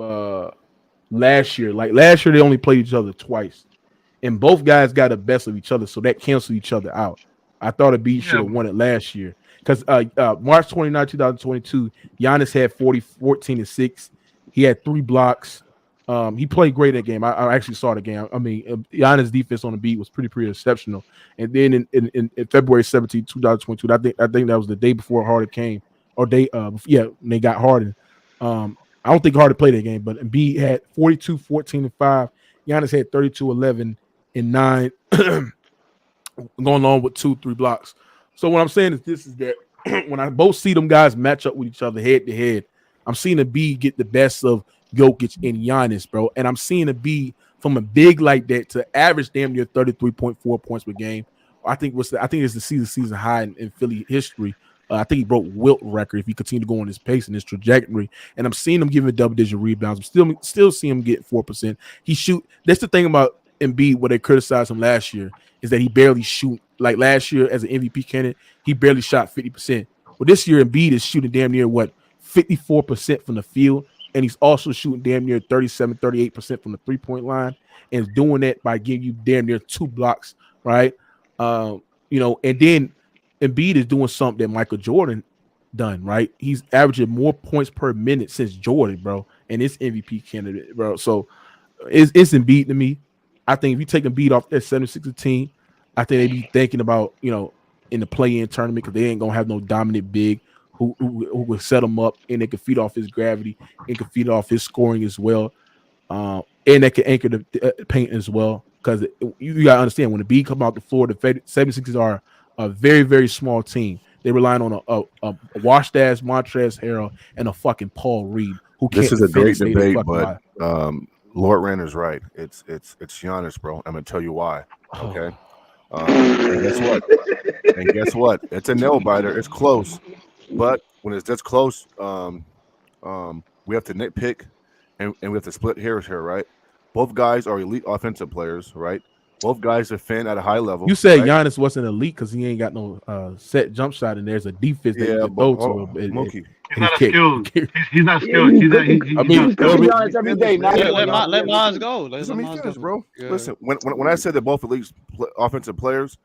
last year they only played each other twice, and both guys got the best of each other, so that canceled each other out. I thought Embiid should have won it last year because March 29, 2022, Giannis had 14 and 6. He had 3 blocks. He played great that game. I actually saw the game. I mean, Giannis' defense on the beat was pretty exceptional. And then in February 17, 2022, I think that was the day before Harden came, or when they got Harden. I don't think Harden played that game, but Embiid had 42, 14, and 5. Giannis had 32, 11, and 9, going along with 2-3 blocks. So what I'm saying is that when I both see them guys match up with each other head to head, I'm seeing Embiid get the best of Jokic and Giannis, bro. And I'm seeing Embiid from a big like that to average damn near 33.4 points per game. I think it's the season high in Philly history. I think he broke Wilt record if he continued to go on his pace and his trajectory. And I'm seeing him giving double-digit rebounds. I'm still seeing him get 4%. That's the thing about Embiid, what they criticized him last year, is that he barely shoot. Like last year as an MVP candidate, he barely shot 50%. Well, this year Embiid is shooting damn near 54% from the field, and he's also shooting damn near 37, 38% from the three-point line, and doing that by giving you damn near 2 blocks, right? And then Embiid is doing something that Michael Jordan done, right? He's averaging more points per minute since Jordan, bro, and it's MVP candidate, bro. So it's Embiid to me. I think if you take Embiid off that 76 team, I think they be thinking about, in the play-in tournament, because they ain't gonna have no dominant big who will set him up, and they can feed off his gravity and can feed off his scoring as well, and they can anchor the paint as well. Because you gotta understand, when the Embiid come out the floor, the 76ers are a very, very small team. They relying on a washed ass Montrezl Harrell and a fucking Paul Reed. Who this is a great debate, but line. Lord Rander's right. It's Giannis, bro. I'm gonna tell you why. Okay. And guess what? It's a nail biter. It's close, but when it's this close, we have to nitpick, and we have to split hairs here, right? Both guys are elite offensive players, right? Both guys defend at a high level. You said right? Giannis wasn't elite because he ain't got no set jump shot, and there's a defense that you can throw to him. He's not skilled. He's not skilled. He's every day. Let Mons go. Let me finish, bro. Yeah. Listen, when I said they're both elite offensive players,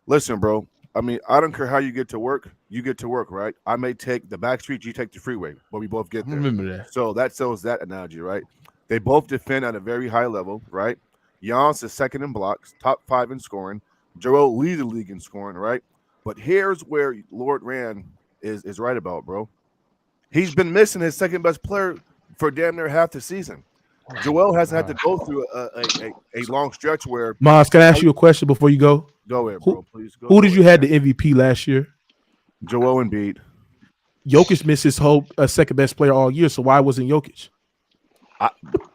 listen, bro. I mean, I don't care how you get to work. You get to work, right? I may take the back street, you take the freeway, but we both get there. Remember that. So that sells that analogy, right? They both defend at a very high level, right? Giannis is second in blocks, top 5 in scoring. Joel leads the league in scoring, right? But here's where Lord Rand is right about, bro. He's been missing his second best player for damn near half the season. Joel hasn't had to go through a long stretch where. Mons, can I ask you a question before you go? Go ahead, bro. Please go. Who did you have the MVP last year? Joel Embiid. Jokic missed his whole second best player all year, so why wasn't Jokic?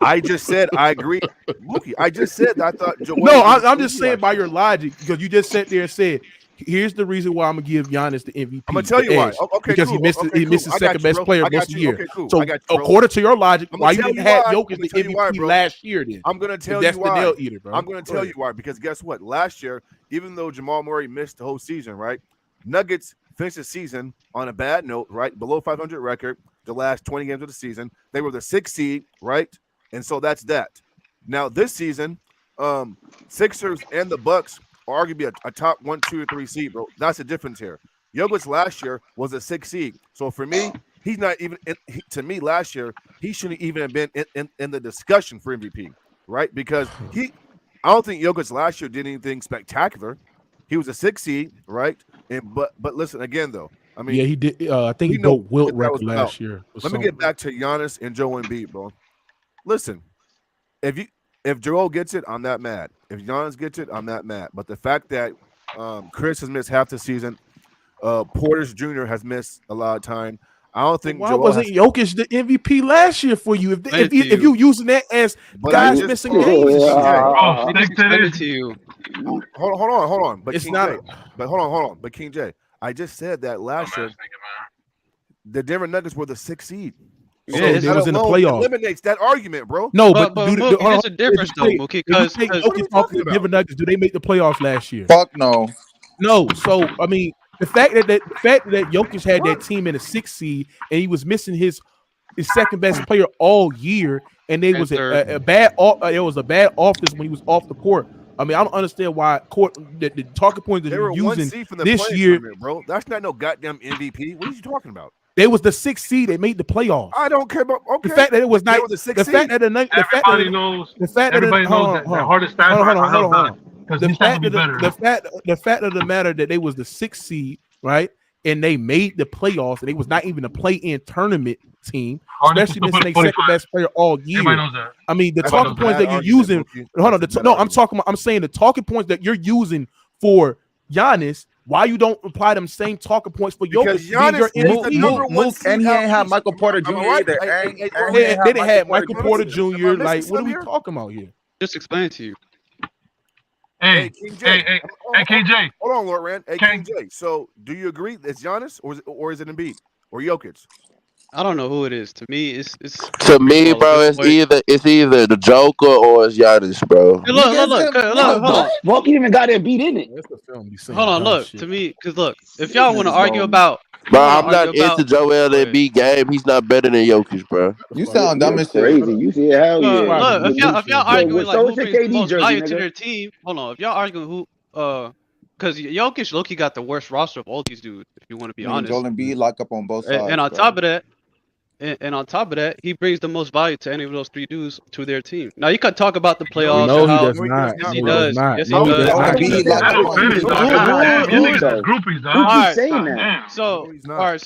I just said I agree, Mookie. I just said I thought Joel. No, I'm just saying by your logic, because you just sat there and said, "Here's the reason why I'm gonna give Giannis the MVP." I'm gonna tell you why. Okay, because cool. he missed his second best player most of the year. Okay, cool. So according to your logic, why you didn't have Jokic the MVP last year? Then I'm gonna tell you why. That's the nail eater, bro. I'm gonna tell you why, because guess what? Last year, even though Jamal Murray missed the whole season, right? Nuggets finished the season on a bad note, right? Below 500 record. The last 20 games of the season, they were the 6th seed, right? And so that's that. Now this season, Sixers and the Bucks are arguably a top 1, 2, or 3 seed, bro. That's the difference here. Jokic last year was a 6th seed. So for me, he's not even to me last year, he shouldn't even have been in the discussion for MVP, right? Because I don't think Jokic last year did anything spectacular. He was a 6th seed, right? But listen again though. I mean, yeah, he did. I think he broke Wilt record last year. Let me get back to Giannis and Joel Embiid, bro. Listen, if Joel gets it, I'm not mad. If Giannis gets it, I'm not mad. But the fact that Chris has missed half the season, Portis Jr. has missed a lot of time. I don't think. Why wasn't Jokic the MVP last year for you? If you using that as guys missing games, hold on. But it's King not. J, but hold on. But King J, I just said that last year, the Denver Nuggets were the 6th seed. Yeah, so it was in the playoffs. Eliminates that argument, bro. No, but there's a difference though, Mookie. Because Denver Nuggets, do they make the playoffs last year? Fuck no. No. So I mean, the fact that Jokic had that team in a 6th seed and he was missing his second best player all year, and they was a bad offense when he was off the court. I mean, I don't understand why the talking points that you're using this year, bro. That's not no goddamn MVP. What are you talking about? They was the 6th seed. They made the playoffs. I don't care about the fact that it was not the 6th the fact that everybody knows the hardest stats are the fact of the matter that they was the 6th seed, right? and they made the playoffs, and they was not even a play-in tournament team, especially this they second best player all year. I mean, the talking points that you're using. Hold on, I'm saying the talking points that you're using for Giannis. Why you don't apply them same talking points for Jokic? Because Giannis is the number one seed, and he ain't have Michael Porter Jr. either. They didn't have Michael Porter Jr. Like, what are we talking about here? Just explain to you. Hey, KJ. Hold on, Lord Rand. Hey, KJ. So, do you agree it's Giannis or is it Embiid or Jokic? I don't know who it is. To me, it's to me, bro. It's either the Joker or it's Giannis, bro. Hey, look, hold on. Walk even got that beat in it. Hold on, look. To me, because look, if y'all want to argue about, bro, I'm not into Joel Embiid game. He's not better than Jokic, bro. You sound dumb as crazy. You see hell yeah. Look, if y'all arguing like who brings the most value to their team, hold on. If y'all arguing who, because Jokic low-key got the worst roster of all these dudes. If you want to be honest, Joel Embiid lock up on both sides. And on top of that. And on top of that, he brings the most value to any of those three dudes to their team. Now you could talk about the playoffs. No, and how, he does not. Yes, he does. Yes, he does. All right.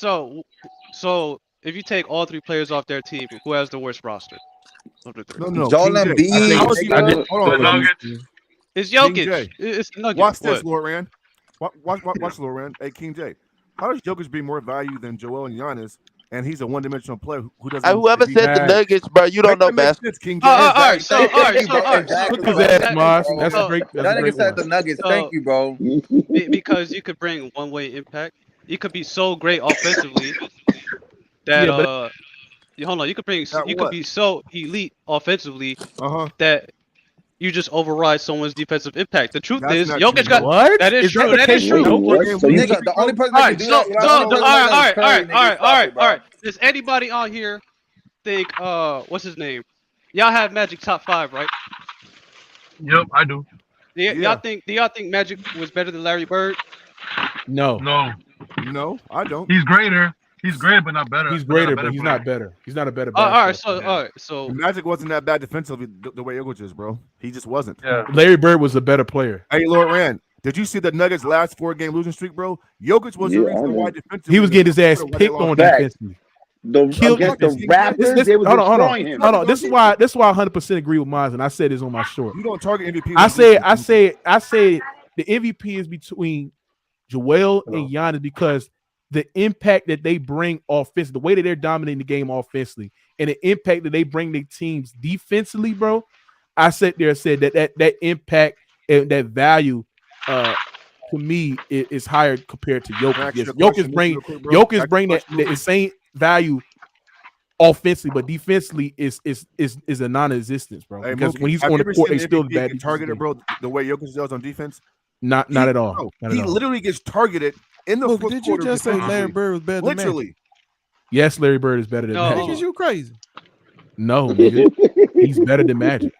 So if you take all three players off their team, who has the worst roster? No. Joel Embiid. It's Jokic. It's Nuggets. Watch this, Lord Rand. Watch Lord Rand. Hey, King J. How does Jokic bring more value than Joel and Giannis? And he's a one-dimensional player who doesn't. Whoever said the Nuggets, bro, you don't know basketball. All right. So that's great. That nigga said the Nuggets. Thank you, bro. Because you could bring one-way impact. You could be so great offensively that hold on. You could be so elite offensively that you just override someone's defensive impact. The truth is, Jokic got what? That is true. That is true. The only person that can do that. All right. Does anybody on here think what's his name? Y'all have Magic top 5, right? Yep, I do. Do y'all think Magic was better than Larry Bird? No, I don't. He's greater. He's great, but not better. He's greater, but he's not better. He's not a better. All right. So Magic wasn't that bad defensively the way Jokic is, bro. He just wasn't. Yeah. Larry Bird was a better player. Hey, Lord Rand, did you see the Nuggets' last 4-game losing streak, bro? Jokic was the reason why defensively he was getting his ass picked on defensively. Against the Raptors, they was destroying him. Hold on. This is why I 100% agree with Miles, and I said this on my short. You don't target MVP. I said the MVP is between Joel and Giannis because the impact that they bring offensively, the way that they're dominating the game offensively, and the impact that they bring their teams defensively, bro. I sat there and said that impact and that value to me is higher compared to Jokic. Yes, Jokic bring that same value offensively, but defensively is a non-existence, bro. Hey, because Mookie, when he's on the court, they still bad. Targeted, bro. The way Jokic does on defense, not at all. He literally gets targeted in the fourth quarter. Did you just say Larry Bird was better than Magic? Yes, Larry Bird is better than Magic. Because you crazy. No, nigga. He's better than Magic.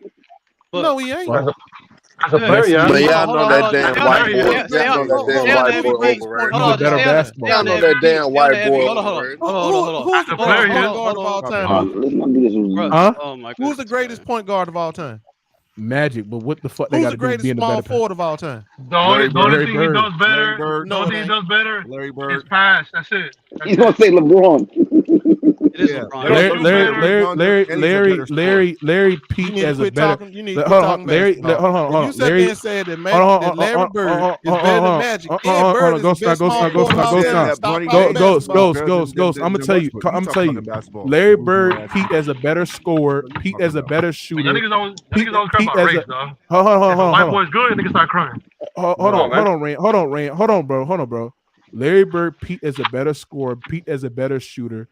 No, he ain't. But y'all know that damn white boy. Y'all know that damn white boy overrated. He's a better basketball. Y'all know that damn white boy overrated. Who's the greatest point guard of all time? Huh? Who's the greatest point guard of all time? Magic, but what the fuck they got to do with being the small better forward of all time? The only thing he does better Larry Bird. is pass. That's it. He's gonna say LeBron. It is LeBron. Larry Pete as a better. Hold on. You said there and said that Larry Bird is better than Magic. Ghost. I'm gonna tell you. Larry Bird, Pete as a better scorer. Pete as a better shooter. Niggas always cry about race, dog. White boy's good, niggas start crying. Hold on, bro. Larry Bird, Pete as a better scorer. Pete as a better shooter.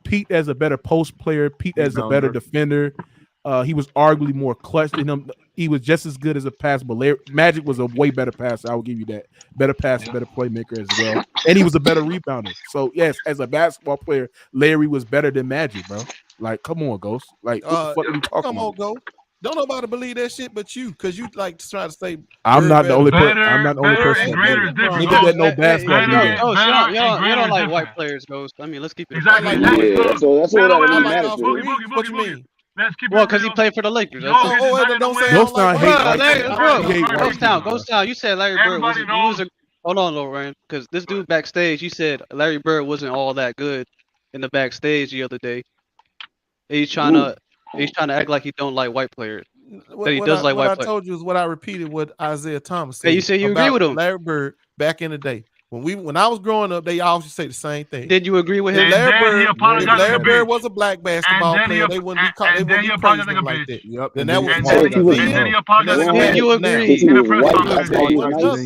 Pete as a better post player, Pete as a better defender. He was arguably more clutch than him. He was just as good as a passer, but Magic was a way better passer. I will give you that. Better passer, better playmaker as well. And he was a better rebounder. So, yes, as a basketball player, Larry was better than Magic, bro. Like, come on, Ghost. Like, what the fuck are we talking about? Ghost. Don't nobody believe that shit but you, because you like to try to say I'm not the only person. I'm not the only person. Niggas that know basketball. You don't like white players, Ghost. I mean, let's keep it. Exactly. So that's what I matters. What you mean? Well, because he played for the Lakers. Don't say Ghost Town hate. Ghost Town. You said Larry Bird was Hold on, Lorraine, because this dude backstage, he said Larry Bird wasn't all that good in the backstage the other day. He's trying to act like he don't like white players. That he does like what white I players. told you is what I repeated what Isaiah Thomas said. Hey, you said you agree about with him. Larry Bird back in the day. When I was growing up, they always say the same thing. Did you agree with him? If Larry apologized Bird was a black basketball player, they wouldn't be praising him like that. Yep. Then that was And then he apologized. Did you agree? In the press conference.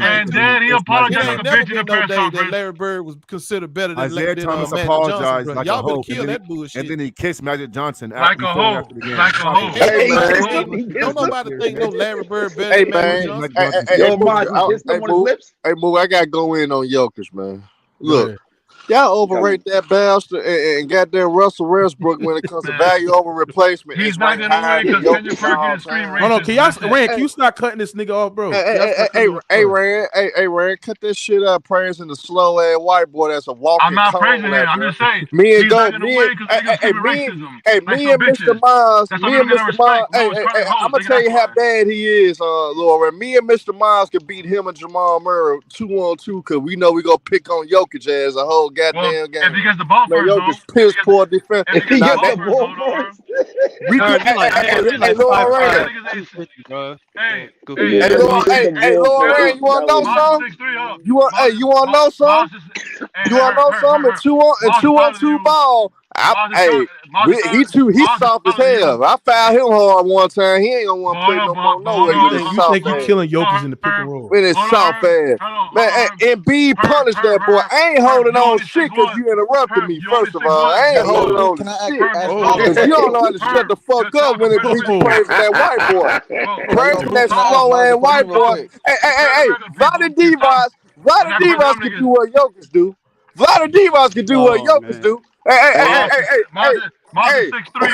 And And then he apologized on the bench in the press that conference. Larry Bird was considered better than Isaiah Thomas Magic apologized Johnson, like y'all a better hoe, kill that bullshit. and then he kissed Magic Johnson Like a hoe. after the game. Like a hoe. Hey, man. Don't nobody think no Larry Bird better Hey, than Magic man. Johnson. Hey, Maj, you kissed him on his lips? Hey, Moo, I got to go in on Jokic, man. Look, y'all overrate that bastard and goddamn Russell Westbrook when it comes to value over replacement. He's not going to win because Kenya Perkins scream racist. Hold on, can you stop cutting this nigga off, bro? Hey, Rand, cut this shit up praising the slow ass white boy that's a walking. I'm not cone praising him. that, I'm bro. just saying. Me and He's go, not going to me win and because niggas screaming racism. me and Mr. Miles, That's me why and we gotta Mr. Miles. respect. No, it's credit I'm gonna hoes, tell nigga, you how that's bad he is, Laura. Me and Mr. Miles could beat him and Jamal Murray 2-on-2 because we know we gonna pick on Jokic as a whole goddamn game. If he gets the ball Man, first, Jokic piss poor defense. If he gets the ball first. We could, hey, Laura Rand. Hey, Hey, Laura Rand, you wanna know something? You wanna know something? You wanna know something? And 2-on-2 ball. He's soft as hell. I fouled him hard one time. He ain't gonna want to play no more. No way. You think you killing Jokic in the pick and roll? With his soft ass. Man, Embiid punished that boy. I ain't holding on shit because you interrupted me, first of all. I ain't holding on to shit. Because you don't know how to shut the fuck up when it be praising that white boy. Praising that slow ass white boy. Hey, Vlade Divac can do what Jokic do. Vlade Divac can do what Jokic do. Hey. Martin 6'3".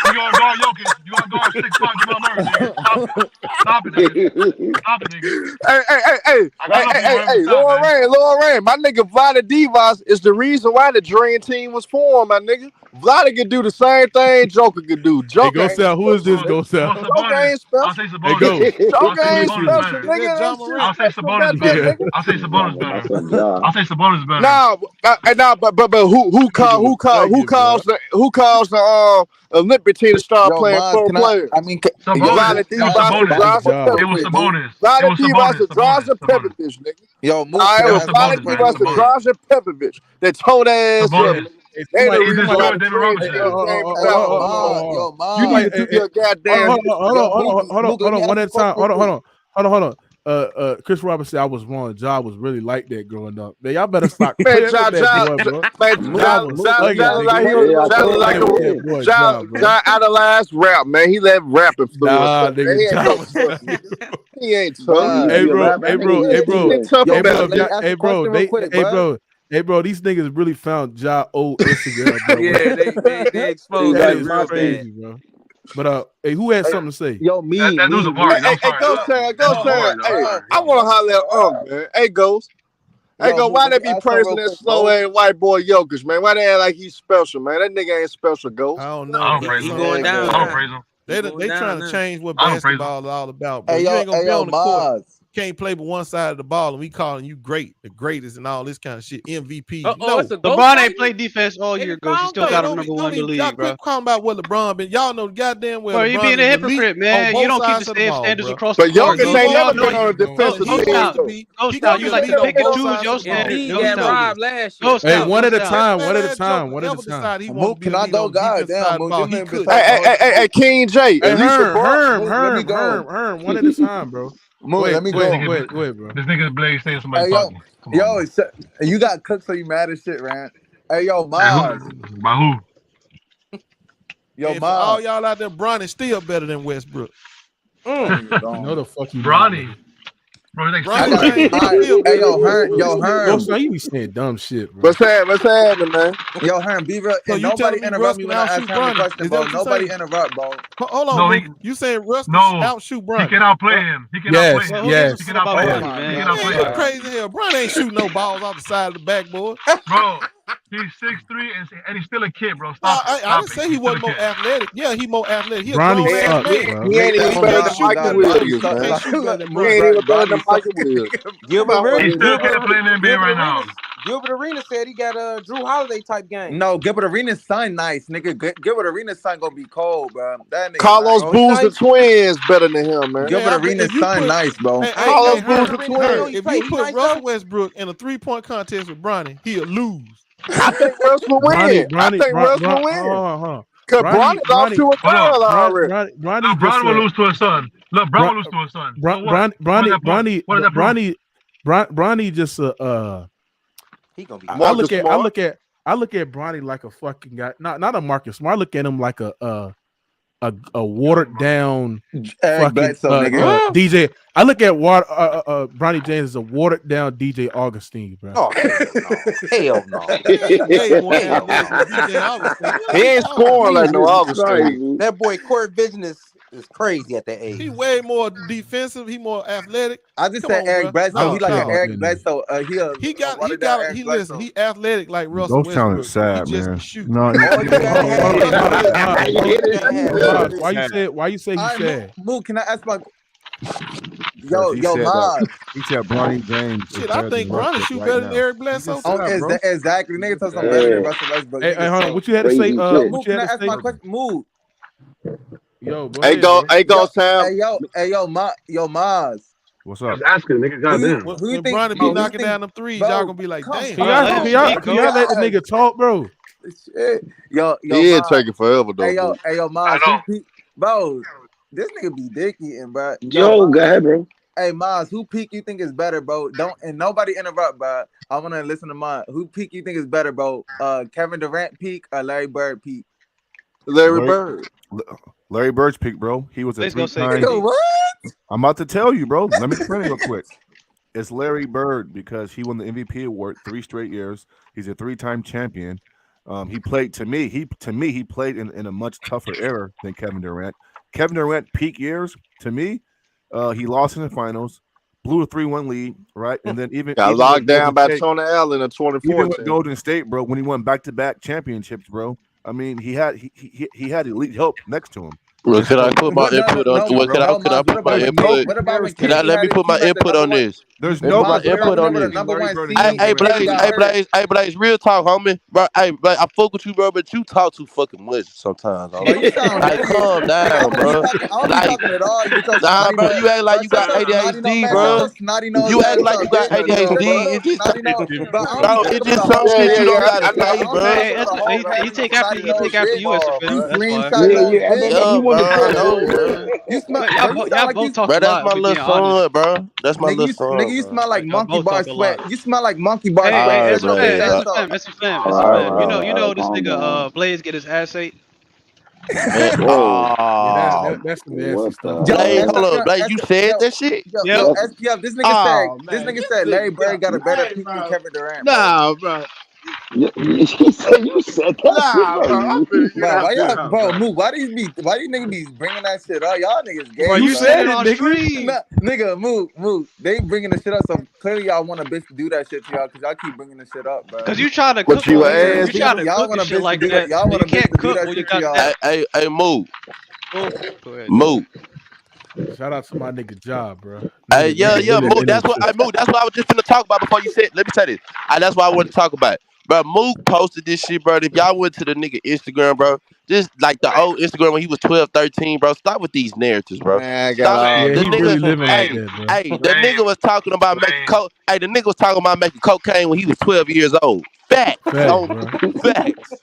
You gonna guard Jokic? You gonna guard 6'5" Jamal Murray? Nigga. Stop it, nigga. Stop it, nigga. Hey, Laura Rand, my nigga Vlade Divac is the reason why the Dream Team was formed, my nigga. Vlade could do the same thing Joker could do. Joker Hey, Go Sal, who is this Go Sal? Joker ain't special. I'll say Sabonis. Joker ain't special, nigga. I'll say Sabonis better. I'll say Sabonis better. I'll say Sabonis better. No, but who calls the Olympic team to start playing pro players? It was Sabonis. Vlade Divac and Drazen Petrovic, nigga. Yo, Mook, it was Vlade Divac and Drazen Petrovic that told ass up. They the reason why you need to do your goddamn. Hold on. One at a time. Hold on. Chris Roberts said I was wrong. Ja was really like that growing up. Man, y'all better stop. Man, Ja idolized rap, man. He let rap influence. Nah, nigga. He ain't tough. Hey, bro, these niggas really found Ja old Instagram, bro. Yeah, they exposed that. Is real crazy, bro. But hey, who had something to say? Yo, me. Hey, Ghost Town. Hey, I want to holler at man. Hey, Ghost. Hey, Ghost, why they be praising that slow ass white boy Jokic, man? Why they act like he's special, man? That nigga ain't special, Ghost. I don't know. I don't praise him. Going down. I don't praise him. They trying to change what basketball is all about, bro. Hey, you ain't gonna be on the court. can't play but one side of the ball, and we calling you great, the greatest, and all this kind of shit. MVP. LeBron ain't played defense all year ago. He still got him number one in the league, y'all bro. Quit calling about what LeBron been. Y'all know goddamn well. Bro, you being a hypocrite, man. You don't keep the same standards across the board. But Jokic ain't never been on a defensive team. Ghost out. You like to pick and choose your standards. He got robbed last year. Hey, one at a time. One at a time. One at a time. Can I go? Goddamn, hey, King J. Hey, Herm. One at a time, bro. Let me go. Wait, bro. This nigga Blaze saying somebody talking. Yo, you got cooked, so you mad as shit, man. Hey, yo, Miles. By who? Yo, Miles. All y'all out there, Bronny still better than Westbrook. No, the fuck you, Bronny. Bro, hey, yo, Herm. Son, you be saying dumb shit, bro. What's happening, man? Yo, Herm, be real. So nobody interrupt me when I ask him a question, bro. Nobody interrupt, bro. Hold on, you saying Russ outshoot Bronny? He can outplay him. He can outplay him. Yes. He can outplay him. Crazy hell. Bronny ain't shooting no balls off the side of the backboard. Bro, He's 6'3" and he's still a kid, bro. No, Stop it. I Stop didn't it. say he He's still a wasn't more kid. athletic. Yeah, he more athletic. He a Bronny grown ass sucks, man. bro. He ain't even better than Michael Williams, He man. can't shoot better than He Bronny. ain't even better than Bronny sucks. Michael Williams. He's still a kid playing in the NBA right now. Gilbert Arenas said he got a Drew Holiday type game. No, Gilbert Arenas' son nice, nigga. Gilbert Arenas' son gonna be cold, bro. That nigga Carlos nice. Boozer twins better than him, man. Gilbert Arenas' son nice, bro. Carlos Boozer twins. If you put Russell Westbrook in a 3-point contest with Bronny, he'll lose. I think Russ will win. I think Russ will win. Because Bronny's off to a barrel already. LeBron will lose to his son. LeBron will lose to his son. Bronny just he gonna be. I look at Bronny like a fucking guy, not a Marcus Smart. I look at him like a watered down fucking DJ. I look at Bronny James as a watered down DJ Augustine, bro. Oh, hell no. He ain't scoring like no Augustine. That boy court vision is crazy at that age. He way more defensive. He more athletic. I just said Eric Bledsoe. He like an Eric Bledsoe. He athletic like Russell Those talent Westbrook. sad, He just man. shoot. No, why you say he's sad? Mook, can I ask my Yo, Maz. He said Bronny James. Shit, I think Bronny shoot better than Eric Bledsoe. Exactly. Nigga told something better than Russell Westbrook. Hey, hold on. What you had to say? Mook, can I ask my question? Mook. Yo, go ahead, Sam. Hey, yo, Maz. What's up? Asking, nigga, goddamn. When Bronny be knocking down them threes, y'all gonna be like, damn. Can y'all let the nigga talk, bro? Shit. Yo, he ain't taking forever though. Hey, yo, Maz. Bro, this nigga be dick eating, bro. Yo, go ahead, bro. Hey, Maz, who peak you think is better, bro? And nobody interrupt, bro. I want to listen to mine. Who peak you think is better, bro? Kevin Durant peak or Larry Bird peak? Larry Bird. Larry Bird's peak, bro. He was a three-time. What? I'm about to tell you, bro. Let me explain it real quick. It's Larry Bird because he won the MVP award 3 straight years. He's a 3-time champion. He played to me. He played in a much tougher era than Kevin Durant. Kevin Durant peak years to me, he lost in the finals, blew a 3-1 lead, right, and then even got locked down by Tony Allen in 2014. Even with Golden State, bro, when he won back-to-back championships, bro. I mean, he had elite help next to him. Well, can I put my input on? Can I put my input? Can I let me put my input on this? There's no input on this. Hey, Blaze, real talk, homie. Bro, hey, Blaze, I fuck with you, bro, but you talk too fucking much sometimes. Like, calm down, bro. Nah, bro, you act like you got ADHD, bro. You act like you got ADHD. It's just, bro, it's just some shit you don't gotta say, bro. He take after you as a You smell. Y'all both talk bro, a that's lot. my little son, bro. That's my little son. Nigga, you smell like monkey bar sweat. You smell like monkey bar Hey, sweat. Mr. Flynn. You know this nigga Blaze get his ass ate. That's the nasty stuff. Blaze, hold up, Blaze, you said that shit? Yo, SPF, this nigga said Larry Bird got a better peak than Kevin Durant. Nah, bro. You said that. Nah, bro, Mook, why these niggas be bringing that shit up? Y'all niggas gay. Bro, you said it on stream. Nigga, Mook, they bringing the shit up, so clearly y'all want a bitch to do that shit to y'all, because y'all keep bringing the shit up, bro. Because you trying to cook. You trying to cook and shit like that. Y'all want a bitch to do that when shit you to y'all. Hey, Mook. Mook. Shout out to my nigga Job, bro. Hey, Mook. That's what I was just finna talk about before you said. Let me say this. That's why I wanted to talk about it. Bro, Mook posted this shit, bro. If y'all went to the nigga Instagram, bro, just like the old Instagram when he was 12, 13, bro. Stop with these narratives, bro. Man, the nigga was talking about making coke. Hey, the nigga was talking about making cocaine when he was 12 years old. Facts. Facts.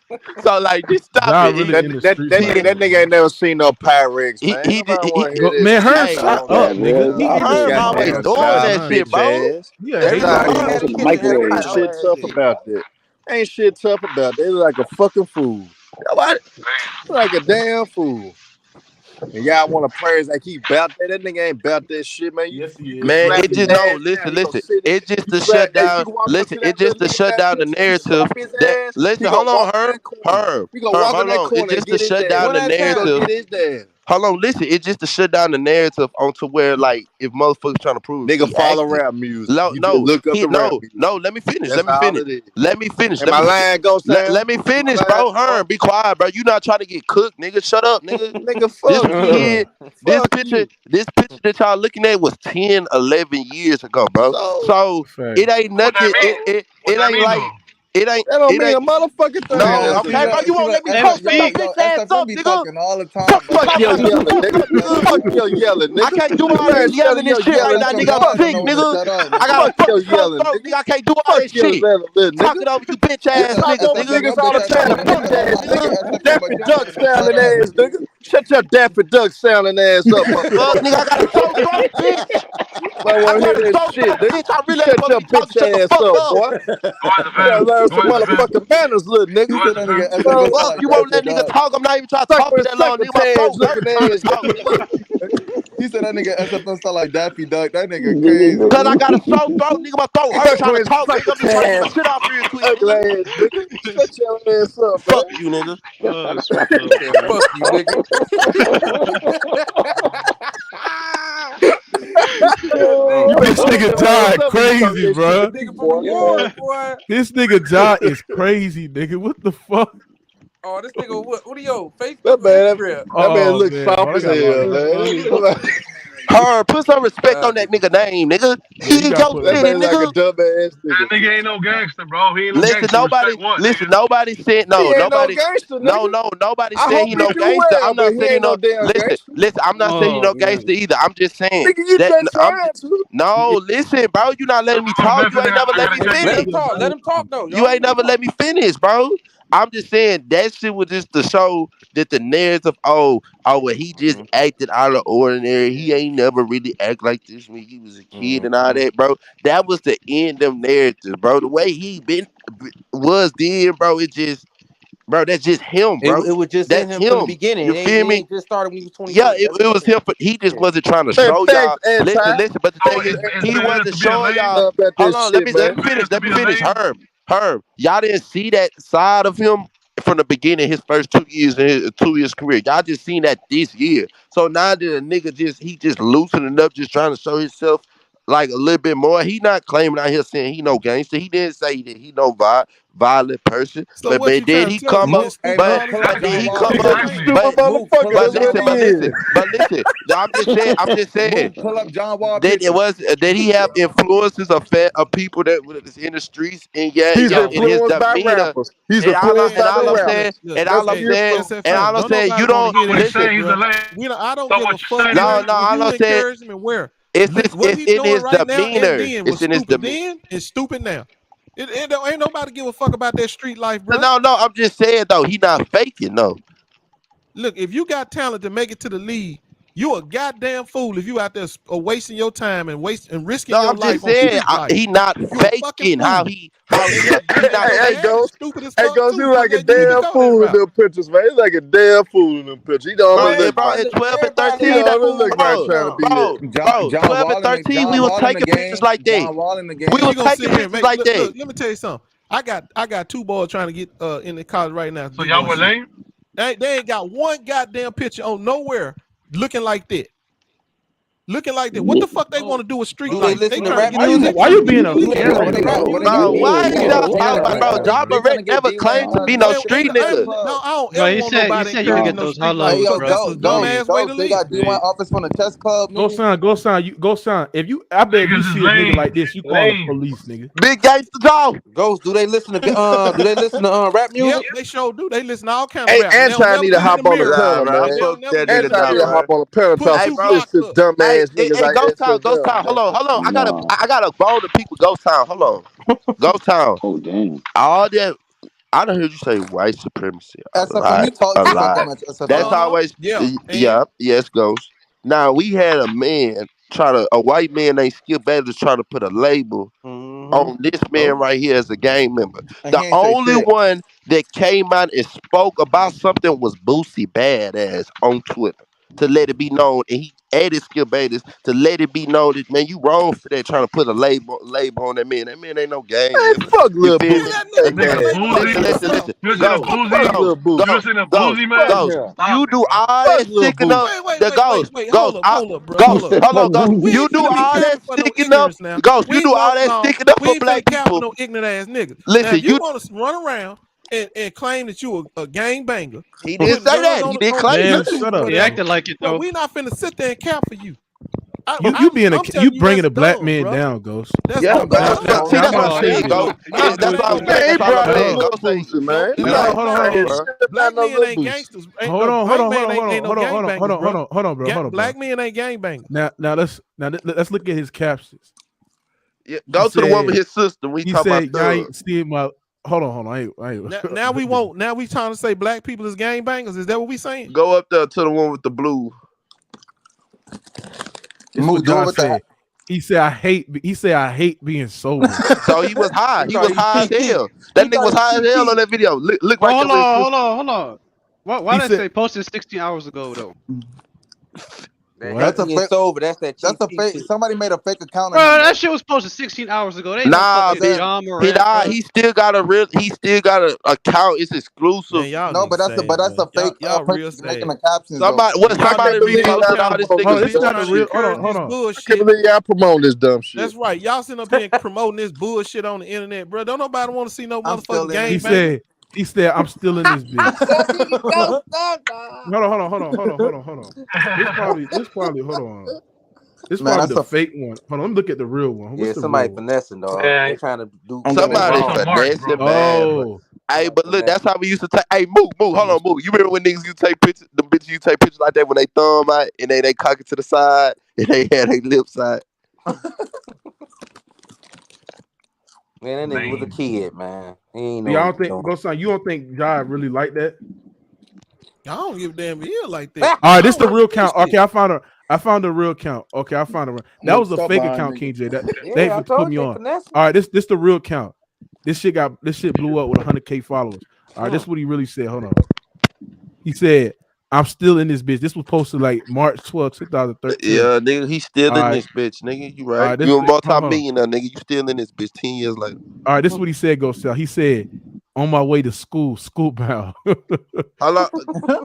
So like, just stop it. That nigga ain't never seen no Pyrex, man. Man, Herb, shut up, nigga. Herb always doing that shit, bro. Ain't shit tough about that. Ain't shit tough about that. They look like a fucking fool. What? Like a damn fool. And y'all want to praise like he about that. That nigga ain't about that shit, man. Man, it just listen. It's just to shut down. Listen, it's just to shut down the narrative. Listen, hold on, Herb. Hold on. It's just to shut down the narrative. Hold on, listen. It's just to shut down the narrative onto where, like, if motherfuckers trying to prove Nigga he follow active. rap music. No, You just no, look up the rap music. no. Let me finish. That's all it is. Let me finish. And my line goes down. Let me finish, bro. Herm, be quiet, bro. You not trying to get cooked, nigga. Shut up, nigga. Nigga, fuck you. This picture that y'all looking at was 10, 11 years ago, bro. So it ain't nothing. It ain't like. It ain't. That don't mean a motherfucking thing. No, okay, bro. You won't let me talk. Shut your bitch ass up, nigga. All the time. Fuck your yelling, nigga. Fuck your yelling, nigga. I can't do all this yelling and shit right now, nigga. I'm sick, nigga. I got fuck your yelling, nigga. I can't do all that shit. Talking over you bitch ass niggas, niggas all the time, bitch ass nigga. Daffy Duck sounding ass, nigga. Shut your Daffy Duck sounding ass up, fuck, nigga. I got a soul throat, bitch. I want to hear that shit, nigga. I really Shut your bitch ass up, boy. You gotta learn some motherfucking manners, little nigga. Fuck, you won't let nigga talk. I'm not even trying to talk for that long, nigga. My throat looking ass. He said that nigga SFM sound like Daffy Duck. That nigga crazy. Cause I got a sore throat, nigga. My throat hurt trying to talk, nigga. I'm just trying to get shit off real quick. Ugly ass, nigga. Shut your ass up, fuck you, nigga. Fuck you, nigga. This nigga died crazy, bro. This nigga died is crazy, nigga. What the fuck? Oh, this nigga, what are your Facebook? That man looks soft as hell, man. Her, put some respect on that nigga name, nigga. He ain't your city, nigga. Like a dumbass nigga. That nigga ain't no gangster, bro. He ain't no Listen, gangster. nobody said no. He ain't Nobody, no gangster, nobody I said hope he no he do gangster. well, I'm not but he saying he ain't no. no damn Listen, gangster. I'm not saying he no gangster either. I'm just saying. Nigga, you that, just trying to. No, listen, bro. You not letting me talk. You ain't never let me finish. Let him talk though. You ain't never let me finish, bro. I'm just saying that shit was just to show that the narrative, well, he just acted out of ordinary. He ain't never really act like this when he was a kid and all that, bro. That was the end of narratives, bro. The way he was then, bro, bro, that's just him, bro. It was just that's in him from the beginning. You feel me? It just started when he was 20. Yeah, it was him. He just wasn't trying to show y'all. Listen, but the thing is, he wasn't showing y'all. Hold on, let me finish. Herm, y'all didn't see that side of him from the beginning, his first 2 years in his 2 years career. Y'all just seen that this year. So now that a nigga just loosening up, just trying to show himself like a little bit more. He not claiming out here saying he no gangster. He didn't say that he no violent person. So but what you then he come up, but then he come up, but listen. I'm just saying. Pull up John Wall. That he have influences of people that was in the streets and He's in his influenced by demeanor. rappers. He's influenced by the rappers. And all I'm saying, you don't listen. I don't give a fuck. No, all I'm saying, encourage him and where. It's What he's in doing his right now demeanor. and then was stupid then and stupid now. It ain't nobody give a fuck about that street life, bro. No, I'm just saying though, he not faking though. Look, if you got talent to make it to the league, you a goddamn fool if you out there wasting your time and risking your life. No, I'm just saying he not faking how he not Hey, goes, he like a damn fool in them pictures, man. He's like a damn fool in them pictures. He don't look at 12 and 13, he don't look like trying to be bro, 12 and 13, we was taking pictures like that. We was taking pictures like that. Look, let me tell you something. I got two boys trying to get in the college right now. So y'all were lame? They ain't got one goddamn picture on nowhere looking like that. Looking like that. What the fuck they want to do with street life? They trying to get why you being a parent? Bro, why is y'all talking about, bro? John Morant never claimed to be no street nigga. No, I don't Bro, ever he want said nobody you can get those highlights, bro. That's a dumbass way to They live. got D1 office from the chess club. Go sign. If you, I bet if you see a nigga like this, you call the police, nigga. Big gangster dog. Ghost, do they listen to rap music? Yep, they sure do. They listen to all kind of rap. Anti need to hop on the panel, man. Anti need to hop on the panel talk to dumbass niggas like that. Ghost Town, hold on. I got a bone to pick with Ghost Town. Hold on. Ghost Town. Oh damn. All that I done heard you say white supremacy. SFM, you talk that much SFM. That's always yes, Ghost. Now we had a white man named Skip Bayless try to put a label on this man right here as a gang member. The only one that came out and spoke about something was Boosie Badass on Twitter. to let it be known, and he added Skip Bayless to let it be known that, man, you wrong for that, trying to put a label on that man. That man ain't no gang Man, member. fuck You Lil feel Boozy. me? Listen. You listen to Go. Boozy, man. Ghost. You do all that sticking up. The Ghost. Hold up, bro. Ghost. Hold on, Ghost. We You ain't do finna be all that capping for no sticking up. ignorance now. Ghost. We You do all that no, sticking up we for ain't black finna cap for people. no ignorant ass niggas. Now, Listen, if you you. want to run around and claim that you a gang banger, He didn't say that. He didn't claim Man, nothing. shut up. He acted like it Bro, though. we not finna sit there and cap for you. You being I'm you telling you, bringing that's a black dumb, man bro. down, Ghost. That's Yeah, dumb. Ghost. See, that's what I'm saying, Nah, Ghost. Nah, That's what I'm saying. Man, he That's all I'm brought saying. up Lil Ghost say, Boozy, man. No, No, hold on. black men ain't gangsters. Hold on, Ain't no gang bangers, bro. hold on, bro. Black men ain't gang bangers. Now let's look at his captions. Yeah, go to the one with his sister when he talking said, about "Y'all thugs. ain't seen my." Hold on. I ain't. Now we won't. Now we trying to say black people is gang bangers. Is that what we saying? Go up there to the one with the blue. This is what John said. He said, "I hate being sober." So he was high. He was high as hell. That nigga was high as hell on that video. Look right there. Hold on. Why did I say posted 16 hours ago though? That's a fake. That's a fake. Somebody made a fake account. Bro, that shit was posted 16 hours ago. They Nah, no fucking John he Morant. died. He still got a account. It's exclusive. Man, No, but that's a fake. Y'all real person sad. making the captions. Somebody reposted all this nigga It's not a real. Hold on. Bullshit. I can't believe y'all promoting this dumb shit. That's right. Y'all sitting up here promoting this bullshit on the internet, bro. Don't nobody want to see no motherfucking game. He said, "I'm still in this bitch." Hold on. This probably. Hold on. This Man, probably that's the fake one. Hold on, let me look at the real one. What's the somebody real one? finessing, dog. Yeah. They trying to do Somebody finessing, man. Oh, Hey, but look, that's how we used to take. Hey, move. Hold on, move. You remember when niggas used to take pictures? The bitches you take pictures like that when they thumb out and they cock it to the side and they had their lip side. Man, that nigga was a kid, man. He ain't know. y'all think you don't think God really like that? I don't give a damn if he like that. All right, this the real count. Okay, I found the real count. Okay, I found it. That was a fake account, King J. They put me on. All right, this the real count. This shit blew up with 100K followers. All right, this is what he really said. Hold on. He said, "I'm still in this bitch." This was posted like March 12, 2013. Yeah, nigga, he's still in right. this bitch, nigga. You right. Right, You a multi-millionaire, nigga. You still in this bitch 10 years later. All right, this is what he said, Go Sell. He said, "On my way to school bound." Hello.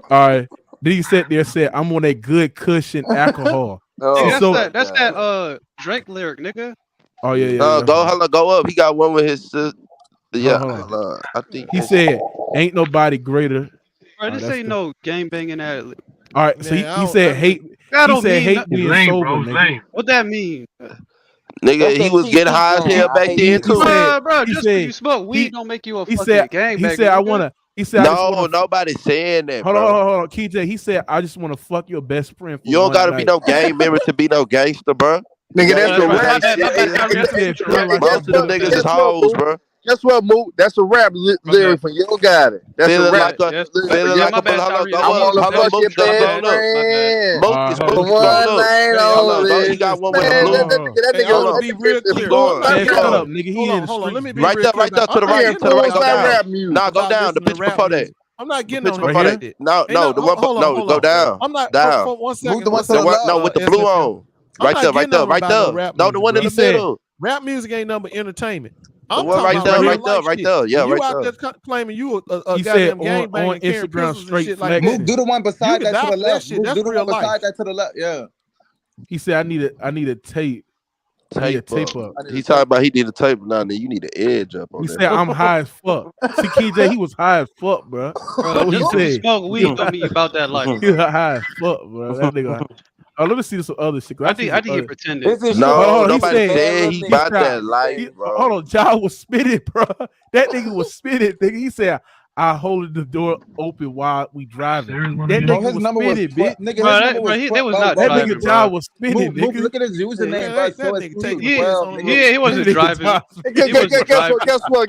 All right. Then he said, "I'm on that good cushion alcohol." Nigga, that's that Drake lyric, nigga. Oh yeah. Go up. He got one with his sister. Yeah, Hold on. I think he said, "Ain't nobody greater." Bro, this ain't no gang banging at. All right, so he said hate. That He don't said mean hate nothing. being Lame, sober, bro, nigga. lame. What that mean? Nigga, he was getting high as hell back then too. Bro, just because you smoke weed don't make you a fucking gang banger. He said, "I wanna." He said, "No, nobody's saying that." Hold on, KJ. He said, "I just want to fuck your best friend." For You don't gotta be no gang member to be no gangster, bro. Nigga, that's the rap. Most of them niggas is hoes, bro. Guess what, Moot? That's a rap lyric from Yo Got It. That's a rap. Feeling like a I want to fuck your best friend. One night only. He got one with the blue. Hold on, be real clear. Shut up, nigga. He in the Hold on, let me be right real there, clear. to the right, go down. Nah, go down. The Listening to bitch rap before that. music. I'm not getting on Before that. that. No, the one. No, go down. I'm not. Down. For 1 second. No, with the blue on. Right there. No, the one in the middle. Rap music ain't nothing but entertainment. I'm one talking right about there. Yeah, you right out there. there claiming you a He goddamn said gang on banger, carrying Instagram pistols and shit like flexing. that. Do the one beside You can that to die the for that left. shit. Do That's the real one beside life. that to the left. Yeah. He said, "I need a tape." Tape up. He talking about he need a tape now. Then you need an edge up on He that. said, "I'm high as fuck." See, KJ, he was high as fuck, bro. Bro, What he just because you said? smoke weed don't mean you about that life. He was high as fuck, bro. That nigga. Oh, let me see some other shit. I think he pretended. No, he nobody said said he got that life, bro. Hold on, Ja was spitting, bro. That nigga was spitting. Nigga, he said, "I hold the door open while we driving." That nigga his was number was spitting, 12. bitch. Nigga, his number was 12. They was not That driving, nigga Ja bro. was spitting, nigga. Look at his username, bro. So it's taking taking 12. Yeah, he wasn't driving. He wasn't driving.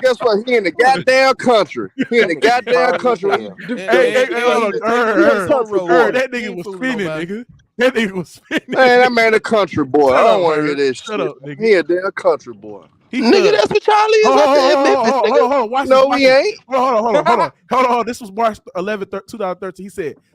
Guess what? He in the goddamn country. He in the goddamn country. Hey, hold on. That nigga was spinning, nigga. That nigga was spinning. Man, that man a country boy. I don't want to hear this Shut shit. up, nigga. He a damn country boy. Nigga, that's what Charlie is out there in Memphis, nigga. Hold on. Watch No, this. he ain't. Hold on. This was March 11, 2013. He said,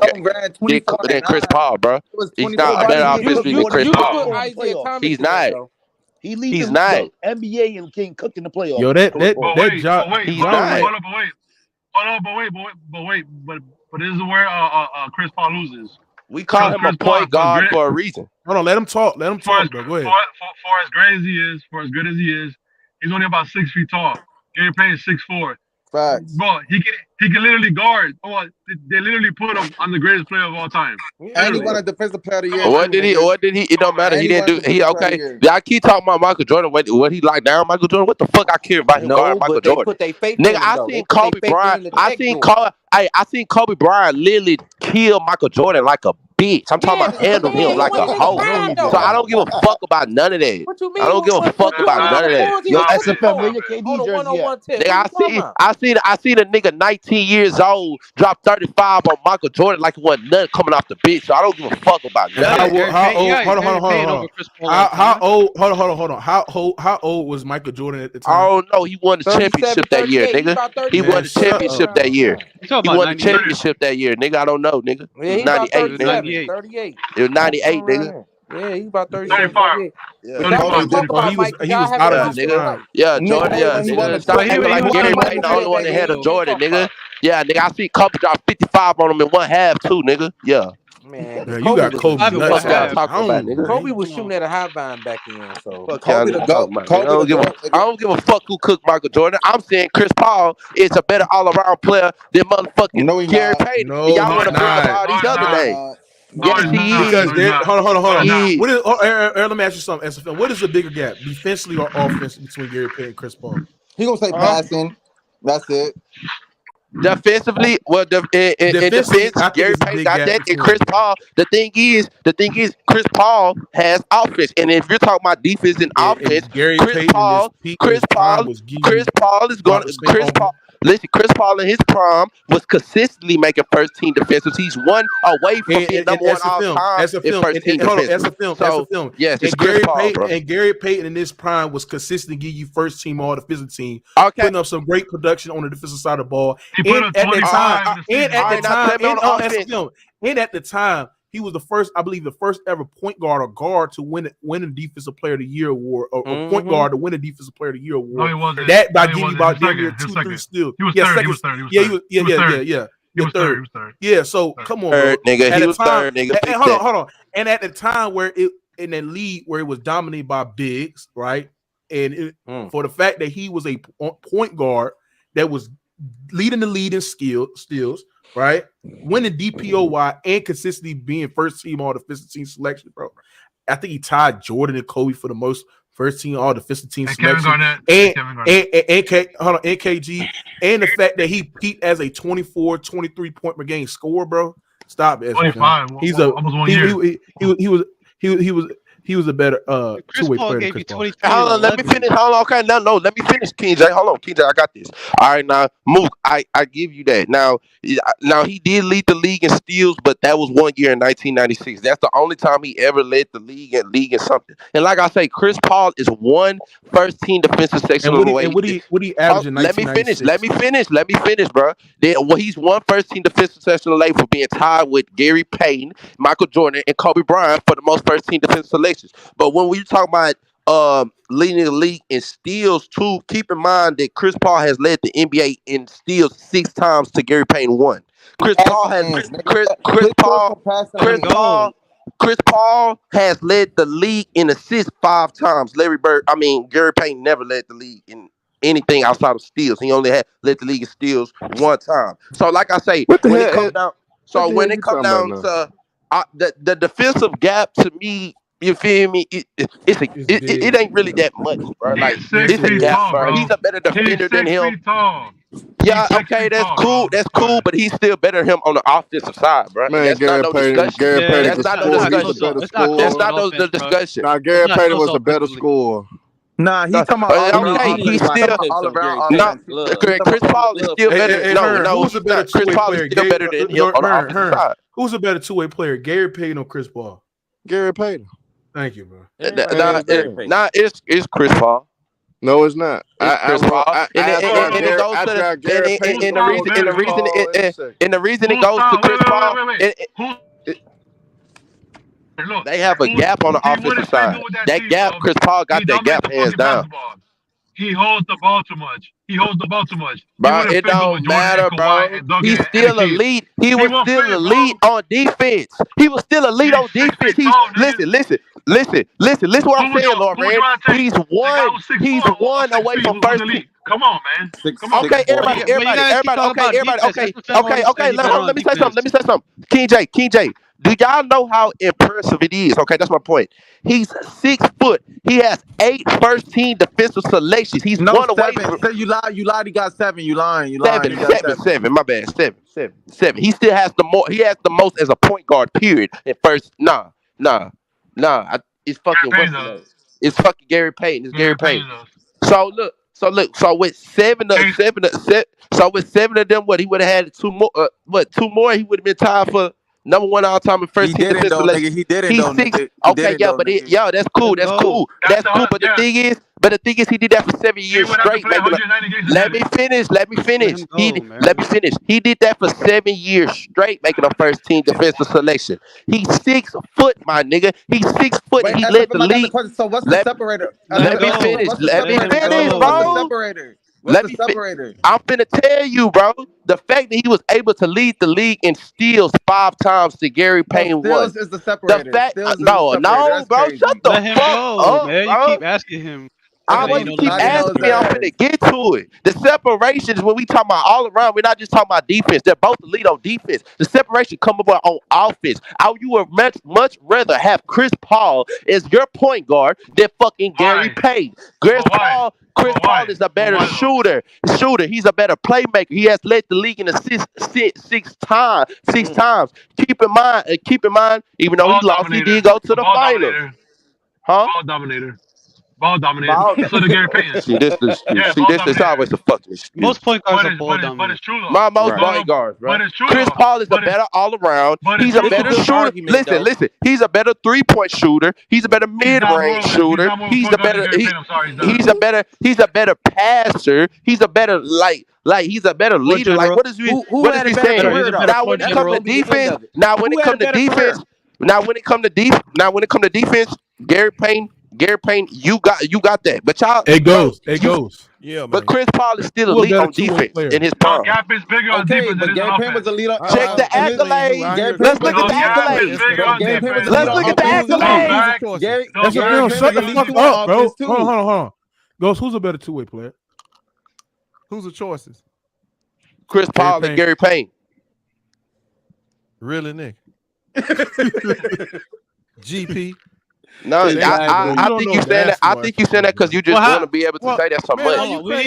ran 24 than Chris Paul, bro. He's not a better offensively than Chris Paul. He's not. He leads He's the not. NBA in getting cooked in the playoffs. Yo, that he's not. But this is where Chris Paul loses. We call him a point guard for a reason. Hold on, let him talk. Let him talk, bro. Go ahead. For as great as he is, for as good as he is, he's only about 6 feet tall. Gary Payton's 6'4". Facts. Bro, he He can literally guard. Oh, they literally put him on the greatest player of all time. And he won a defensive player of the year. What did he? What did he? It don't matter. He didn't do. He okay. I keep talking about Michael Jordan. What he like down Michael Jordan? What the fuck I care about him guarding Michael Jordan? Put their faith Nigga, in him, I though. seen Kobe Bryant. I seen Kobe Bryant literally kill Michael Jordan like a bitch. I'm talking about handle him like a hoe. So I don't give a fuck about none of that. What you mean? I don't give a fuck about none of that. Yo, SFM, where your KD jersey at? Nigga, I see the nigga 19 years old drop 35 on Michael Jordan like it wasn't nothing coming off the bitch. So I don't give a fuck about none of that. How old? Hold on. How old was Michael Jordan at the time? I don't know. He won the championship that year, nigga. He won the championship that year. He won the championship that year, nigga. I don't know, nigga. Yeah, he 98, nigga. 38. It was 98, nigga. Yeah, he's about 35. Yeah, he was out of his prime. Yeah, Jordan. Yeah, nigga. Stop acting like Gary Payton the only one that had a Jordan, nigga. Yeah, nigga. I see Kobe drop 55 on him in one half too, nigga. Yeah. Man, you got Kobe. Kobe was shooting at a high vine back then, so I don't give a fuck who cooked Michael Jordan. I'm saying Chris Paul is a better all-around player than motherfucking Gary Payton. Y'all want to bring up all these other names. Yes, he is. Hold on. Let me ask you something, SFM. What is the bigger gap, defensively or offensively, between Gary Payton and Chris Paul? He gonna say passing. That's it. Defensively, well, in defense, Gary Payton got that, and Chris Paul. The thing is, Chris Paul has offense, and if you're talking about defense and offense, Chris Paul is going. Listen, Chris Paul in his prime was consistently making first team defensives. He's one away from being number one all time in first team defensives. Yes, it's Chris Paul, bro. And Gary Payton in his prime was consistently giving you first team all defensive team, putting up some great production on the defensive side of the ball. And at the time, he was the first, I believe, the first ever point guard or guard to win a Defensive Player of the Year award, or point guard to win a Defensive Player of the Year award. No, he wasn't. That by giving you about damn near 2-3 steals. He was third. He was third. He was third. Yeah. So come on, third, bro. nigga. He was third, nigga. Hold on. And at the time where it in that league where it was dominated by bigs, right? And for the fact that he was a point guard that was leading the lead in steals, right? Winning DPOY and consistently being first team all defensive team selection, bro. I think he tied Jordan and Kobe for the most first team all defensive team selection. And KG, and the fact that he peaked as a 24, 23 point per game scorer, bro. Stop it. 25. He's almost 1 year. He was a better two-way player than Chris Paul. Hold on, let me finish. Hold on, okay. No, let me finish, King J. Hold on, King J. I got this. All right, now, Mook, I give you that. Now he did lead the league in steals, but that was 1 year in 1996. That's the only time he ever led the league in something. And like I say, Chris Paul is one first team defensive section away. And what he averaged in 1996? Let me finish, bro. He's one first team defensive section away for being tied with Gary Payton, Michael Jordan, and Kobe Bryant for the most first team defensive selections. But when we talk about leading the league in steals too, keep in mind that Chris Paul has led the NBA in steals 6 times to Gary Payton 1. Chris Paul has led the league in assists 5 times. Gary Payton never led the league in anything outside of steals. He only led the league in steals 1 time. So like I say, when it comes down to the defensive gap, to me, you feel me? It ain't really that much, bro. Like it's a gap, bro. He's a better defender than him. Yeah, okay, that's cool. That's cool, but he's still better than him on the offensive side, bro. Man, Gary Payton. That's not no discussion. Nah, Gary Payton was the better scorer. Nah, he's talking about he's still all around. Chris Paul is still better. Chris Paul is still better than him on the offensive side. Who's a better two-way player, Gary Payton or Chris Paul? Gary Payton. Thank you, bro. It's Chris Paul. No, it's not. Chris Paul. And the reason it goes to Chris Paul. Look, they have a gap on the offensive side. That gap, Chris Paul got that gap hands down. He holds the ball too much. Bro, it don't matter, bro. He's still elite. He was still elite on defense. He was still elite on defense. Listen what I'm saying, Lord Rand. He's one away from first team. Come on, man. Come on. Okay, everybody. Okay. Let me say something. King J. Do y'all know how impressive it is? Okay, that's my point. He's 6 foot. He has 8 first-team defensive selections. He's No, one away 7. from Say you lied. You lied. He got 7. You lying. You seven. lying. He got 7. My bad. 7. He still has the more. He has the most as a point guard. Period. At first, nah. It's fucking what's the name? It's fucking Gary Payton. It's Gary Payton. So look. So with 7 of them, what he would have had 2 more. 2 more? He would have been tied for number 1 all time in first team defensive selection. He didn't. He's 6. Okay, yeah, but that's cool. That's cool. But the thing is, he did that for 7 years straight. Let me finish. He did that for 7 years straight, making a first team defensive selection. He's 6 foot, my nigga. He's 6 foot. Wait, He led the league. So what's the separator? Let me finish, bro. What's the separator? I'm finna tell you, bro. The fact that he was able to lead the league in steals 5 times to Gary Payne Steals is the separator. The fact, Steals is no, the separator. bro. Crazy. Shut the Let him fuck go, up, man. bro. You keep asking him. I want you to keep asking me. I'm finna get to it. The separations, when we talk about all around, we're not just talking about defense. They're both elite on defense. The separation come about on offense. You would much rather have Chris Paul as your point guard than fucking Gary Payne. Chris Paul is a better shooter. He's a better playmaker. He has led the league in assists 6 times. Keep in mind, even though he lost, he did go to the finals. Huh? Ball dominator. So the Gary Payton. This is always a fucking excuse. Most point guards are ball dominant. But it's true though. My most point guards, bro. But it's true. Chris Paul is a better all around. He's a better shooter. Listen. He's a better 3-point shooter. He's a better mid-range shooter. He's a better passer. He's a better he's a better leader. Like what is he saying? Now when it comes to defense, Gary Payne, you got that. But y'all, it goes. Yeah, man. But Chris Paul is still elite on defense in his prime. Gap is bigger on defense than Gary Payne was a leader. Check the accolades. Let's look at the accolades. Shut the fuck up, bro. Hold on. Ghost, who's a better 2-way player? Who's the choices? Chris Paul and Gary Payne. Really, Nick? GP. No, I think you saying that. I think you saying that because you just want to be able to say that so much.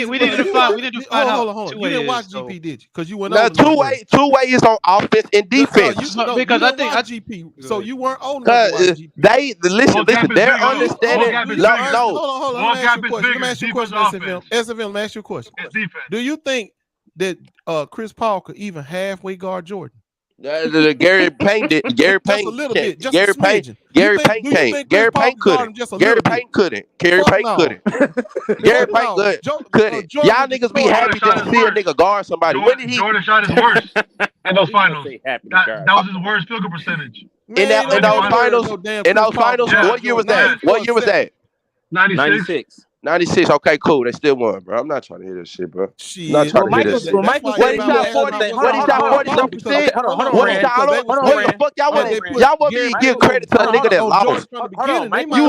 We didn't define. Hold on. You didn't watch GP, did you? Because you went on. Two-way is on offense and defense. Because I think GP. So you weren't on. Listen. They're understanding. No. Hold on. Let me ask you a question. SFM, let me ask you a question. Do you think that Chris Paul could even halfway guard Jordan? Gary Payne did. Gary Payne. Just a little bit. Just Gary Payne. Gary Payne can't. Gary Payne couldn't. Gary Payne couldn't. Gary Payne couldn't. Gary Payne couldn't. Y'all niggas be happy to see a nigga guard somebody. When did he? Jordan shot his worst in those finals. That was his worst field goal percentage. In those finals. What year was that? 96. 96. Okay, cool. They still won, bro. I'm not trying to hear this shit, bro. Not trying to hear this shit. What he shot 47%? What he shot? Fuck y'all want me to give credit to a nigga that lost. You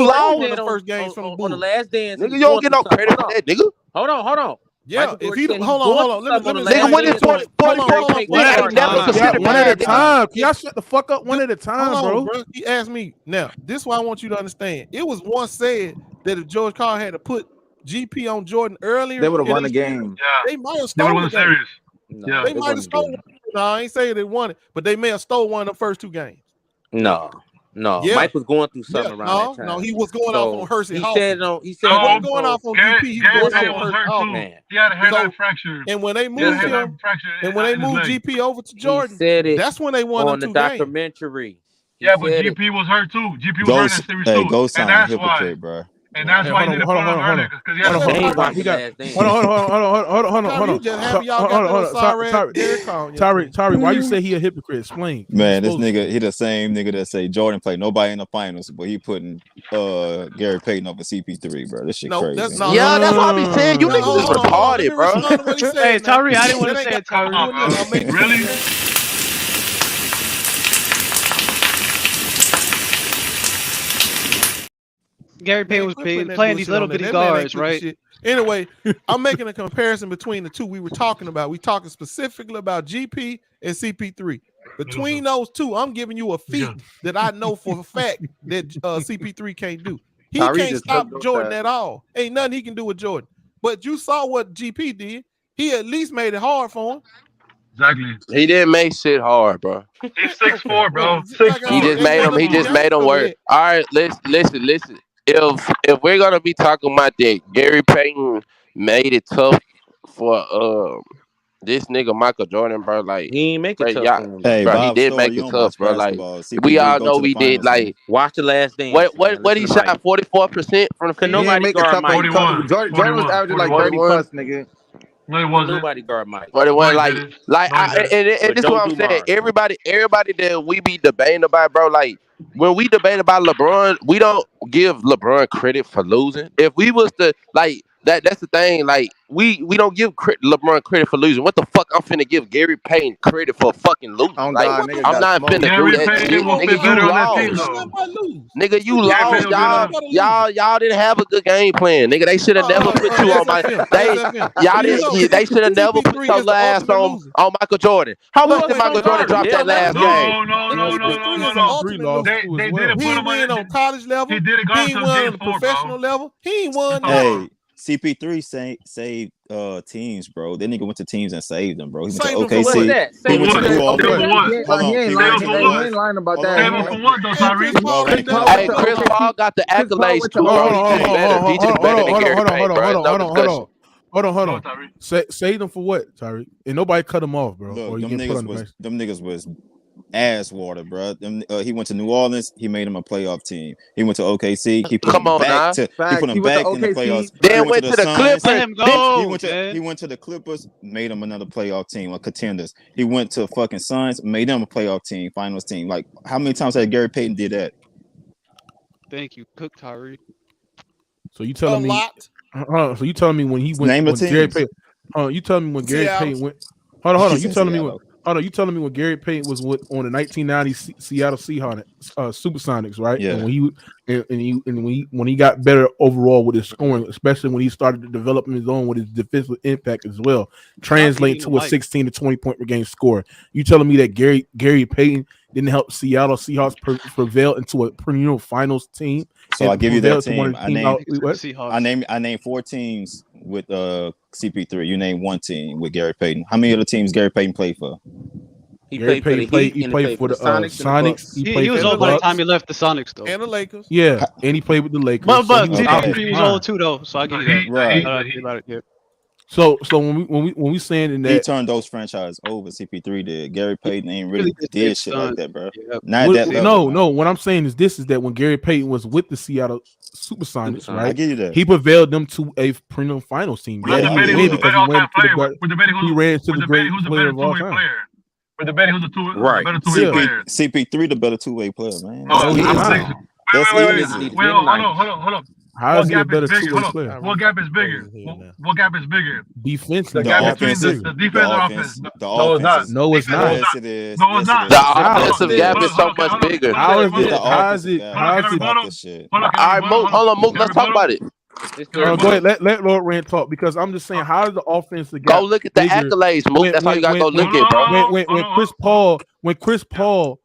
lost the first games from the last dance. Nigga, you don't get no credit for that, nigga. Hold on. Yeah, if he hold on. Let me nigga, when it's 44%, never considered one at a time. Y'all shut the fuck up one at a time, bro. He asked me. Now, this is what I want you to understand. It was once said that if George Karl had to put GP on Jordan earlier, they would have won the game. They might have stolen the series. They might have stolen. No, I ain't saying they won it, but they may have stolen one of the first 2 games. No. Mike was going through something around that time. No, he was going off on Hersey. He said he wasn't going off on GP. He was going off on Hersey. Man. He had a hairline fracture. And when they moved him, GP over to Jordan, that's when they won on the documentary. Yeah, but GP was hurt too. GP was hurt in series 2. Go sign a hypocrite, bro. And that's why he didn't put on earlier because he had Tyree, why you say he a hypocrite? Explain. Man, this nigga, he the same nigga that say Jordan played nobody in the finals, but he putting Gary Payton over CP3, bro. This shit crazy. That's what I be saying. You niggas is retarded, bro. Hey, Tyree, I didn't want to say it, Tyree. Really? Gary Payton was playing these little bitty guards, right? Shit. Anyway, I'm making a comparison between the two we were talking about. We talking specifically about GP and CP3. Between those two, I'm giving you a feat that I know for a fact that CP3 can't do. He can't stop Jordan at all. Ain't nothing he can do with Jordan. But you saw what GP did. He at least made it hard for him. Exactly. He didn't make shit hard, bro. He's 6'4", bro. 6'4". He just made him work. All right, listen. If we're gonna be talking about that, Gary Payton made it tough for this nigga Michael Jordan, bro. Like he ain't make it tough for him. Hey, bro, Bob he did Story, make you it don't tough, watch bro. Like basketball. we all CP3 know go to we the did. finals, Like Watch The Last Dance. what he shot 44% from the He field. didn't make it tough. 41. Jordan was averaging like 30 plus, nigga. No, it wasn't. Nobody guard Mike. But it wasn't No, like he didn't. and this is what I'm saying. Everybody that we be debating about, bro. Like when we debate about LeBron, we don't give LeBron credit for losing. If we was to like that's the thing. Like we don't give LeBron credit for losing. What the fuck? I'm finna give Gary Payton credit for fucking losing. Oh, like God, nigga I'm not finna do that shit, nigga. You lost. Nigga, you lost. Y'all didn't have a good game plan. Nigga, they should have never put you on my. They should have never put your last on Michael Jordan. How much did Michael Jordan drop that last game? No. They didn't put him on college level. He did it He ain't won on the professional level. He ain't won. Hey, CP3 saved teams, bro. That nigga went to teams and saved them, bro. He went to OKC. He went to New Orleans. He ain't lying about that. Hey, Chris Paul got the accolades too. He just better than Gary Payton, bro. Hold on. Save them for what, Tyreek? And nobody cut him off, bro. Look, them niggas was ass water, bro. He went to New Orleans. He made him a playoff team. He went to OKC. He put him back in the playoffs. Then went to the Clippers. He went to the Clippers. Made him another playoff team, like contenders. He went to fucking Suns. Made them a playoff team, finals team. Like how many times had Gary Payton did that? Thank you, Cook Tyree. So you telling me? So you telling me when he went? Name a team. Gary Payton, you telling me when Gary Payton went? Hold on. You telling me when? Hold on, you telling me when Gary Payton was on the 1990 Seattle Seahawks, Supersonics, right? Yeah. And when he got better overall with his scoring, especially when he started to develop his own with his defensive impact as well, translate to a 16 to 20 point per game score. You telling me that Gary Payton didn't help Seattle Seahawks prevail into a perennial finals team? So I give you that team. I named 4 teams with CP3. You name 1 team with Gary Payton. How many other teams Gary Payton played for? He played for the Sonics. He was old by the time he left the Sonics, though. And the Lakers. Yeah, and he played with the Lakers. But CP3 was old too, though. So I give you that. Right. So when we saying in that he turned those franchises over, CP3 did. Gary Payton ain't really did shit like that, bro. Yeah. Not that level. No. What I'm saying is that when Gary Payton was with the Seattle Supersonics, right? I give you that. He prevailed them to a perennial finals team. He ran to the great player of all time. We're debating who's the better two-way player. CP3 the better two-way player, man. Wait, hold on. How is he a better two-way player? What gap is bigger? What gap is bigger? Defense. The gap between the defense and offense. No, it's not. Yes, it is. No, it's not. The offensive gap is so much bigger. How is it? All right, hold on, Mook. Let's talk about it. Go ahead. Let Lord Rand talk, because I'm just saying, how is the offensive gap? Go look at the accolades, Mook. That's how you gotta go look at, bro. When Chris Paul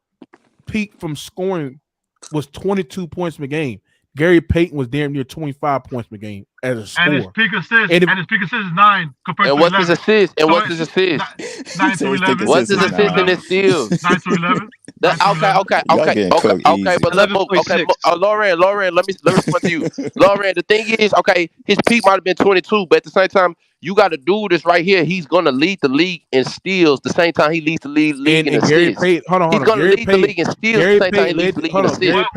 peaked from scoring was 22 points per game, Gary Payton was damn near 25 points per game as a scorer. And his peak assist is 9 compared to 11. What's his assist? What's his assist? 9 to 11. What's his assist in his steals? 9 to 11. Okay. But Lauren, let me respond to you. Lauren, the thing is, okay, his peak might have been 22, but at the same time, you got to do this right here. He's gonna lead the league in steals the same time he leads the league in assists. He's gonna lead the league in steals the same time he leads the league in assists.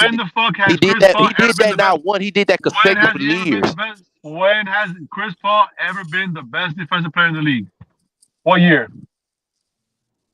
When the fuck has he did that not one. He did that consecutive years. When has Chris Paul ever been the best defensive player in the league? What year?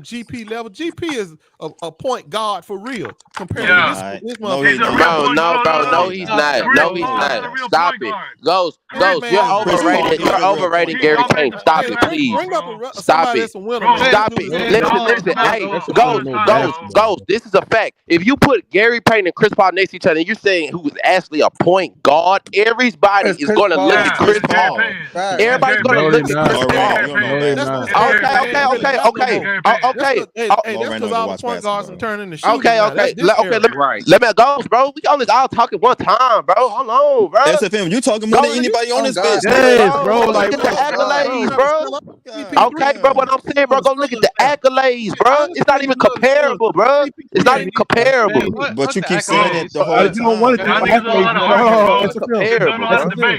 goddamn GP level. GP is a point guard for real compared Yeah. to this No, he's motherfucker. not. No, he's not. No, he's not. Stop it. Ghost, Man, you're Chris overrated. Paul, You're overrating Gary Payne. Stop it, please. Bring up Stop somebody it. that's a winner, man. Stop it. Listen. Hey, Ghost. This is a fact. If you put Gary Payne and Chris Paul next to each other, and you're saying who is actually a point guard, everybody is going to look at Chris Paul. Everybody's going to look at Chris Paul. Okay. Hey, that's because all the point guards are turning the shooters. Okay. Let me go, bro. We only all talking one time, bro. Hold on, bro. SFM, you talking more than anybody on this bitch. Yes, bro. Look at the accolades, bro. Okay, bro. What I'm saying, bro, go look at the accolades, bro. It's not even comparable, bro. It's not even comparable. But you keep saying it the whole time. You don't want to do accolades, bro. It's comparable, bro.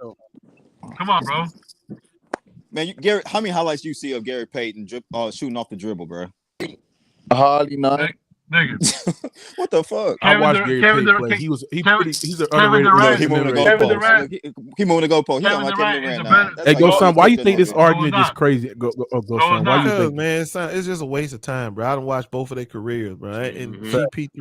Come on, bro. Man, Gary, how many highlights you see of Gary Payton shooting off the dribble, bro? Hardly none. Nigga. What the fuck? I watched Gary Payton play. He's an underrated. He moving the goalpost. He moving the goalpost. He like Kevin Durant now. Hey, go son. Why you think this argument is crazy? Go son. Why you think? Man, it's just a waste of time, bro. I done watched both of their careers, bro. And CP3